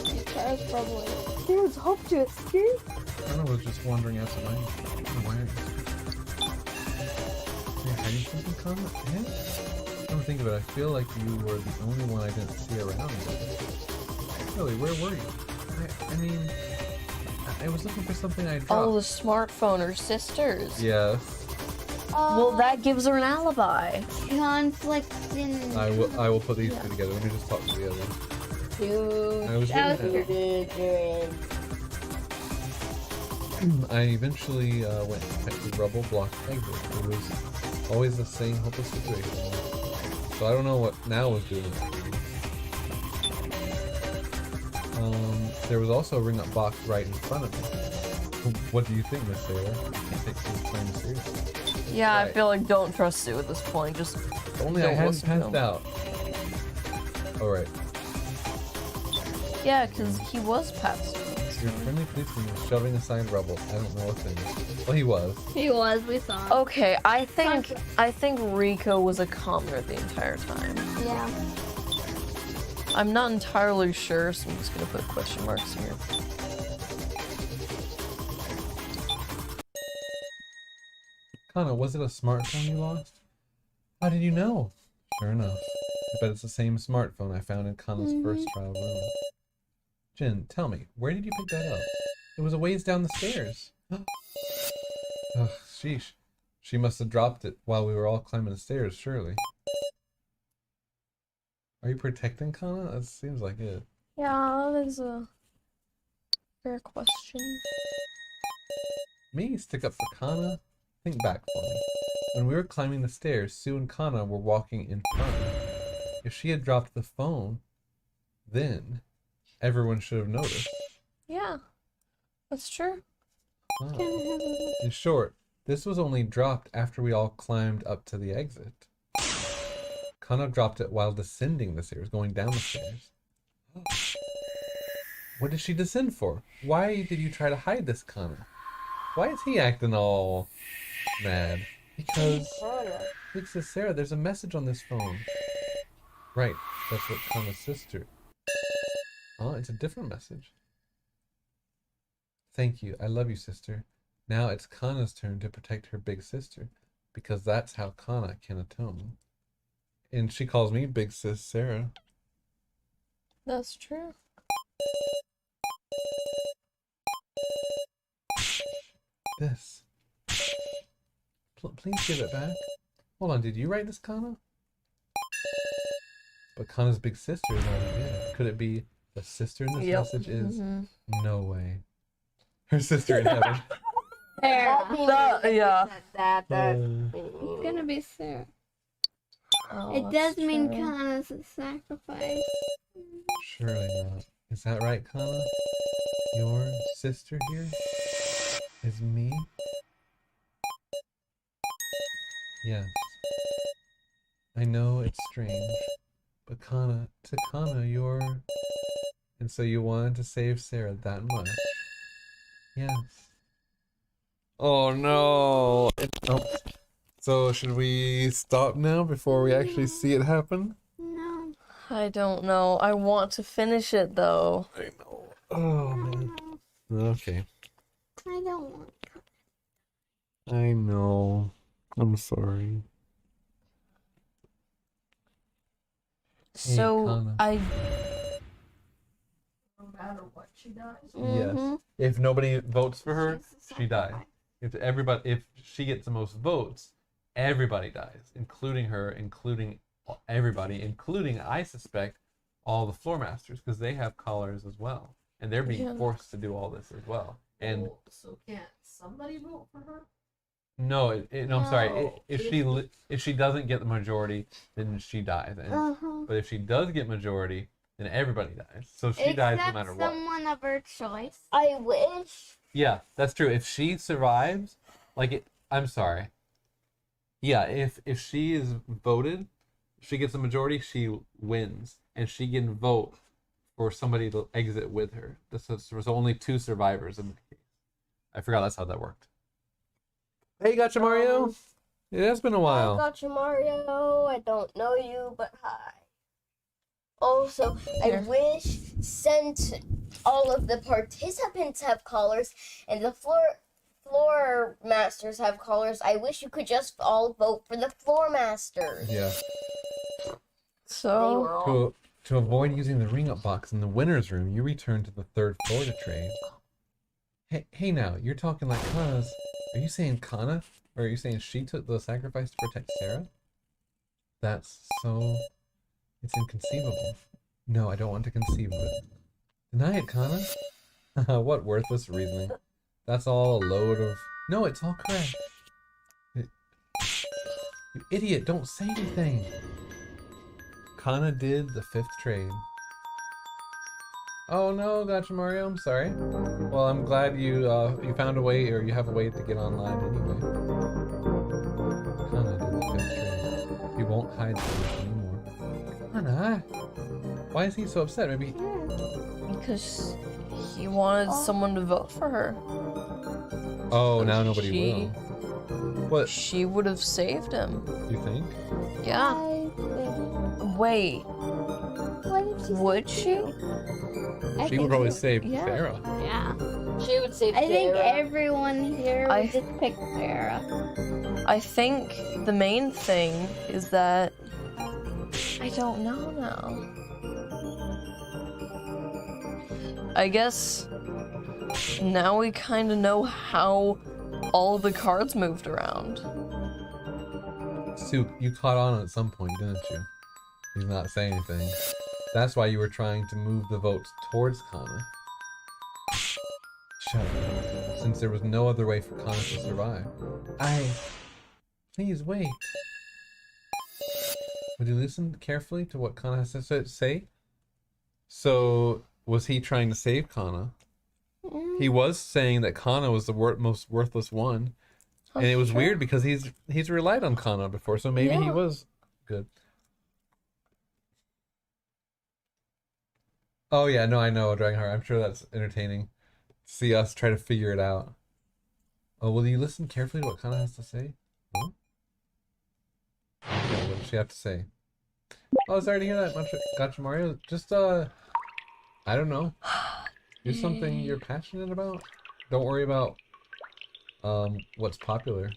Kitana's probably. There's hope to escape. Kana was just wandering absent-mindedly. Why aren't you speaking? Are you hiding something, Kana? Yeah? Come to think of it, I feel like you were the only one I didn't see around. Really, where were you? I mean, I was looking for something I dropped. Oh, the smartphone, her sisters. Yes. Well, that gives her an alibi. Conflicting. I will put these two together. Let me just talk to the others. Dude, I was That getting was at- I eventually went to check the rubble block exit. It was always the same hopeless situation. So I don't know what now was doing. There was also a ring-up box right in front of me. What do you think, Miss Sarah? I can't take Sue's claim seriously. Yeah, I Right. feel like don't trust Sue at this point. Just If only I Don't hadn't listen to passed him. out. Alright. yeah, because he was passed. Your friendly policeman was shoving aside rubble. I don't know what thing. Well, he was. He was, we saw him. Okay, I think Rico was a commoner the entire time. Yeah. I'm not entirely sure, so I'm just gonna put question marks here. Kana, was it a smartphone you lost? How did you know? Sure enough. I bet it's the same smartphone I found in Kana's first trial room. Jin, tell me, where did you pick that up? It was a ways down the stairs. Ugh, sheesh. She must have dropped it while we were all climbing the stairs, surely. Are you protecting Kana? That seems like it. Yeah, that is a fair question. Me? Stick up for Kana? Think back for me. When we were climbing the stairs, Sue and Kana were walking in front. If she had dropped the phone, then everyone should have noticed. Yeah, that's true. Wow. In short, this was only dropped after we all climbed up to the exit. Kana dropped it while descending the stairs, going down the stairs. What did she descend for? Why did you try to hide this, Kana? Why is he acting all mad? Because, Big Sis Sarah, there's a message on this phone. Right, that's what Kana's sister. Oh, it's a different message. Thank you, I love you, sister. Now it's Kana's turn to protect her big sister, because that's how Kana can atone. And she calls me Big Sis Sarah. That's true. This. Please give it back. Hold on, did you write this, Kana? But Kana's big sister is already dead. Could it be the sister in this Yep. message is? Mhm. No way. Her sister in heaven. Yeah. It's gonna be Sarah. Oh, It does that's mean true. Kana's a sacrifice. Surely not. Is that right, Kana? Your sister here is me? Yes. I know it's strange, but Kana, to Kana, you're... And so you wanted to save Sarah that much? Yes. Oh no! Oh. So should we stop now before we actually see it happen? No. I don't know. I want to finish it though. I know. Oh man. Okay. I don't want. I know. I'm sorry. Hey, So Kana. matter what, she dies. Yes. If nobody votes for her, She's a she dies. sacrifice. If she gets the most votes, everybody dies, including her, including everybody, including, I suspect, all the floor masters, because they have collars as well, and they're being forced to do all this as well. And so can't somebody vote for her? no, no, I'm sorry. No. If she doesn't get the majority, then she dies. And, but if she does get majority, then everybody dies. So she dies no matter what. Someone of her choice. I wish. Yeah, that's true. If she survives, I'm sorry. Yeah, if she is voted, she gets a majority, she wins, and she can vote for somebody to exit with her. There's only 2 survivors in the case. I forgot that's how that worked. Hey, Gotcha Mario. It has been a while. Gotcha Mario. I don't know you, but hi. Also, I wish, since all of the participants have collars and the floor masters have collars, I wish you could just all vote for the floor masters. Yeah. So To avoid using the ring-up box in the winner's room, you return to the 3rd floor to trade. Hey now, you're talking like Kana's. Are you saying Kana? Or are you saying she took the sacrifice to protect Sarah? That's so... It's inconceivable. No, I don't want to conceive of it. Deny it, Kana. What worthless reasoning. That's all a load of... No, it's all correct. You idiot, don't say anything. Kana did the 5th trade. Oh no, Gotcha Mario, I'm sorry. Well, I'm glad you found a way, or you have a way to get online anyway. Kana did the 5th trade. He won't hide this anymore. Kana? Why is he so upset? Maybe... because he wanted someone to vote for her. Oh, now nobody will. What? She would have saved him. You think? Yeah. Wait. What did she Would she? She would probably save yeah. Sarah. Yeah. She would save I think Sarah. everyone here would just pick Sarah. I think the main thing is that I don't know now. I guess now we kind of know how all the cards moved around. Sue, you caught on at some point, didn't you? He's not saying anything. That's why you were trying to move the votes towards Kana. Shut up. Since there was no other way for Kana to survive. Please wait. Would you listen carefully to what Kana has to say? So, was he trying to save Kana? He was saying that Kana was the most worthless one. And it was weird because he's relied on Kana before, so maybe he was good. Oh yeah, no, I know, Dragonheart. I'm sure that's entertaining. See us try to figure it out. Oh, will you listen carefully to what Kana has to say? Huh? Okay, what does she have to say? Oh, sorry to hear that, Gotcha Mario. Just, I don't know. Do something you're passionate about. Don't worry about, what's popular.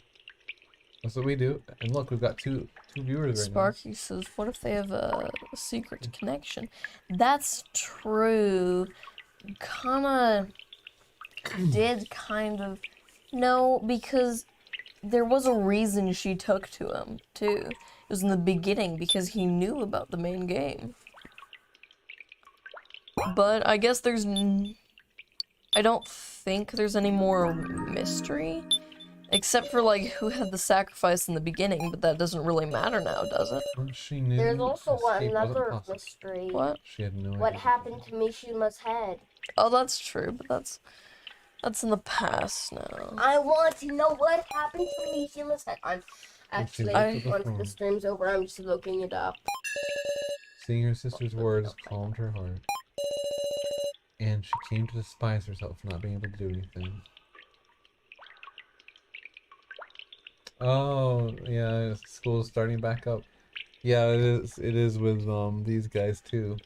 That's what we do. And look, we've got two viewers right now. Sparky says, what if they have a secret connection? That's true. Kana did kind of... No, because there was a reason she took to him, too. It was in the beginning, because he knew about the main game. But I guess there's... I don't think there's any more mystery. Except for, like, who had the sacrifice in the beginning, but that doesn't really matter now, does it? Well, she knew There's also escape wasn't another possible. mystery. What? She had no What idea. happened to Mishima's head? Oh, that's true, but that's in the past now. I want to know what happened to Mishima's head. I'm actually, once the stream's over, I'm just looking it up. Seeing her sister's words calmed her heart. And she came to despise herself for not being able to do anything. Oh, yeah, school's starting back up. Yeah, it is with these guys too.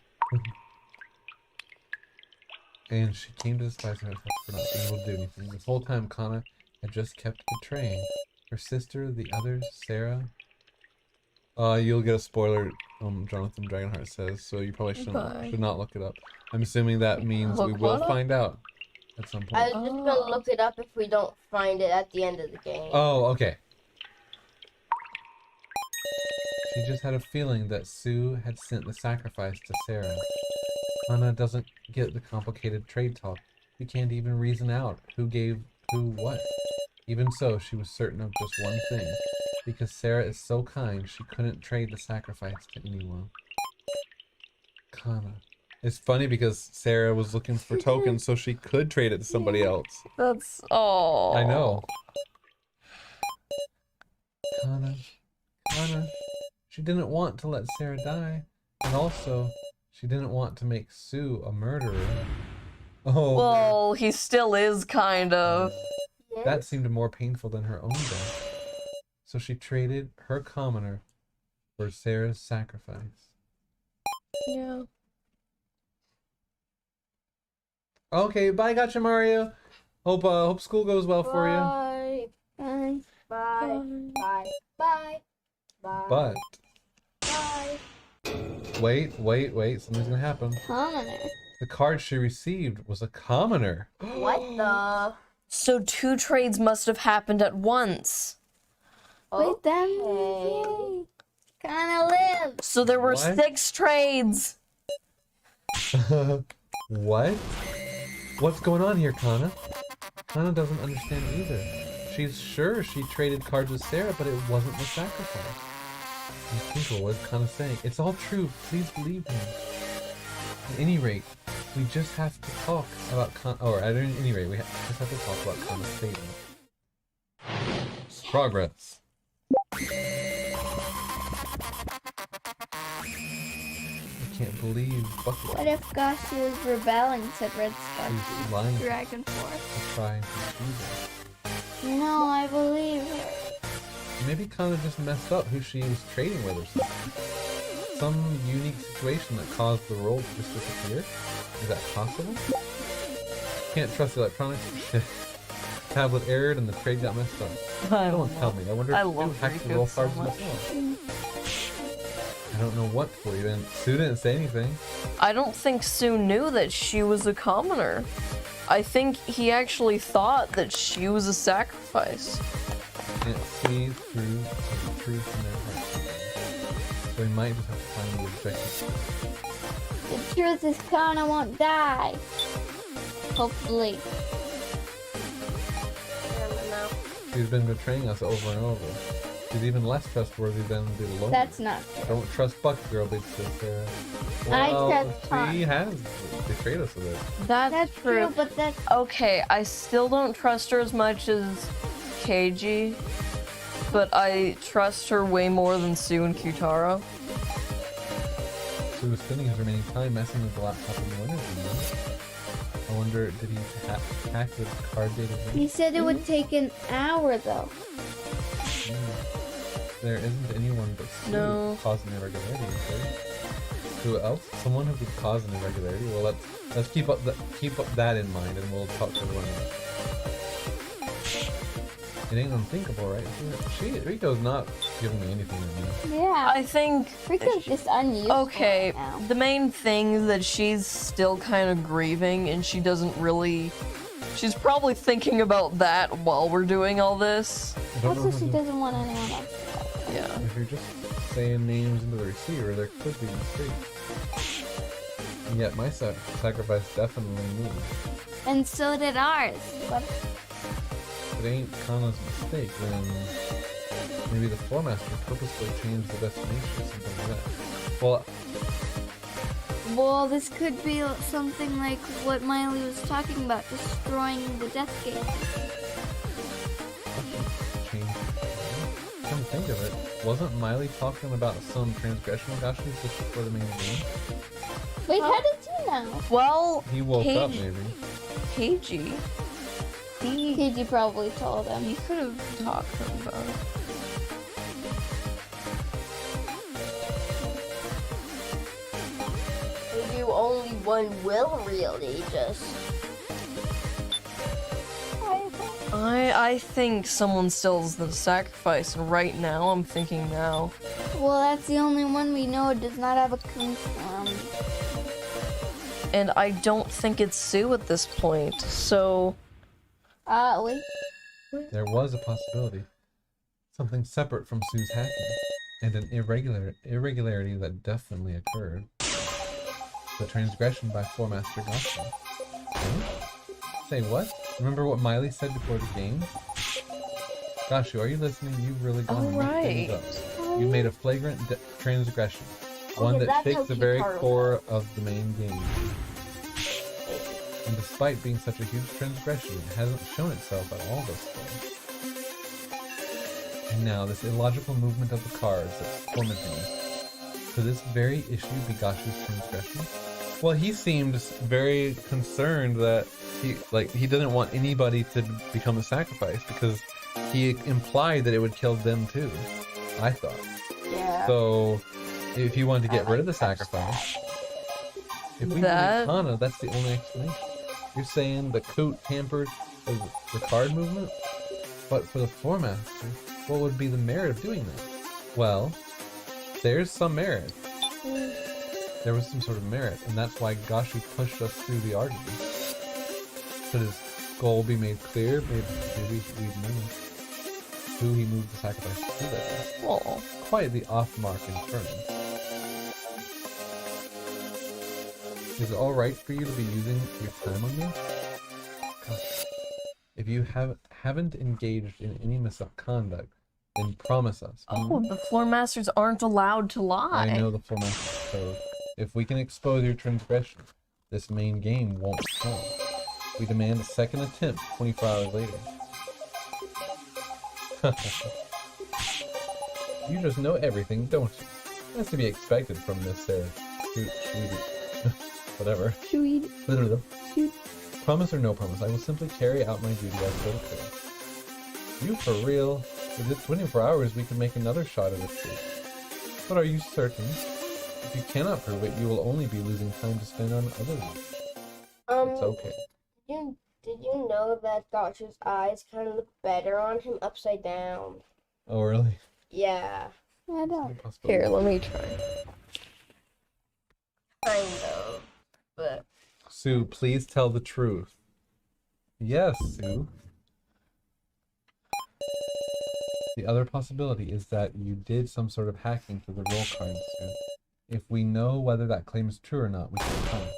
And she came to despise herself for not being able to do anything. This whole time Kana had just kept betraying her sister, the others, Sarah. You'll get a spoiler, Jonathan Dragonheart says, so you probably should not look it up. I'm assuming that means we will find out at some point. I was just gonna look it up if we don't find it at the end of the game. Oh, okay. She just had a feeling that Sue had sent the sacrifice to Sarah. Anna doesn't get the complicated trade talk. She can't even reason out who gave who what. Even so, she was certain of just one thing. Because Sarah is so kind, she couldn't trade the sacrifice to anyone. Kana. It's funny because Sarah was looking for tokens so she could trade it to somebody else. That's... Oh. I know. Kana. She didn't want to let Sarah die. And also, she didn't want to make Sue a murderer. Oh. Well, he still is, kind of. That seemed more painful than her own death. So she traded her commoner for Sarah's sacrifice. Yeah. Okay, bye, Gotcha Mario. Hope school goes well for you. Bye. Bye. Bye. Bye. Bye. But Bye. wait, something's gonna happen. Commoner. The card she received was a commoner. What the? So 2 trades must have happened at once. Wait, that means kind of live. So there were What? 6 trades. What? What's going on here, Kana? Kana doesn't understand either. She's sure she traded cards with Sarah, but it wasn't the sacrifice. Unthinkable, what is Kana saying? It's all true. Please believe me. At any rate, we just have to talk about at any rate, we just have to talk about Kana's statement. Progress. I can't believe Bucket What if Gashi was rebelling, said Red is lying. Dragon Force. To try and confuse her. No, I believe her. Maybe Kana just messed up who she was trading with or something. Some unique situation that caused the roll to just disappear? Is that possible? Can't trust electronics for shit. Tablet errored and the trade got messed up. Don't tell me. I wonder if Sue hacked the roll cards themselves. I don't know what to believe in. Sue didn't say anything. I don't think Sue knew that she was a commoner. I think he actually thought that she was a sacrifice. Can't see through the truth in their hearts. So we might just have to find the objective. The truth is Kana won't die. Hopefully. She's been betraying us over and over. She's even less trustworthy than the Loner. That's not true. Don't trust Bucket Girl, big sister. I Well, trust Tom. she has betrayed us a bit. That's True, but that's Okay, I still don't trust her as much as KG, but I trust her way more than Sue and Kyutaro. She was spending his remaining time messing with the laptop in the winter. I wonder, did he hack the card data? he said it would take an hour though. There isn't anyone but Sue No. causing irregularity, is there? Who else? Someone who could cause an irregularity? Well, let's keep up that in mind, and we'll talk to everyone else. It ain't unthinkable, right? Rico's not giving me anything right now. Yeah. I think Rika's just unuseful okay, right now. the main thing is that she's still kind of grieving and she doesn't really she's probably thinking about that while we're doing all this. I don't know Also, how she to- doesn't want anyone else to die. Yeah. If you're just saying names into the receiver, there could be mistakes. And yet my sacrifice definitely moved. And so did ours. But If it ain't Kana's mistake, then maybe the Floor Master purposely changed the destination or something like that. Well, well, this could be something like what Miley was talking about, destroying the Death Gate. changed. Come to think of it, wasn't Miley talking about some transgression of Gashi's just before the main game? Wait, how did you know? Well, He woke up KG maybe. KG, KG probably told him. he could have talked to him about it. Maybe only one will really just. I think someone steals the sacrifice, and right now I'm thinking now. Well, that's the only one we know does not have a And I don't think it's Sue at this point, so... wait. There was a possibility. Something separate from Sue's hacking. And an irregularity that definitely occurred. The transgression by Floor Master Goshen. Say what? Remember what Miley said before the game? Goshu, are you listening? You've really gone and messed things up. You made a flagrant transgression. One Okay, that that's shakes the okay, very Carl. core of the main game. And despite being such a huge transgression, it hasn't shown itself at all this way. And now, this illogical movement of the cards that's tormenting us. Could this very issue be Gashu's transgression? Well, he seemed very concerned that he didn't want anybody to become a sacrifice because he implied that it would kill them too. I thought. Yeah. So, if you wanted to get rid of the sacrifice, if we believe Kana, that's the only explanation. You're saying the Coot tampered with the card movement? But for the Floor Master, what would be the merit of doing that? Well, there's some merit. There was some sort of merit, and that's why Gashi pushed us through the argument. Could his goal be made clear? Maybe we'd know who he moved the sacrifice to that. Oh. Quite the off-mark inference. Is it alright for you to be using your time on this? Gosh. If you haven't engaged in any misconduct, then promise us. Oh, the Floor Masters aren't allowed to lie. I know the Floor Master's code. If we can expose your transgression, this main game won't stop. We demand a second attempt 24 hours later. You just know everything, don't you? That's to be expected from Miss Sarah. Whatever. Promise or no promise, I will simply carry out my duty as so clear. You for real? Within 24 hours, we can make another shot at escape. But are you certain? If you cannot prove it, you will only be losing time to spend on others. It's okay. Did you know that Gotcha's eyes kind of look better on him upside down? Oh, really? Yeah. I don't. Here, let me try. Kind of. But... Sue, please tell the truth. Yes, Sue. The other possibility is that you did some sort of hacking to the roll cards, Sue. If we know whether that claim is true or not, we can find it.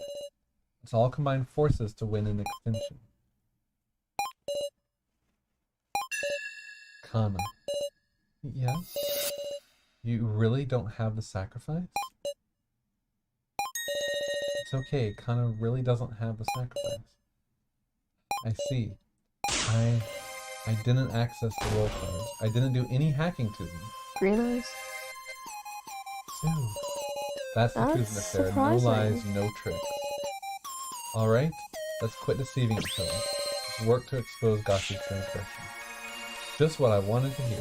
Let's all combine forces to win an extension. Kana. Yeah? You really don't have the sacrifice? It's okay, Kana really doesn't have the sacrifice. I see. I didn't access the roll cards. I didn't do any hacking to them. Green eyes? Sue. That's the truth, Miss Sarah. No surprising. lies, no tricks. Alright? Let's quit deceiving each other. Let's work to expose Gashi's transgression. Just what I wanted to hear.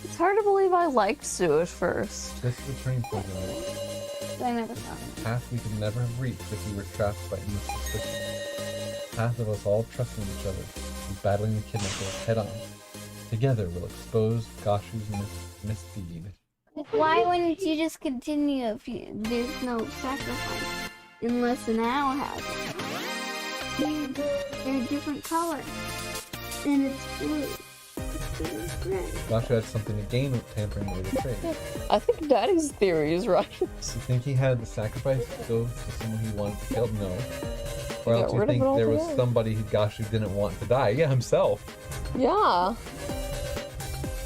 It's hard to believe I liked Sue at first. This is a turning point in our life. I never found A path we could never have reached if we were trapped by endless suspicion. A path of us all trusting each other and battling the kidnappers head on. Together we'll expose Gashu's misdeed. Why wouldn't you just continue if there's no sacrifice? Unless an owl has it. They're a different color. And it's blue. It's red. Gashu had something to gain with tampering with the trade. I think Daddy's theory is right. You think he had the sacrifice to go to someone he wanted to kill? No. Or else you rid of think it there was altogether. somebody who Gashu didn't want to die? Yeah, himself. Yeah.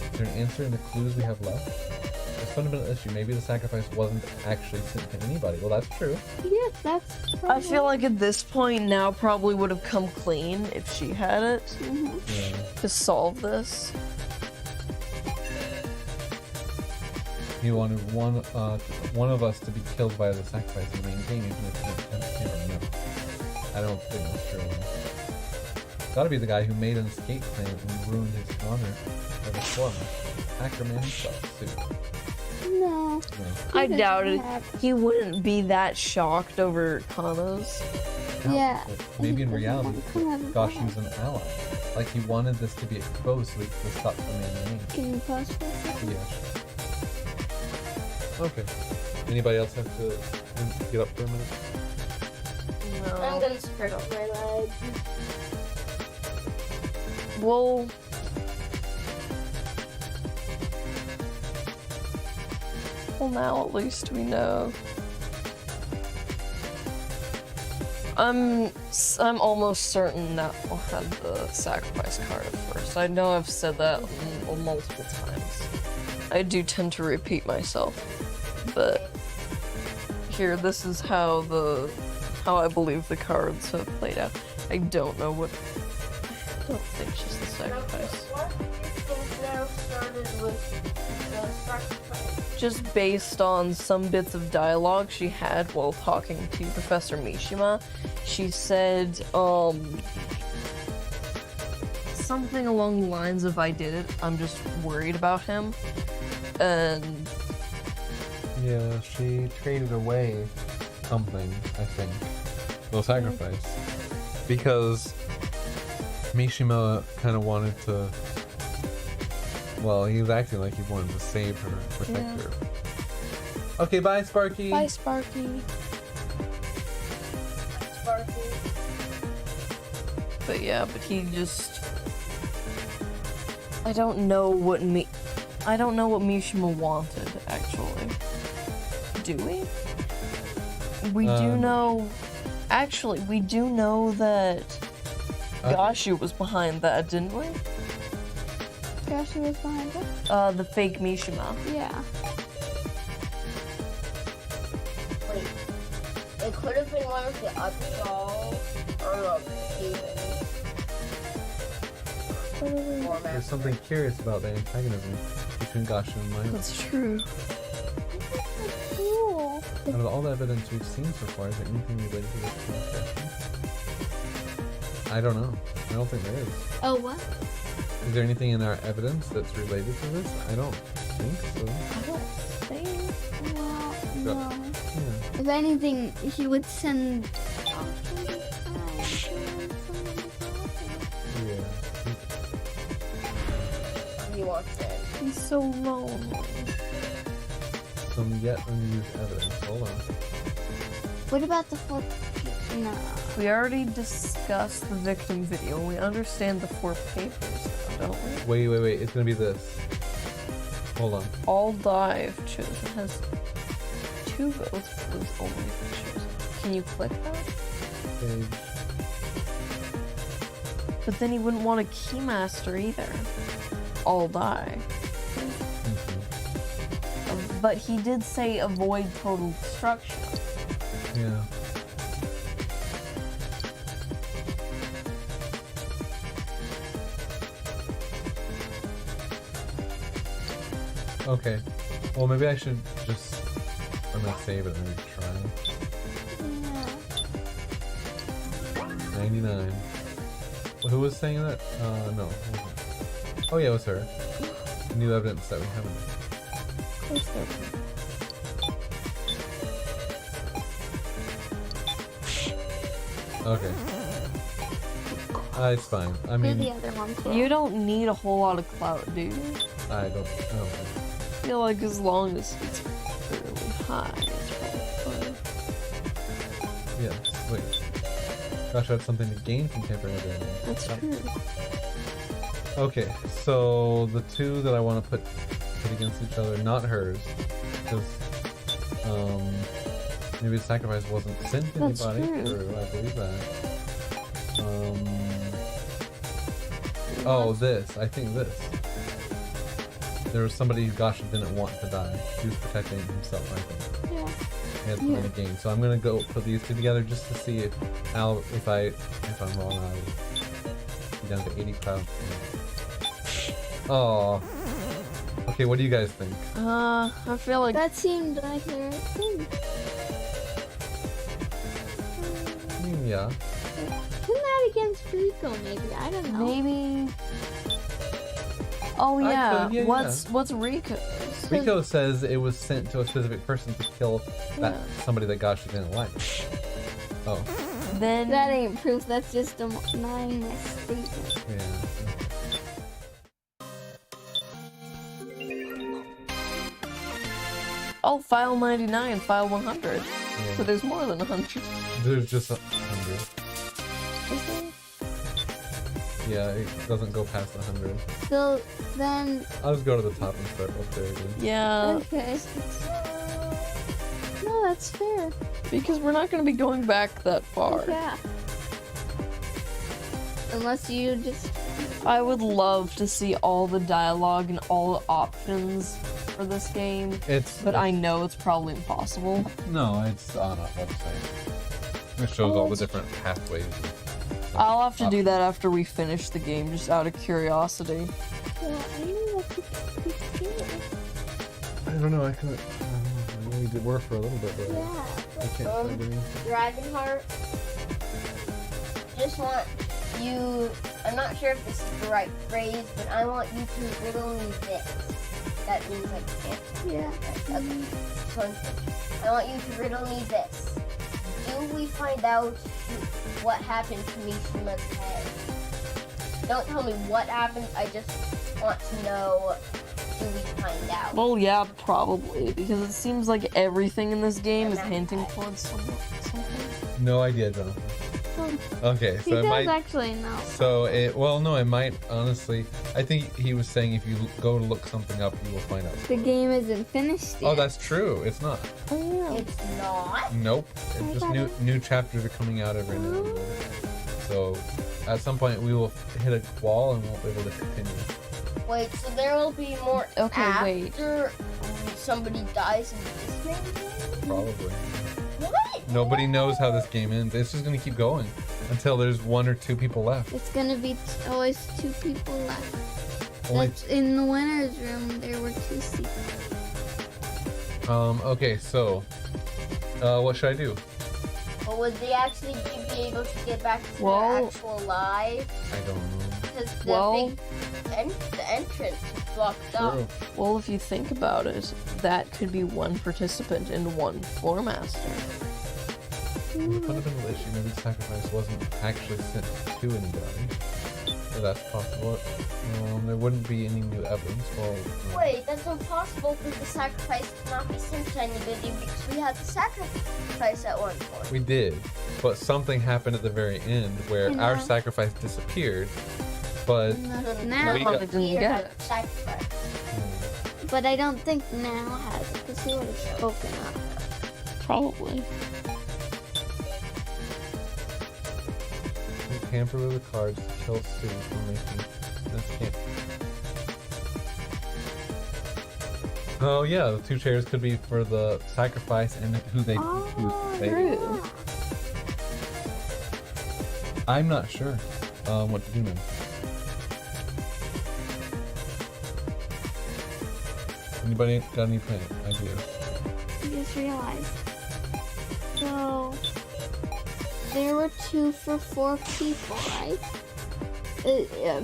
Is there an answer in the clues we have left? There's a fundamental issue. Maybe the sacrifice wasn't actually sent to anybody. Well, that's true. Yes, that's I feel like at this point now probably would have come clean if she had it Yeah. to solve this. He wanted one of us to be killed by the sacrifice in the main game, even if it didn't him. No. I don't think that's true. Gotta be the guy who made an escape plan and ruined his honor as a foreman. Hacker man himself, too. no. No. I doesn't doubt it. have- He wouldn't be that shocked over Kana's. Yeah. But maybe in He doesn't reality, want to come out of Gosh, that. he was an ally. Like he wanted this to be exposed so he could stop the main game. Can you pause for a second? Yeah, sure. Okay. Anybody else have to get up for a minute? I'm No. gonna stretch my leg. Well, now at least we know. I'm almost certain that we'll have the sacrifice card at first. I know I've said that multiple times. I do tend to repeat myself, but here, this is how I believe the cards have played out. I don't know what. I don't think she's the sacrifice. What do you think now started with the sacrifice? Just based on some bits of dialogue she had while talking to Professor Mishima, she said, something along the lines of, I did it, I'm just worried about him, and... Yeah, she traded away something, I think. Well, sacrifice. Because Mishima kind of wanted to... Well, he was acting like he wanted to save her, protect her. Okay, bye, Sparky. Bye, Sparky. Sparky. But yeah, but he just... I don't know what Mishima wanted, actually. Do we? We do know... Actually, we do know that Gashu was behind that, didn't we? Gashi was behind it? The fake Mishima. Yeah. Wait. It could have been one of the other dolls or a There's something curious about the antagonism between Gashu and Maya. That's true. Cool. Out of all the evidence we've seen so far, is there anything related to this confession? I don't know. I don't think there is. Oh, what? Is there anything in our evidence that's related to this? I don't think so. I don't think... Well, no. Yeah. If anything, he would send... Yeah. He wants it. He's so lonely. Some yet unused evidence. Hold on. What about the fourth? No. We already discussed the victim video, and we understand the 4 papers now, don't we? Wait. It's gonna be this. Hold on. All dive chosen has 2 votes, but was only chosen. Can you click that? Page. But then he wouldn't want a keymaster either. All die. But he did say avoid total destruction. Yeah. Okay. Well, maybe I should just... I'm gonna save it and maybe try. 99. Well, who was saying that? No. Oh yeah, it was her. New evidence that we haven't. Of course there was. Okay. It's fine. I Do mean, the other one too. You don't need a whole lot of clout, do you? I don't think. I feel like as long as it's fairly high, it's probably fine. Yeah, wait. Gosh, I have something to gain from tampering with it. That's true. Okay, so the 2 that I want to put against each other, not hers, because maybe the sacrifice wasn't sent to That's anybody. true. True, I believe that. Oh, this. I think this. There was somebody who Gasha didn't want to die. He was protecting himself, I think. Yeah. He had something to gain. So I'm gonna go put these 2 together just to see if I'm wrong, I'll be down to 80 cloud. Oh. Okay, what do you guys think? I feel like That seemed like the right thing. I mean, yeah. Put that against Rico, maybe. I don't know. maybe. Oh I yeah. could, yeah, What's Rico's? Rico says it was sent to a specific person to kill that somebody that Gasha didn't like. Oh, Then That ain't proof. That's just denying my statement. yeah. Oh, file 99, file 100. Yeah. So there's more than 100. There's just 100. Is there? Yeah, it doesn't go past 100. So then, I'll just go to the top and start up there again. Yeah, okay. No, that's fair. because we're not going to be going back that far. Yeah. Unless you just. I would love to see all the dialogue and all the options for this game, but I know it's probably impossible. No, it's on a website. It shows all the different pathways. I'll have to do that after we finish the game, just out of curiosity. Yeah, I know what to do. I don't know, I couldn't. I know we did work for a little bit, but Yeah. I can't find anything. Dragonheart. Just want you. I'm not sure if this is the right phrase, but I want you to riddle me this. That means I can't. Yeah. Okay. So I want you to riddle me this. Do we find out what happened to Mishima's head? Don't tell me what happened. I just want to know. Do we find out? Well, yeah, probably, because it seems like everything in this game is hinting towards something. No idea, Jonathan. Okay, He so it does might. actually know. So it. Well, no, it might. Honestly, I think he was saying if you go to look something up, you will find out. The game isn't finished yet. Oh, that's true. It's not. Oh, yeah. It's not. Nope. It's just new chapters are coming out every now and then. So at some point we will hit a wall and won't be able to continue. Wait, so there will be more Okay, wait. after somebody dies in this game? Probably. What? Nobody knows how this game ends. It's just gonna keep going until there's 1 or 2 people left. It's gonna be always 2 people left. Only. That's in the winner's room. There were 2 seats. Okay. So, what should I do? But would they actually be able to get back to Well- their actual life? I don't know. Because the Well- big the entrance is blocked True. off. Well, if you think about it, that could be one participant and one floor master. The fundamental issue, maybe the sacrifice wasn't actually sent to anybody. Or that's possible. There wouldn't be any new evidence. Well, no. Wait, that's impossible because the sacrifice cannot be sent to anybody because we had the sacrifice at one point. We did, but something happened at the very end where I our know. sacrifice disappeared. But Now, We Probably got- didn't Peter get had it. the sacrifice. but I don't think now has it because he would have spoken up. Probably. you tamper with the cards to kill Sue from making this camp. Oh yeah, the 2 chairs could be for the sacrifice and who they True. I'm not sure what to do now. Anybody got any ideas? I just realized. So there were 2 for 4 people, right?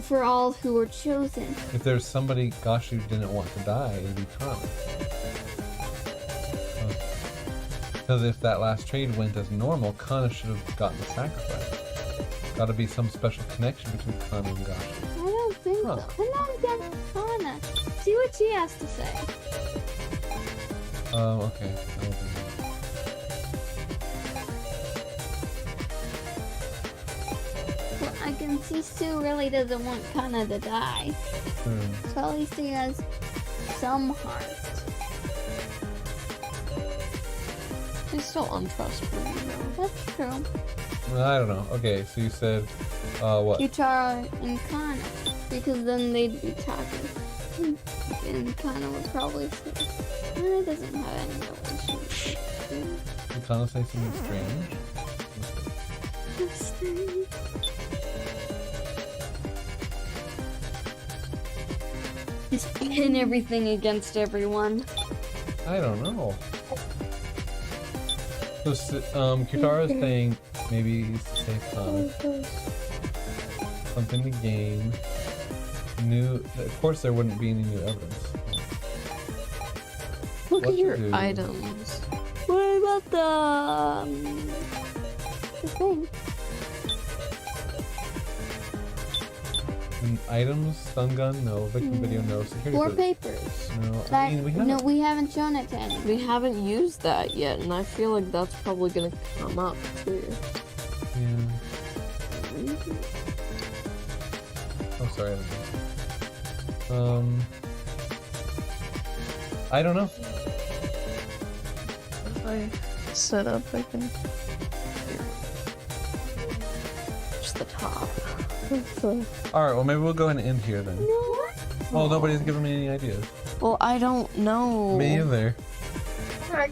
For all who were chosen. If there's somebody, gosh, who didn't want to die, it'd be Kana. Because if that last trade went as normal, Kana should have gotten the sacrifice. Gotta be some special connection between Kana and Gashi. I don't think Huh. so. Come on, get Hana. See what she has to say. Okay. Well, I can see Sue really doesn't want Kana to die. So at least he has some heart. He's still untrustworthy, though. That's true. I don't know. Okay, so you said, what? Yttd and Kana. Because then they'd be talking. And Kana would probably say, Kana doesn't have any relationship. Did Kana say something strange? He's pin everything against everyone. I don't know. So, Kitara's saying maybe he's to save Kana. Something to gain. Of course, there wouldn't be any new evidence. Look What at to your do? items. What about the thing? Items, stun gun, no. Victim video, no. Security 4 footage, papers. no. I That, mean, we haven't. no, we haven't shown it to anyone. We haven't used that yet, and I feel like that's probably gonna come up too. Yeah. Oh, sorry. I don't know. If I set up, I can. Just the top. Alright, well, maybe we'll go ahead and end here then. Well, nobody's giving me any ideas. Well, I don't know. Me either.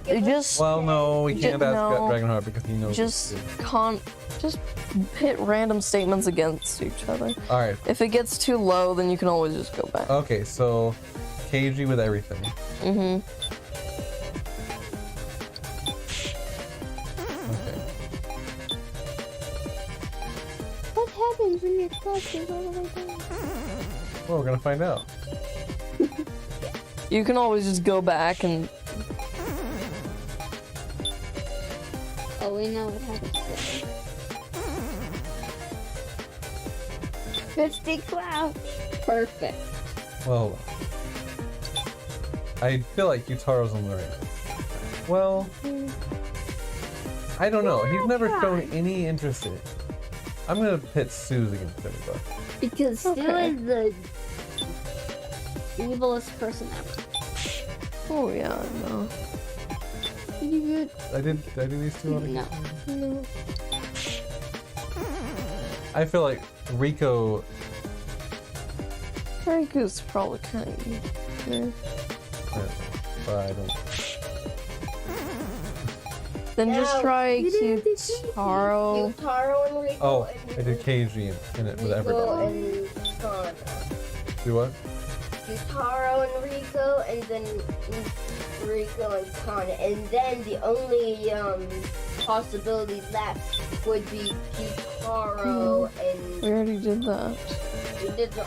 Just Well, no, we can't ask no. Dragonheart because he knows. just hit random statements against each other. Alright, If it gets too low, then you can always just go back. okay, so KG with everything. Mm-hmm. Okay. What happens when your clutch is all the way down? Well, we're gonna find out. You can always just go back and Oh, we know what happens. 50 cloud. Perfect. Well, I feel like Yutaro's on the right. Well, I don't know. He's never shown any interest in it. I'm gonna pit Suze against everybody. Because Stu Okay. is the evilest person ever. oh yeah, I know. You good? I did these two on No. No. I feel like Rico. Riku's probably kind of. Yeah. I don't know, but I don't. Then just No, try you didn't do Taro. Yutaro and Rico. Oh, and I did KG in it with Rico everybody. and Kana. Do what? Yutaro and Rico, and then Rico and Kana, and then the only possibility left would be Yutaro We already did that. and we did the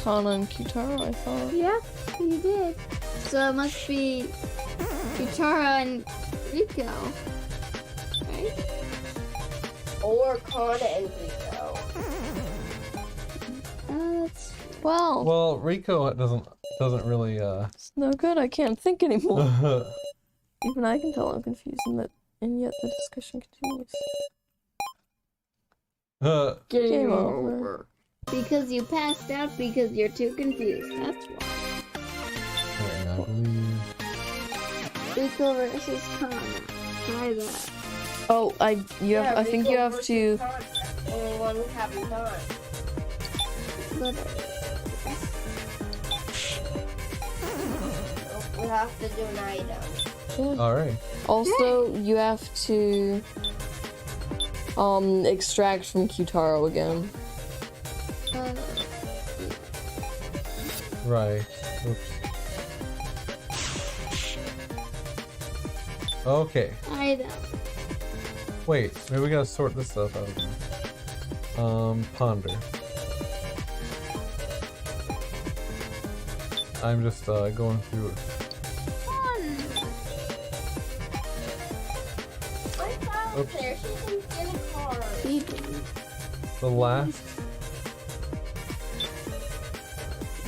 Kana and Kitaro, I thought. Yeah, you did. So it must be Yutara and Rico. Right? or Kana and Rico. That's Well, Well, Rico doesn't really it's no good. I can't think anymore. Even I can tell I'm confused, and yet the discussion continues. Game over. because you passed out because you're too confused. That's why. I believe. Rico versus Kana. Try that. Oh, I think you have to. Kana, only one we haven't done. Literally. We have to do an item. All right. Also, you have to extract from Kitaro again. Right. Oops. Okay. Item. Wait. Maybe we gotta sort this stuff out. Ponder. I'm just going through it. My file Oops. there, she can get a card. The last.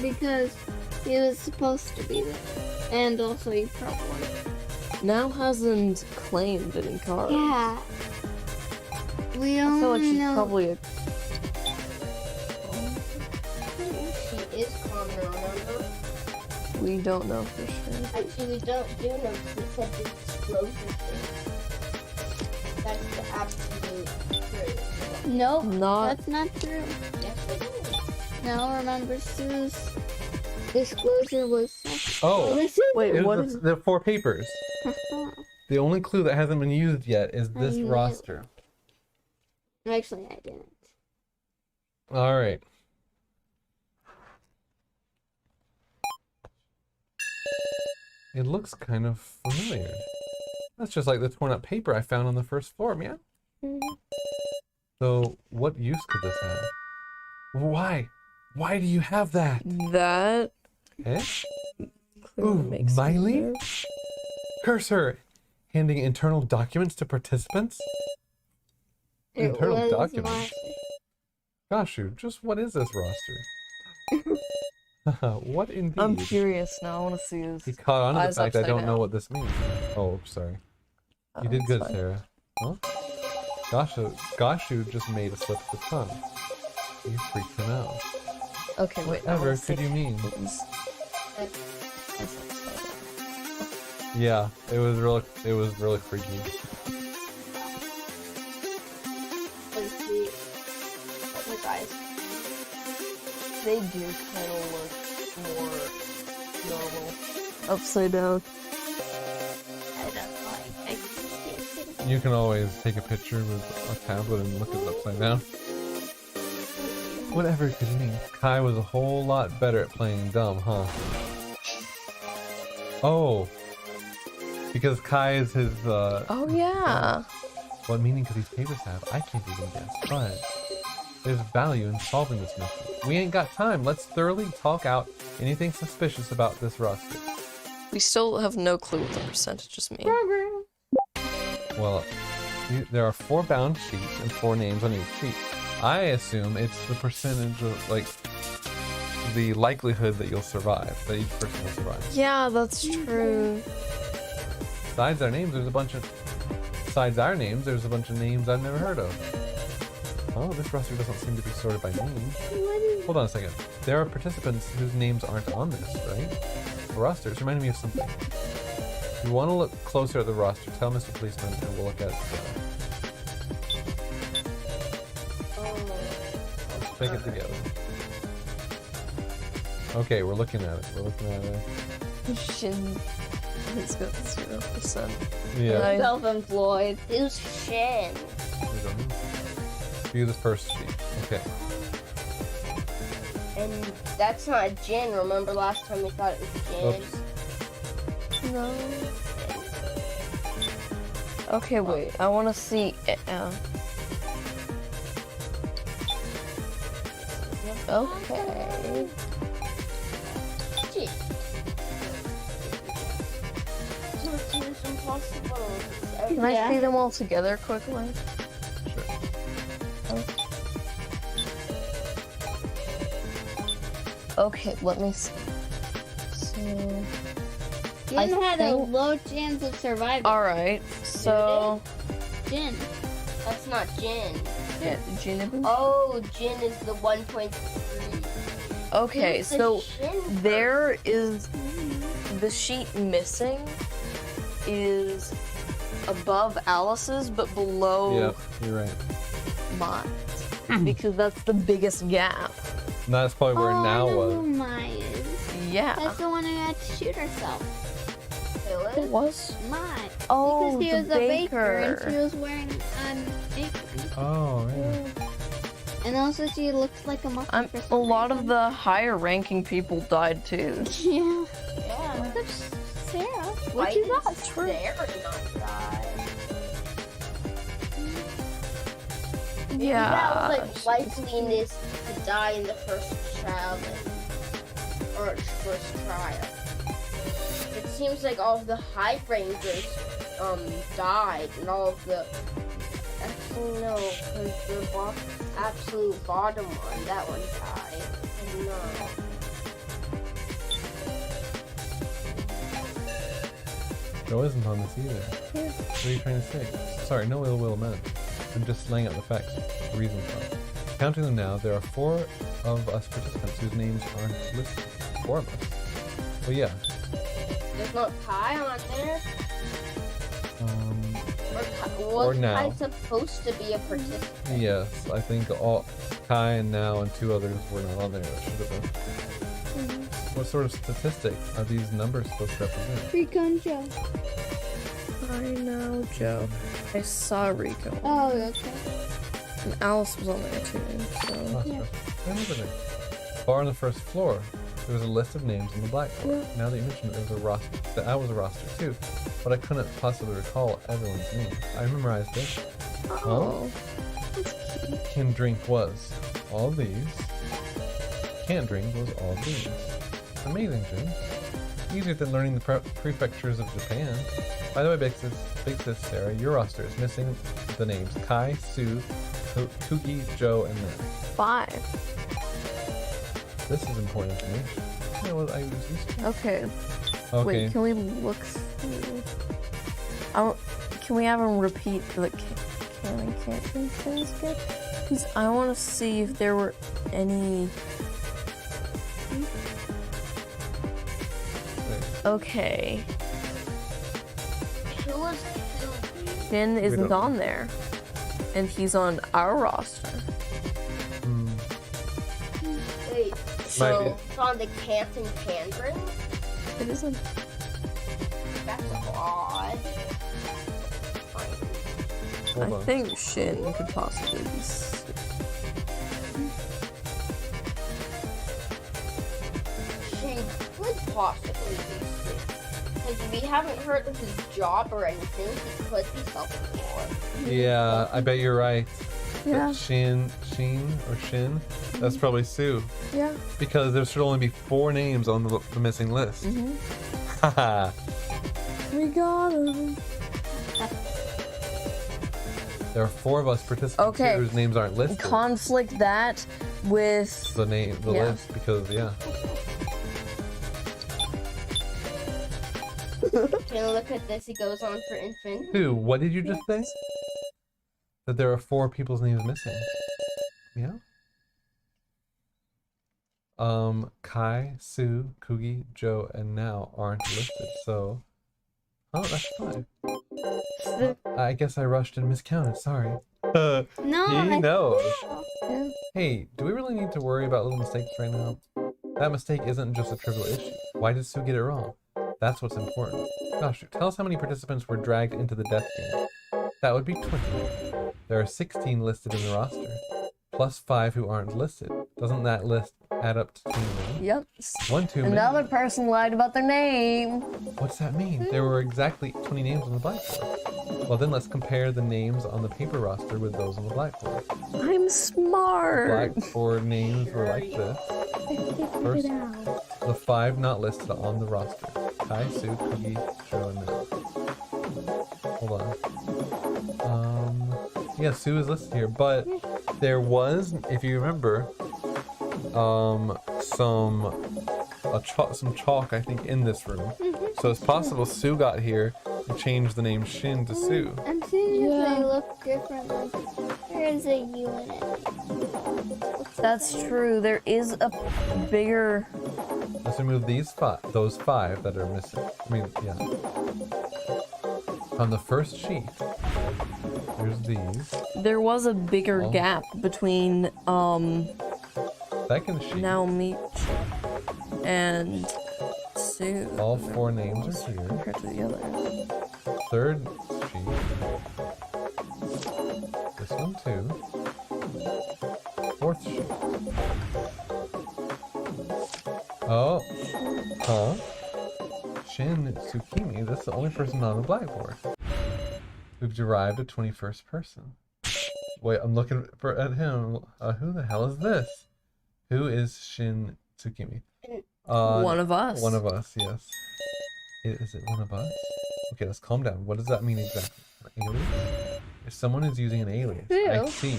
Because he was supposed to be there. And also he probably. Now hasn't claimed any cards. Yeah. We I only feel like she's know. probably a. She is Kana, remember? We don't know for sure. Actually, we don't do know because it said the disclosure thing. That's the absolute truth. Nope. Not. That's not true. Yes, it is. No, remember Sue's disclosure was. Oh, Wait, it what was is? the 4 papers. The only clue that hasn't been used yet is this I knew it. roster. Actually, I didn't. All right. It looks kind of familiar. That's just like the torn up paper I found on the first floor, man. So, what use could this have? Why? Why do you have that? That Eh? clearly Ooh, makes me Miley? nervous. Cursor! Handing internal documents to participants? It Internal was documents? Gosh, just what is this roster? What indeed? I'm curious now. I want to see his. He caught on to the eyes fact I upside don't know down. what this means. Oh, sorry. You did it's good, fine. Sarah. Huh? Goshu just made a slip of the tongue. You freaked him out. Okay, wait. I Whatever wanna see could you mean? his eyes upside down. Yeah, it was really freaky. Let's see. His eyes. They do kind of look more normal. Upside down. I don't like. I can't get it. You can always take a picture with a tablet and look at it upside down. Whatever could you mean? Kai was a whole lot better at playing dumb, huh? Oh. Because Kai is his, Oh yeah. what meaning could these papers have? I can't even guess, but there's value in solving this mystery. We ain't got time. Let's thoroughly talk out anything suspicious about this roster. We still have no clue what the percentages mean. Well, there are 4 bound sheets and 4 names on each sheet. I assume it's the percentage of, like, the likelihood that you'll survive, that each person will survive. Yeah, that's true. Besides our names, there's a bunch of names I've never heard of. Oh, this roster doesn't seem to be sorted by name. Hold on a second. There are participants whose names aren't on this, right? The roster. It's reminding me of something. If you want to look closer at the roster, tell Mr. Policeman and we'll look at let's take it together. Okay, we're looking at it. Shin. He's got 0%. Yeah. Nice. Self-employed. Who's Shin? View this first sheet. Okay. And that's not Jin. Remember last time we thought it was Jin? Oops. No. Okay, wait. I want to see. Okay. Jin. It's impossible. Can I see them all together quickly? Sure. Okay, let me see. So, Jin had a think- low chance of surviving. alright, so. Jin. That's not Jin. Yeah, Jinabu? Oh, Jin is the 1.3. Okay, Who's the so Shin there is the sheet missing is above Alice's but below Yep, you're right. mine. Because that's the biggest gap. And that's probably where I now know was. who Mai is. Yeah. That's the one who had to shoot herself. It was? Mai. Oh, because he the was a baker and baker. she was wearing an apron. Oh, yeah. And also she looked like a muffin for A some lot of reason. the higher ranking people died too. Yeah. Yeah. That's Sarah. Why What you did got? Sarah not die? Yeah. That was like likeliness to die in the first challenge or first trial. It seems like all of the high rangers died and all of the actually no, because the absolute bottom one, that one died. And no. Joe isn't on this either. What are you trying to say? Sorry, no ill will meant. I'm just laying out the facts. Reasons why. Counting them now, there are 4 of us participants whose names aren't listed. 4 of us. Well, yeah. There's no Kai on there. Or Was now. Kai supposed to be a participant? Yes, I think all Kai and Now and 2 others were not on there. That should have been. What sort of statistic are these numbers supposed to represent? Free Joe. I know, Joe. I saw Rico. Oh, okay. And Alice was on there too, so. Oh, Yeah. I remember that. Bar on the first floor. There was a list of names on the blackboard. Now that you mention it, there was a roster. That was a roster too, but I couldn't possibly recall everyone's name. I memorized it. Oh. Can drink was all these. Can't drink was all these. Amazing, Jim. easier than learning the prefectures of Japan. By the way, Big Sis Sarah, your roster is missing the names Kai, Sue, Kugi, Joe, and Lynn. 5. This is important information. Yeah, well, I use these. Okay. Okay. Wait, can we look through? Can we have him repeat the can and can't things again? Because I want to see if there were any. Okay. Who was Finn isn't on there. And he's on our roster. Wait, so it's on the Canton Pandren? It isn't. That's odd. Hold I on. think Shin could possibly be. She could possibly be sick. Because we haven't heard of his job or anything. He could be self-employed. Yeah, I bet you're right. Yeah. But Shin, that's probably Sue. Yeah. Because there should only be 4 names on the missing list. Mm-hmm. Haha. We got him. There are 4 of us participants Okay. here whose names aren't listed. Conflict that with. the Yeah. list, because yeah. Can you look at this? He goes on for infinity. Who? What did you just say? That there are 4 people's names missing. Yeah. Kai, Sue, Kugi, Joe, and Now aren't listed. So, oh, that's 5. I guess I rushed and miscounted. Sorry. No, He knows. Yeah. Hey, do we really need to worry about little mistakes right now? That mistake isn't just a trivial issue. Why did Sue get it wrong? That's what's important. Gosh, tell us how many participants were dragged into the death game. That would be 20. There are 16 listed in the roster, plus 5 who aren't listed. Doesn't that list add up to 29? Yep. 1 too many. Another person lied about their name. What's that mean? There were exactly 20 names on the blackboard. Well, then let's compare the names on the paper roster with those on the blackboard. I'm smart. Blackboard names were like this. First, the 5 not listed on the roster. Kai, Sue, Kugi, Joe, and Mel. Hold on. Yeah, Sue is listed here, but there was, if you remember, some chalk, I think, in this room. So it's possible Sue got here and changed the name Shin to Sue. I'm seeing if Yeah. they look different. Like, there is a U in it. That's true. There is a bigger. Let's remove those 5 that are missing. I mean, yeah. On the first sheet, here's these. There was a bigger Oh. gap between Second sheet, Naomi and Sue. all 4 names are here. Compared to the other. Third sheet, this one too. Fourth sheet. Oh, huh? Shin Tsukimi, that's the only person on the blackboard. We've derived a 21st person. Wait, I'm looking at him. Who the hell is this? Who is Shin Tsukimi? One of us. One of us, yes. Is it one of us? Okay, let's calm down. What does that mean exactly? An alias? If someone is using an alias, I Who? see.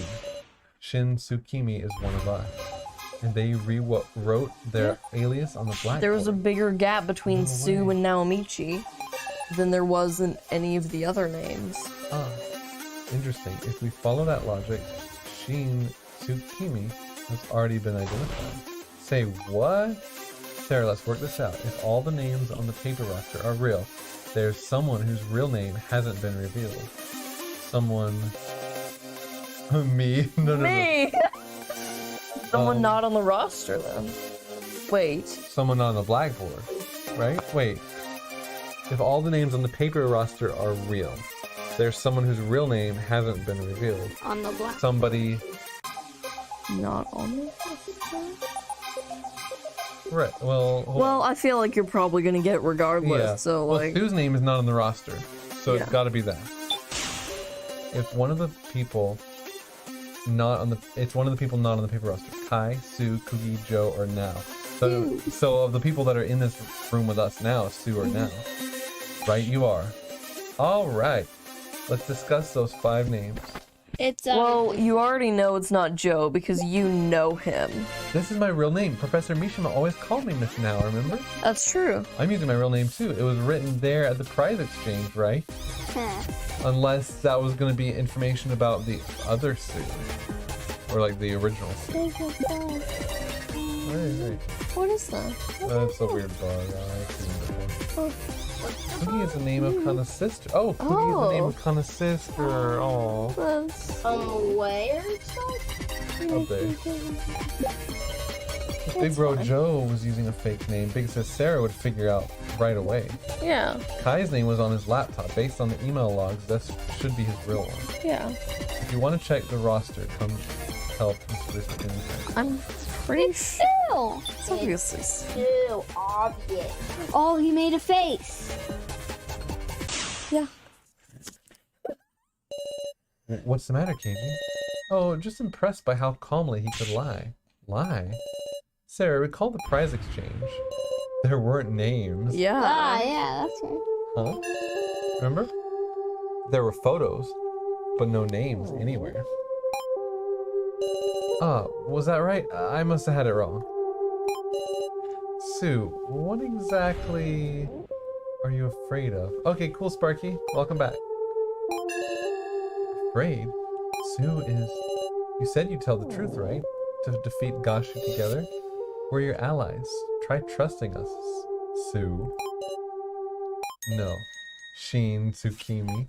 Shin Tsukimi is one of us. And they rewrote their alias on the blackboard. There was a bigger gap between No Sue way. and Naomichi than there was in any of the other names. Ah, interesting. If we follow that logic, Shin Tsukimi has already been identified. Say what? Sarah, let's work this out. If all the names on the paper roster are real, there's someone whose real name hasn't been revealed. Someone... Me? No. Me! Someone Um, not on the roster, then. Wait. Someone on the blackboard, right? Wait. If all the names on the paper roster are real, there's someone whose real name hasn't been revealed. On the black. Somebody... Not on the roster? Right, well... hold Well, I feel like you're probably gonna get it regardless, Yeah. so Well, like... Sue's name is not on the roster, so Yeah. it's got to be that. If one of the people not on the, it's one of the people not on the paper roster. Kai, Sue, Kugi, Joe, or Now. So of the people that are in this room with us now, Sue are now. Right, you are. All right. Let's discuss those 5 names. It's Well, you already know it's not Joe because you know him. This is my real name. Professor Mishima always called me Miss Now, remember? That's true. I'm using my real name too. It was written there at the prize exchange, right? Unless that was going to be information about the other Sue. Or like the original Sue. Right. What is that? That's a weird bug. I've seen it before. Cookie is the name of Kana's sister. Oh, Cookie is the name of Kana's sister. Oh, That's... Where? up there. Big Bro Joe was using a fake name. Big Sis Sarah would figure out right away. Yeah, Kai's name was on his laptop. Based on the email logs, that should be his real one. yeah. If you want to check the roster, come help this thing. I'm pretty sure. Ew. It's obviously. Too obvious. Oh, he made a face. Yeah. What's the matter, Katie? Oh, just impressed by how calmly he could lie. Lie? Sarah, recall the prize exchange. There weren't names. Yeah. Yeah, that's right. Huh? Remember? There were photos, but no names anywhere. Was that right? I must have had it wrong. Sue, what exactly are you afraid of? Okay, cool, Sparky. Welcome back. Afraid? Sue is... You said you'd tell the truth, right? To defeat Gashu together? We're your allies. Try trusting us, Sue. No. Sheen, Tsukimi.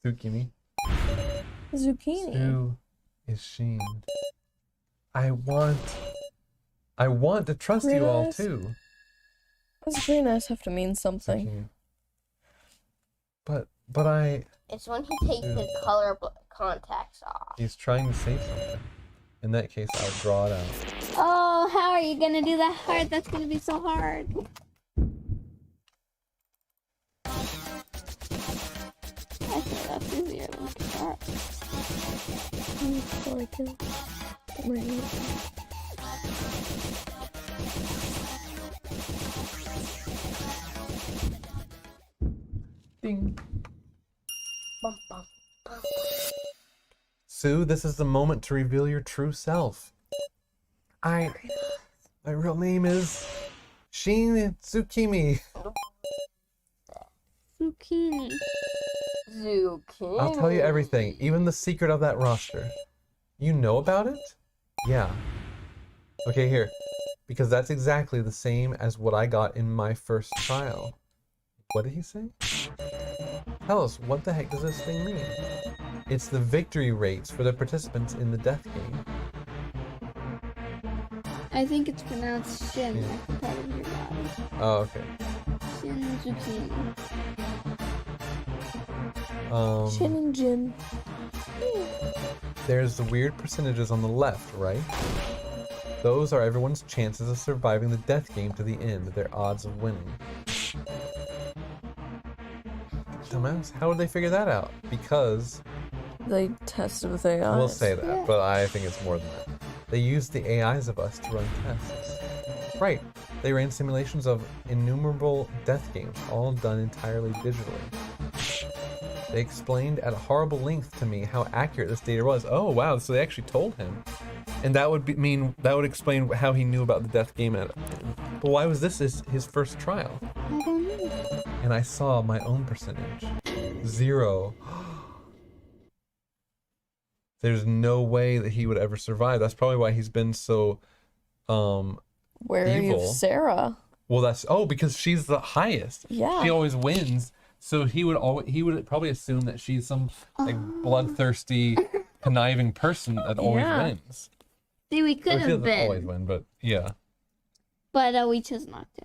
Tsukimi. Zucchini. Sue is Sheen. I want to trust you all Really? too. Does green eyes have to mean something? Tsukimi. But I... It's when he takes his color contacts off. He's trying to say something. In that case, I'll draw it out. Oh, how are you gonna do that hard? That's gonna be so hard. I think that's easier than that. Ding. Bum, bum, bum. Sue, this is the moment to reveal your true self. My real name is Sheen Tsukimi. Zucchini. Zucchini. I'll tell you everything, even the secret of that roster. You know about it? Yeah. Okay, here. Because that's exactly the same as what I got in my first trial. What did he say? Tell us, what the heck does this thing mean? It's the victory rates for the participants in the death game. I think it's pronounced Shin. I can probably hear that. Oh, okay. Shin Zucchini. Chin and Jin. There's the weird percentages on the left, right? Those are everyone's chances of surviving the death game to the end, their odds of winning. Dumbass, how would they figure that out? Because... They tested with AI. We'll say that, Yeah. but I think it's more than that. They used the AIs of us to run tests. Right, they ran simulations of innumerable death games, all done entirely digitally. They explained at horrible length to me how accurate this data was. Oh wow, so they actually told him. And that would that would explain how he knew about the death game. But why was this his first trial? I don't know. And I saw my own percentage. 0. There's no way that he would ever survive. That's probably why he's been so Wary of evil. Sarah. Well, because she's the highest. Yeah. She always wins. So he would probably assume that she's some like bloodthirsty, conniving person that always Yeah. wins. See, we Or could she have doesn't always been, win, but yeah. but we chose not to.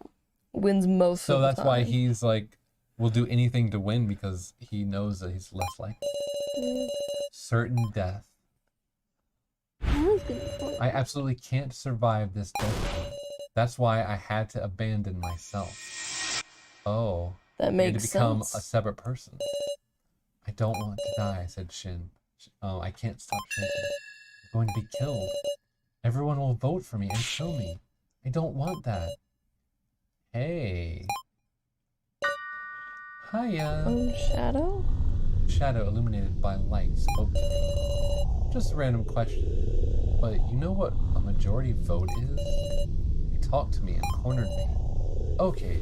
Wins most So of the that's time. why he's like will do anything to win because he knows that he's less likely. Certain death. I was gonna put- I absolutely can't survive this death game. That's why I had to abandon myself. Oh. That I had makes to become sense. a separate person. I don't want to die, said Shin. Oh, I can't stop shaking. I'm going to be killed. Everyone will vote for me and kill me. I don't want that. Hey. Hiya. Shadow? Shadow illuminated by light spoke to me. Just a random question. But you know what a majority vote is? He talked to me and cornered me. Okay,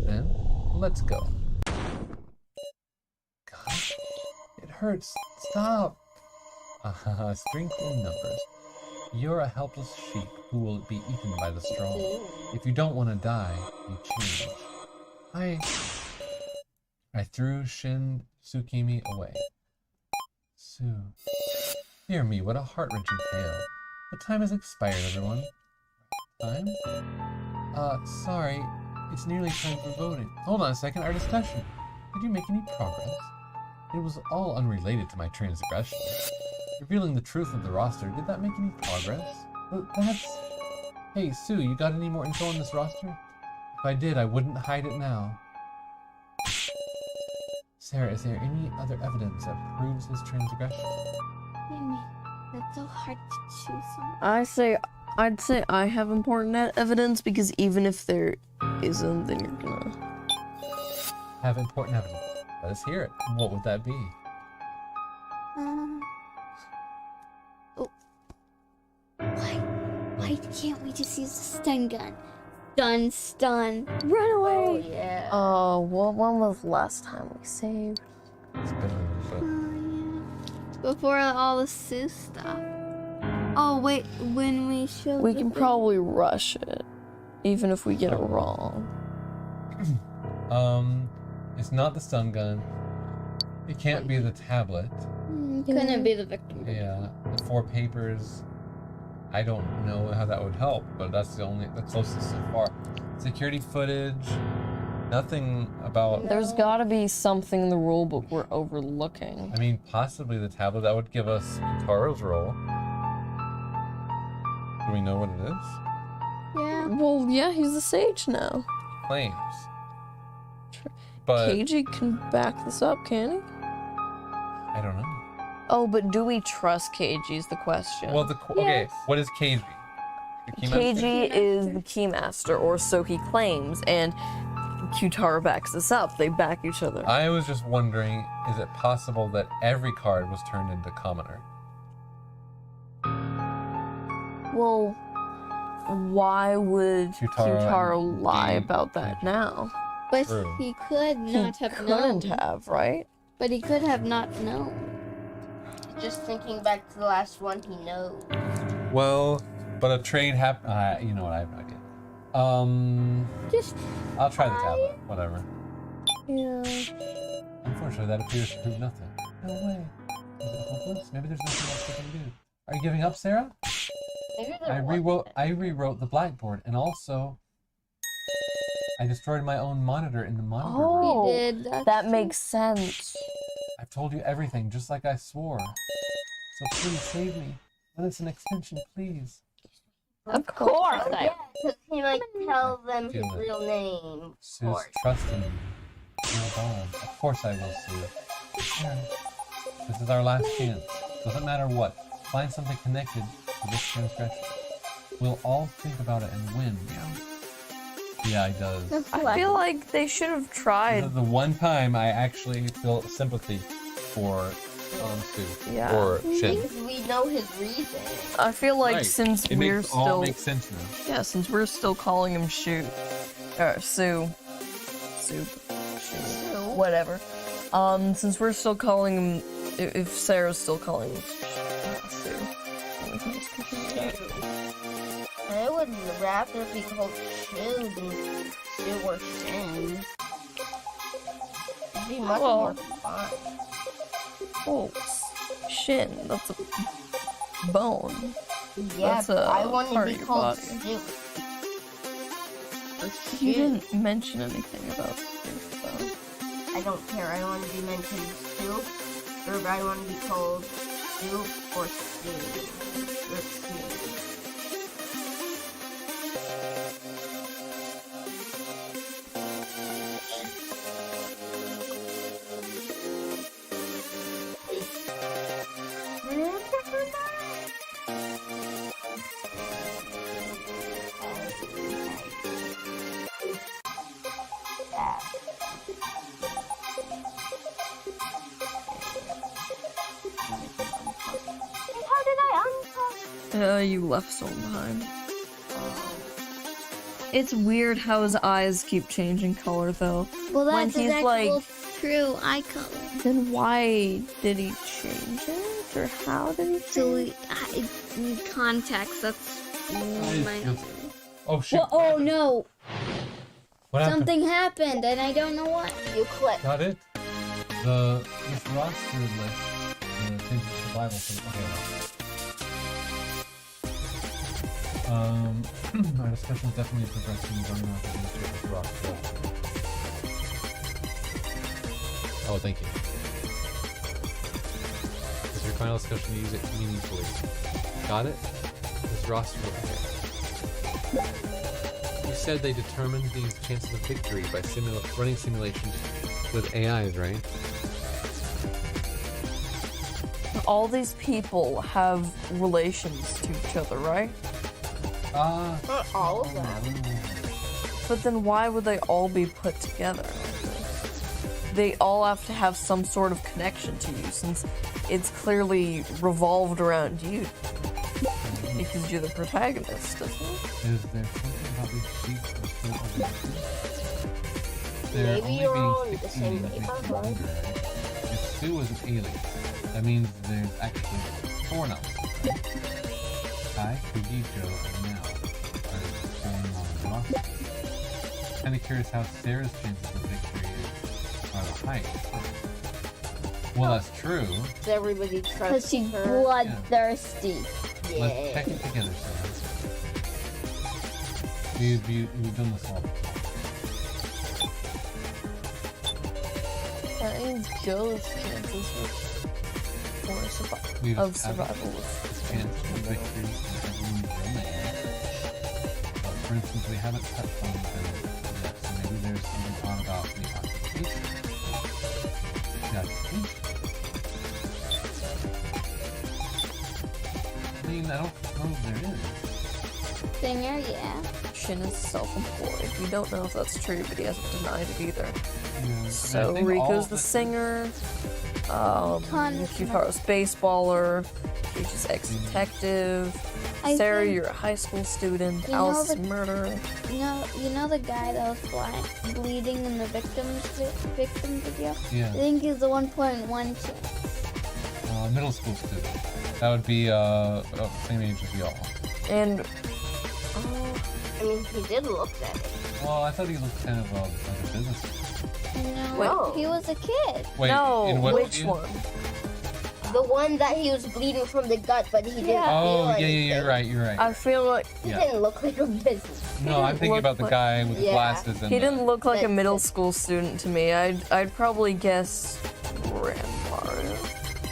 then, let's go. God, it hurts. Stop. Strength in numbers. You're a helpless sheep who will be eaten by the strong. If you don't want to die, you change. I threw Shin Tsukimi away. Sue. Dear me, what a heart-wrenching tale. The time has expired, everyone. Time? Sorry. It's nearly time for voting. Hold on a second, our discussion. Did you make any progress? It was all unrelated to my transgression. Revealing the truth of the roster, did that make any progress? That's... Hey, Sue, you got any more info on this roster? If I did, I wouldn't hide it now. Sarah, is there any other evidence that proves his transgression? Amy, that's so hard to choose on. I'd say I have important evidence, because even if there isn't, then you're gonna Have important evidence. Let us hear it. What would that be? Why can't we just use the stun gun? Stun. Run Oh, away! yeah. when was the last time we saved? It's been a little bit. Before all the Sue stuff. Oh, wait, when we show We the can thing- probably rush it, even if we get it wrong. It's not the stun gun. It can't be the tablet. Couldn't be the victim. Yeah, the 4 papers. I don't know how that would help, but that's the closest so far. Security footage. Nothing about. There's gotta be something in the rule book we're overlooking. I mean, possibly the tablet that would give us Taro's role. Do we know what it is? Yeah. Well, yeah, he's a sage now. Claims. But KG can back this up, can he? I don't know. Oh, but do we trust KG is the question. Well, okay. Yes. What is KG? The key master? KG is the keymaster, or so he claims, and Qtaro backs this up. They back each other. I was just wondering, is it possible that every card was turned into commoner? Well, why would Qtaro Qtaro and lie Gabe. about that now? But True. he could not he have couldn't known. have, right? But he could have not known. Just thinking back to the last one, he knows. Well, but a trade happened. You know what? I have no idea. Just I'll try the tablet. Whatever. Yeah. Unfortunately, that appears to prove nothing. No way. Is it hopeless? Maybe there's nothing else we can do. Are you giving up, Sarah? Maybe I rewrote the blackboard, and also I destroyed my own monitor in the monitor room. Oh, he did. that makes sense. I've told you everything, just like I swore. So please save me. When it's an extension, please. Of course. Yeah, because he might tell them his Feel it. real name. Of Sue's course. trusting me. No bond. Of course I will, Sue. Sarah, this is our last chance. Doesn't matter what. Find something connected to this transgression. We'll all think about it and win. Yeah, he does. I feel like they should have This tried. is the one time I actually feel sympathy for Sue. Yeah. Or Shin. Because we know his reason. I feel like Right. since It we're makes all still, makes sense now. yeah, since we're still calling him Sue, Sue, whatever. Since we're still calling him, if Sarah's still calling him Sue, then we can just continue that. I would rather be called Shu than Shu or Shin. It'd be much Well- more fun. Oh, Shin, that's a bone. Yeah, That's but a I want to part be of your called body. Stu. Or You Shu. didn't mention anything about Sue, though. I don't care. I want to be mentioned Stu, or I want to be called Stu or Stu. Or Stu. You left someone behind. It's weird how his eyes keep changing color, though. Well, When that's he's exactly like- true eye color. Then why did he change it? Or how did he So change it? we need context. That's my. Oh shit! Well, oh no! What happened? Something happened, and I don't know what. You click. Got it. This roster list, the things of survival for our discussion is definitely progressing. I'm gonna have to demonstrate this roster. Oh, thank you. Is your final discussion to use it meaningfully? Got it. This roster. Okay. You said they determined these chances of victory by running simulations with AIs, right? All these people have relations to each other, right? Not all of them. But then why would they all be put together? They all have to have some sort of connection to you, since it's clearly revolved around you. Because you're the protagonist, isn't it? Is there something about these sheets that still overlapping? They're Maybe only you're being all in the 16 same that makes neighborhood. me wonder, right? If Sue was an alien, that means there's actually 4 now. Right? Kai, Kugi, Joe, and Now are going on the roster. Kinda curious how Sarah's chances of victory are the highest. Well, that's true. Does everybody Because trust she's her? bloodthirsty. Let's Yeah. check it together, Sarah. We've done this all before. That means Joe's chances We've of established survival was the chance for victory in everyone's domain. For instance, we haven't touched on the yet, so maybe there's something thought about the occupation. The occupation. I mean, I don't know if there is. Singer, yeah. Shin is self-employed. We don't know if that's true, but he hasn't denied it either. Yeah, So I think all Riko's of the it- singer. Ton- Yukitaro's baseballer. Peach's ex-detective. I Sarah, think- you're a high school student. You know Alice, the- murderer. You know the guy that was blind, bleeding in the victim video? Yeah, I think he's the 1.1 chance. middle school student. That would be same age as we all. And I mean, he did look that age. Well, I thought he looked kind of like a business. No, Wait. he was a kid. Wait, no, in what which video? one? The one that he was bleeding from the gut, but he didn't Yeah. feel Oh, yeah, anything. you're right, you're right. I feel like He Yeah. didn't look like a business. No, I'm thinking look about the like- guy with the Yeah. glasses and he didn't look like a But- middle school student to me. I'd probably guess Grandmaru,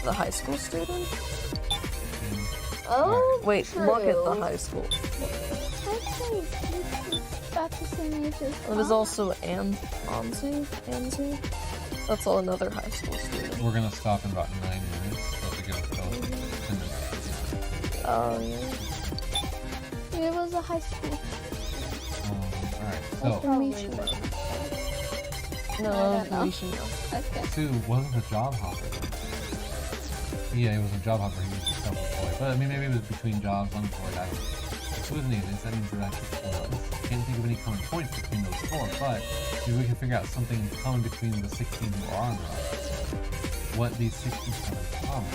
the high school student. Oh, Wait, true. look at the high school. Actually, he's about the same age as It was Mom. also Anzu. That's all another high school student. We're gonna stop in about 9 minutes. So to go till 10 minutes. Oh yeah. He was a high school. Alright, That's so Misha. No, I don't know. Misha. Okay. Sue wasn't a job hopper. Yeah, he was a job hopper. He was self-employed. But I mean, maybe it was between jobs, unemployed. If it was an alien, that means there are actually 4 of us. Can't think of any common points between those 4, but maybe we can figure out something in common between the 16 who are on the roster. What these 16 have in common.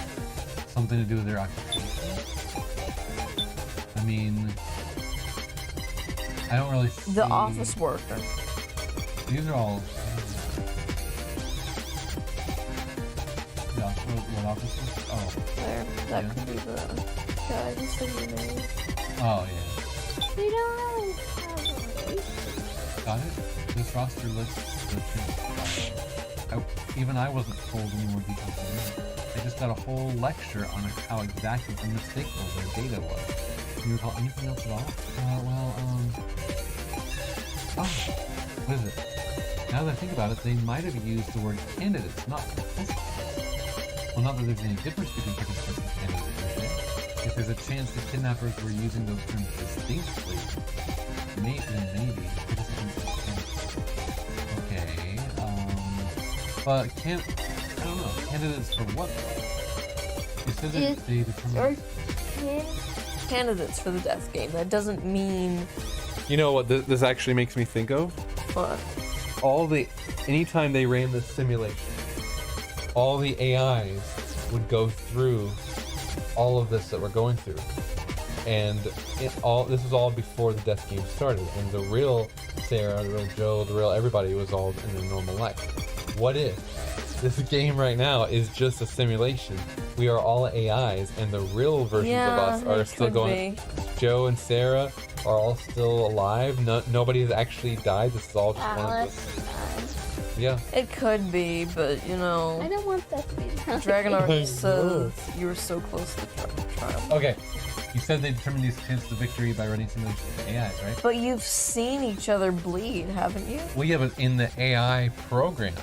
Something to do with their occupation. I mean, I don't really see... The office worker. These are all... Yeah, what office is? Oh, There. That Yeah. could be the guy who said your name. oh yeah. We don't really have a race. Got it? This roster lists the chance. Even I wasn't told any more details than that. I just got a whole lecture on how exactly unmistakable their data was. Do you recall anything else at all? Oh, what is it? Now that I think about it, they might have used the word candidates, not participants. Well, not that there's any difference between participants and candidates, is there? If there's a chance the kidnappers were using those terms distinctly, maybe participants and candidates. Okay, but I don't know, candidates for what? You said that they Or determined... candidates for the death game. That doesn't mean You know what this actually makes me think of? what. Anytime they ran this simulation, all the AIs would go through all of this that we're going through, and this was all before the death game started, and the real Sarah, the real Joe, the real everybody was all in their normal life. What if this game right now is just a simulation? We are all AIs, and the real versions of us are it still could going. be. Joe and Sarah are all still alive. Nobody has actually died. This is all just one of Alice. the, yeah. It could be, but you I know, don't want that to be done. Dragon I Arc know. says you were so close to triumph. Okay. You said they determined these chances of victory by running simulations with AIs, right? But you've seen each other bleed, haven't you? Well, yeah, but in the AI program,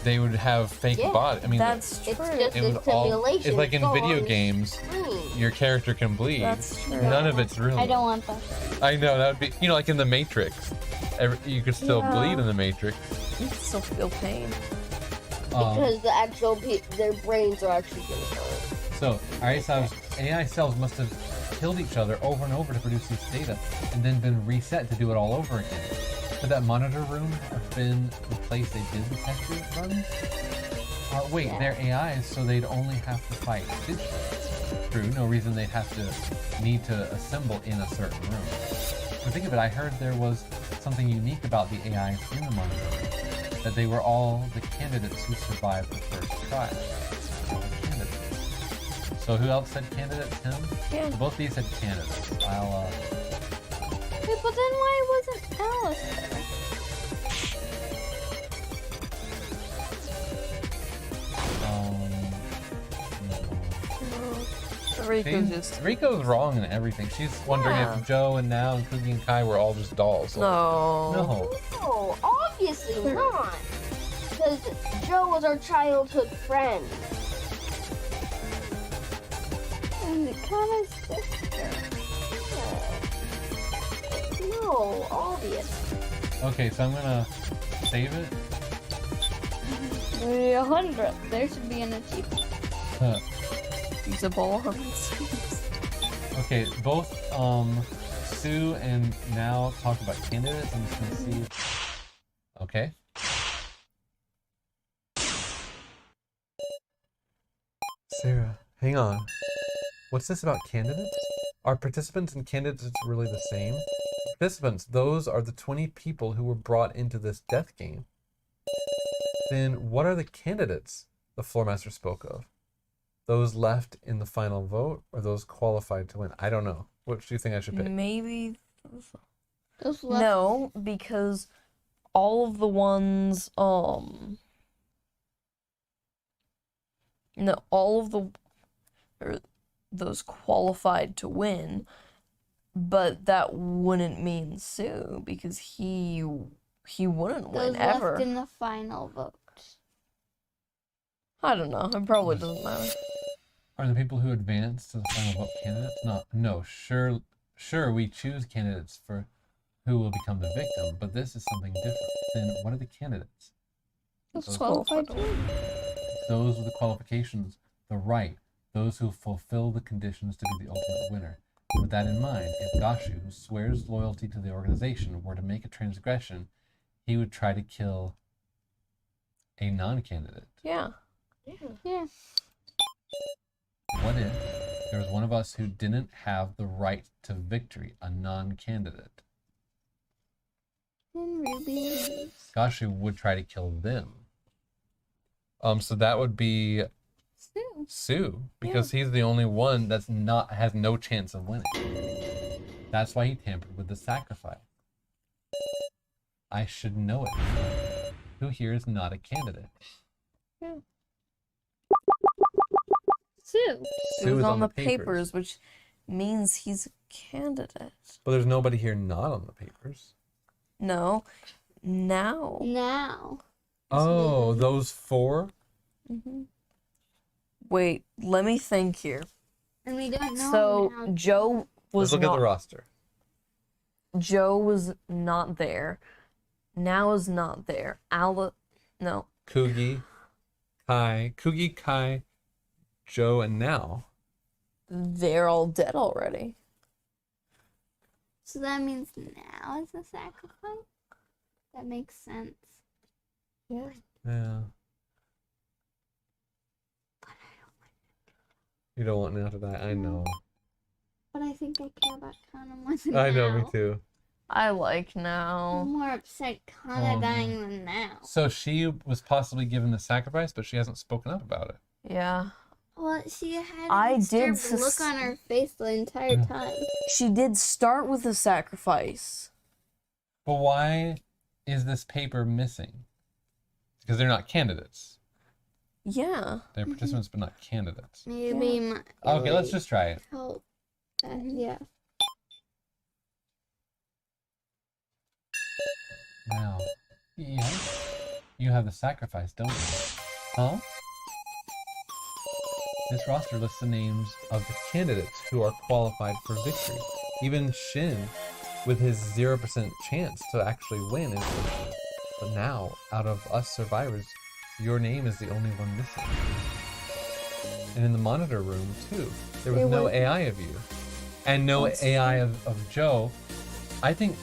they would have fake Yeah, body. I mean, That's true. It's just it a was all. simulation. It's like in Go video on games, screen. your character can bleed. That's true. None of it's real. I don't want that. I know that would be, like in the Matrix. You could still Yeah. bleed in the Matrix. You can still feel pain. Because the actual their brains are actually gonna hurt. So AI cells must have killed each other over and over to produce this data, and then been reset to do it all over again. Could that monitor room have been the place they did the test runs? Wait, they're AIs, so they'd only have to fight digitally. True, no reason they'd have to need to assemble in a certain room. But think of it, I heard there was something unique about the AIs in the monitor room, that they were all the candidates who survived the first trial. All the candidates. So who else said candidates? Him? Yeah. So both these said candidates. I'll Wait, but then why wasn't Alice there? Rico just Rico's wrong in everything. She's wondering Yeah. if Joe and Now and Cookie and Kai were all just dolls. no. No. No, obviously not. Because Joe was our childhood friend. And Connor's sister. No, obvious. Okay, so I'm gonna save it. 100. There should be an achievement. Huh. Feasible. Okay, both Sue and Now talk about candidates. I'm just gonna see. Okay. Sarah, hang on. What's this about candidates? Are participants and candidates really the same? Participants, those are the 20 people who were brought into this death game. Then what are the candidates the Floormaster spoke of? Those left in the final vote, or those qualified to win? I don't know. Which do you think I should pick? Maybe. Those left. No, because all of the ones, no, all of the, or those qualified to win, but that wouldn't mean Sue because he wouldn't Those win ever. left in the final vote. I don't know. It probably doesn't matter. Are the people who advance to the final vote candidates? No. Sure, we choose candidates for who will become the victim, but this is something different. Then what are the candidates? Those qualified to win. Those with the qualifications, the right, those who fulfill the conditions to be the ultimate winner. With that in mind, if Gashu, who swears loyalty to the organization, were to make a transgression, he would try to kill a non-candidate. Yeah. Yeah. What if there was one of us who didn't have the right to victory, a non-candidate? And Ruby leaves. Gashu would try to kill them. So that would be Sue. Sue, because he's the only one that's has no chance of winning. That's why he tampered with the sacrifice. I should know it. Who here is not a candidate? Sue. It was on the papers, which means he's a candidate. But there's nobody here not on the papers. No. Now. Now. Oh, those four? Wait, let me think here. And we don't know So now. Joe was Let's look at the not. roster. Joe was not there. Now is not there. No. Kugi, Kai, Joe, and Now. they're all dead already. So that means now is the sacrifice? That makes sense. Yeah. Yeah. You don't want now to die. I know. But I think I care about Kana more than I know, now. me too. I like now. I'm more upset Kana Oh, dying than now. So she was possibly given the sacrifice, but she hasn't spoken up about it. Yeah. Well, she had I a did disturbed look on her face the entire time. She did start with a sacrifice. But why is this paper missing? Because they're not candidates. Yeah. They're participants, but not candidates. Maybe Okay, let's just try it. help. Yeah. Now, you have the sacrifice, don't you? Huh? This roster lists the names of the candidates who are qualified for victory. Even Shin, with his 0% chance to actually win, is victory. But now, out of us survivors, your name is the only one missing. And in the monitor room, too, there was no AI of you. And no AI of Joe. I think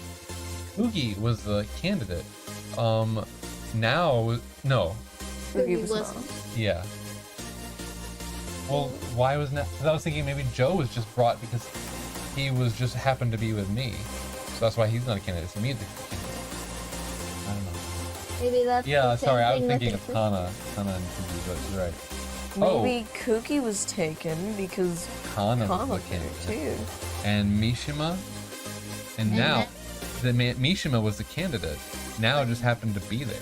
Oogie was the candidate. No. Oogie was wasn't. not. Yeah. Well, why was not? Because I was thinking maybe Joe was just brought because he was just happened to be with me. So that's why he's not a candidate. It's me the candidate. I don't know. Maybe that's Yeah, the same sorry, I was thing thinking with of Kana and Kuki, but you're right. Maybe Kuki was taken because Kana Kana was the did candidate. too. And Mishima. And now, Mishima was the candidate. Now it just happened to be there.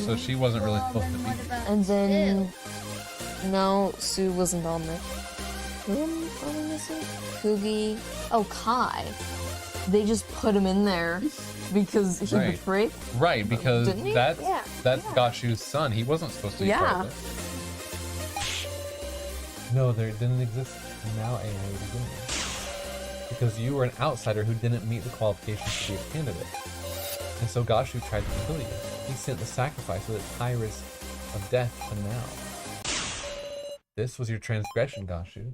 So she wasn't really supposed to be what there. about And then Sue? no, Sue wasn't on there. Who are we missing? Kugi. Oh, Kai. They just put him in there because he Right. betrayed. Right, because Didn't he? that's Yeah. Gashu's son. He wasn't supposed to be part of it. No, there didn't exist now AI to begin with. Because you were an outsider who didn't meet the qualifications to be a candidate. And so Gashu tried to kill you. He sent the sacrifice with its high risk of death to now. This was your transgression, Gashu.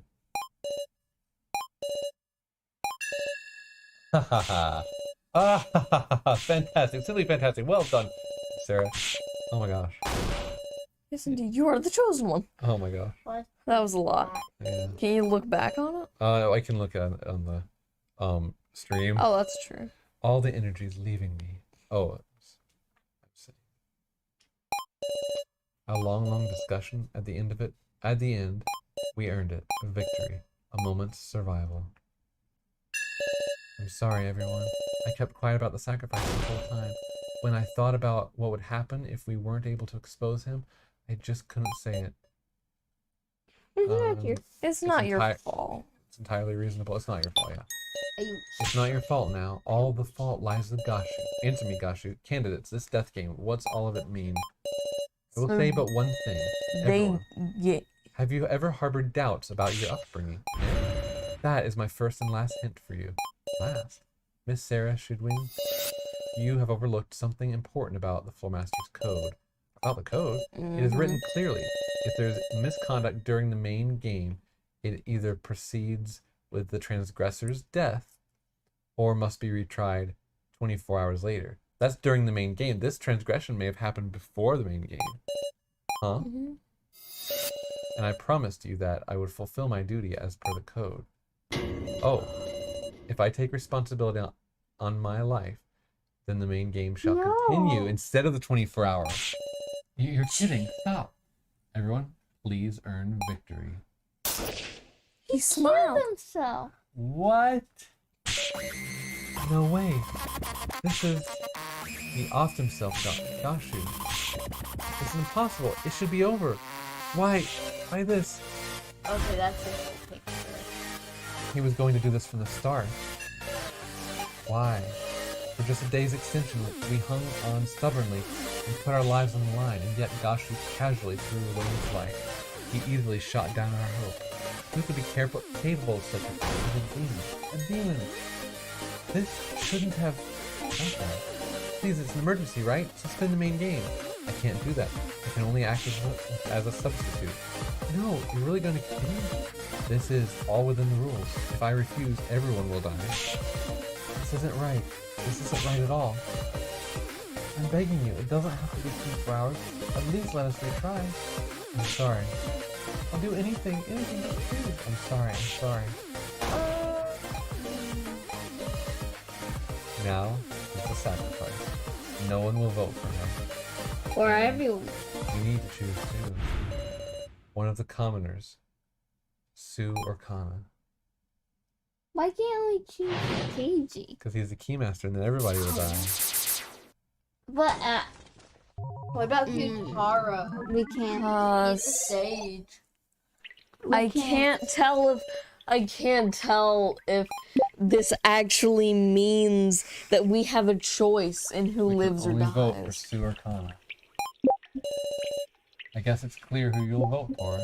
Ha ha ha. Ah, ha, ha, ha. Fantastic, simply fantastic. Well done, Sarah. Oh my gosh. Yes, indeed. You are the chosen one. Oh my gosh. That was a lot. Yeah. Can you look back on it? I can look at it on the stream. Oh, that's true. All the energy is leaving me. Oh, I'm saying. A long discussion at the end of it. At the end, we earned it. A victory. A moment's survival. I'm sorry, everyone. I kept quiet about the sacrifice the whole time. When I thought about what would happen if we weren't able to expose him, I just couldn't say it. It's not your enti- fault. It's entirely reasonable. It's not your fault, yeah. Are you It's not your fault now. All the fault lies with Gashu. Answer me, Gashu. Candidates, this death game, what's all of it mean? I will So say but one thing. Everyone, yeah. have you ever harbored doubts about your upbringing? That is my first and last hint for you. Last. Miss Sarah Shidwing, you have overlooked something important about the Flowmaster's code. About the code? It is written clearly. If there's misconduct during the main game, it either proceeds with the transgressor's death or must be retried 24 hours later. That's during the main game. This transgression may have happened before the main game. Huh? And I promised you that I would fulfill my duty as per the code. Oh, if I take responsibility on my life, then the main game shall continue instead of the 24 hours. You're kidding. Stop. Everyone, please earn victory. He smiled. himself? What? No way. This is... He offed himself, Gashu. This is impossible. It should be over. Why? Why this? Okay, that's a good picture. He was going to do this from the start. Why? For just a day's extension, we hung on stubbornly and put our lives on the line, and yet Gashu casually threw away his life. He easily shot down our hope. Who could be capable of such a demon? A demon! This shouldn't have happened. Please, it's an emergency, right? Suspend the main game. I can't do that. I can only act as a substitute. No, you're really going to kill me? This is all within the rules. If I refuse, everyone will die. This isn't right. This isn't right at all. I'm begging you, it doesn't have to be 24 hours. At least let us retry. I'm sorry. I'll do anything but choose. I'm sorry. Now is the sacrifice. No one will vote for him. Or everyone. You need to choose too. One of the commoners. Sue or Kana. Why can't we choose KG? Because he's the keymaster and then everybody will die. But What about Yttd? we can't. Uh, Sage. I can't tell if this actually means that we have a choice in who lives or only vote for dies. Sue or Kana. I guess it's clear who you'll vote for.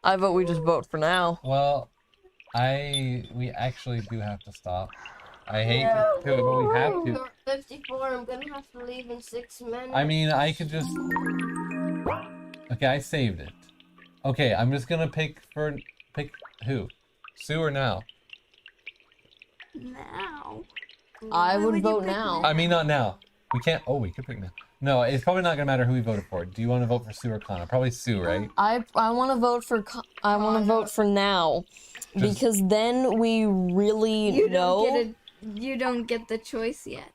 I vote we just vote for now. Well, we actually do have to stop. I hate to do it, but we have to. 54, I'm gonna have to leave in 6 minutes. I mean, I could just... Okay, I saved it. Okay, I'm just gonna pick who? Sue or now? Now. I Why would you vote pick now. I mean, not now. We can't... Oh, we could pick now. No, it's probably not gonna matter who we voted for. Do you want to vote for Sue or Kana? Probably Sue, right? I want to vote for vote for now, Just- because then we really know. You don't get the choice yet.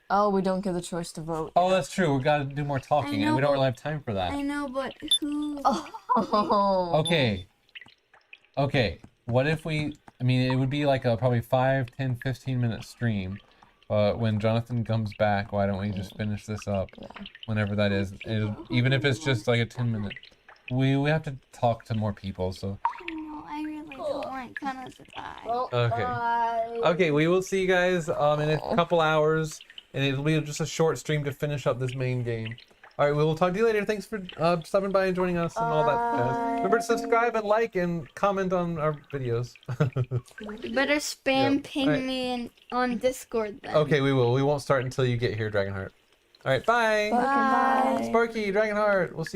Oh, we don't get the choice to vote. Oh, that's true. We gotta do more talking, I and we don't know. really have time for that. I know, but who? Oh. Okay. Okay. What if we... I mean, it would be like a probably 5, 10, 15-minute stream. But when Jonathan comes back, why don't we just finish this up? Whenever that is. Even if it's just like a 10-minute. We have to talk to more people, so... No, I really don't want Kana to die. Well, Okay. bye. Okay, we will see you guys in a couple hours. And it'll be just a short stream to finish up this main game. Alright, we will talk to you later. Thanks for stopping by and joining us and all that, guys. Remember to subscribe and like and comment on our videos. You better spam Yep. ping Alright. me on Discord then. Okay, we will. We won't start until you get here, Dragonheart. Alright, bye! Bye. Sparky, Dragonheart, we'll see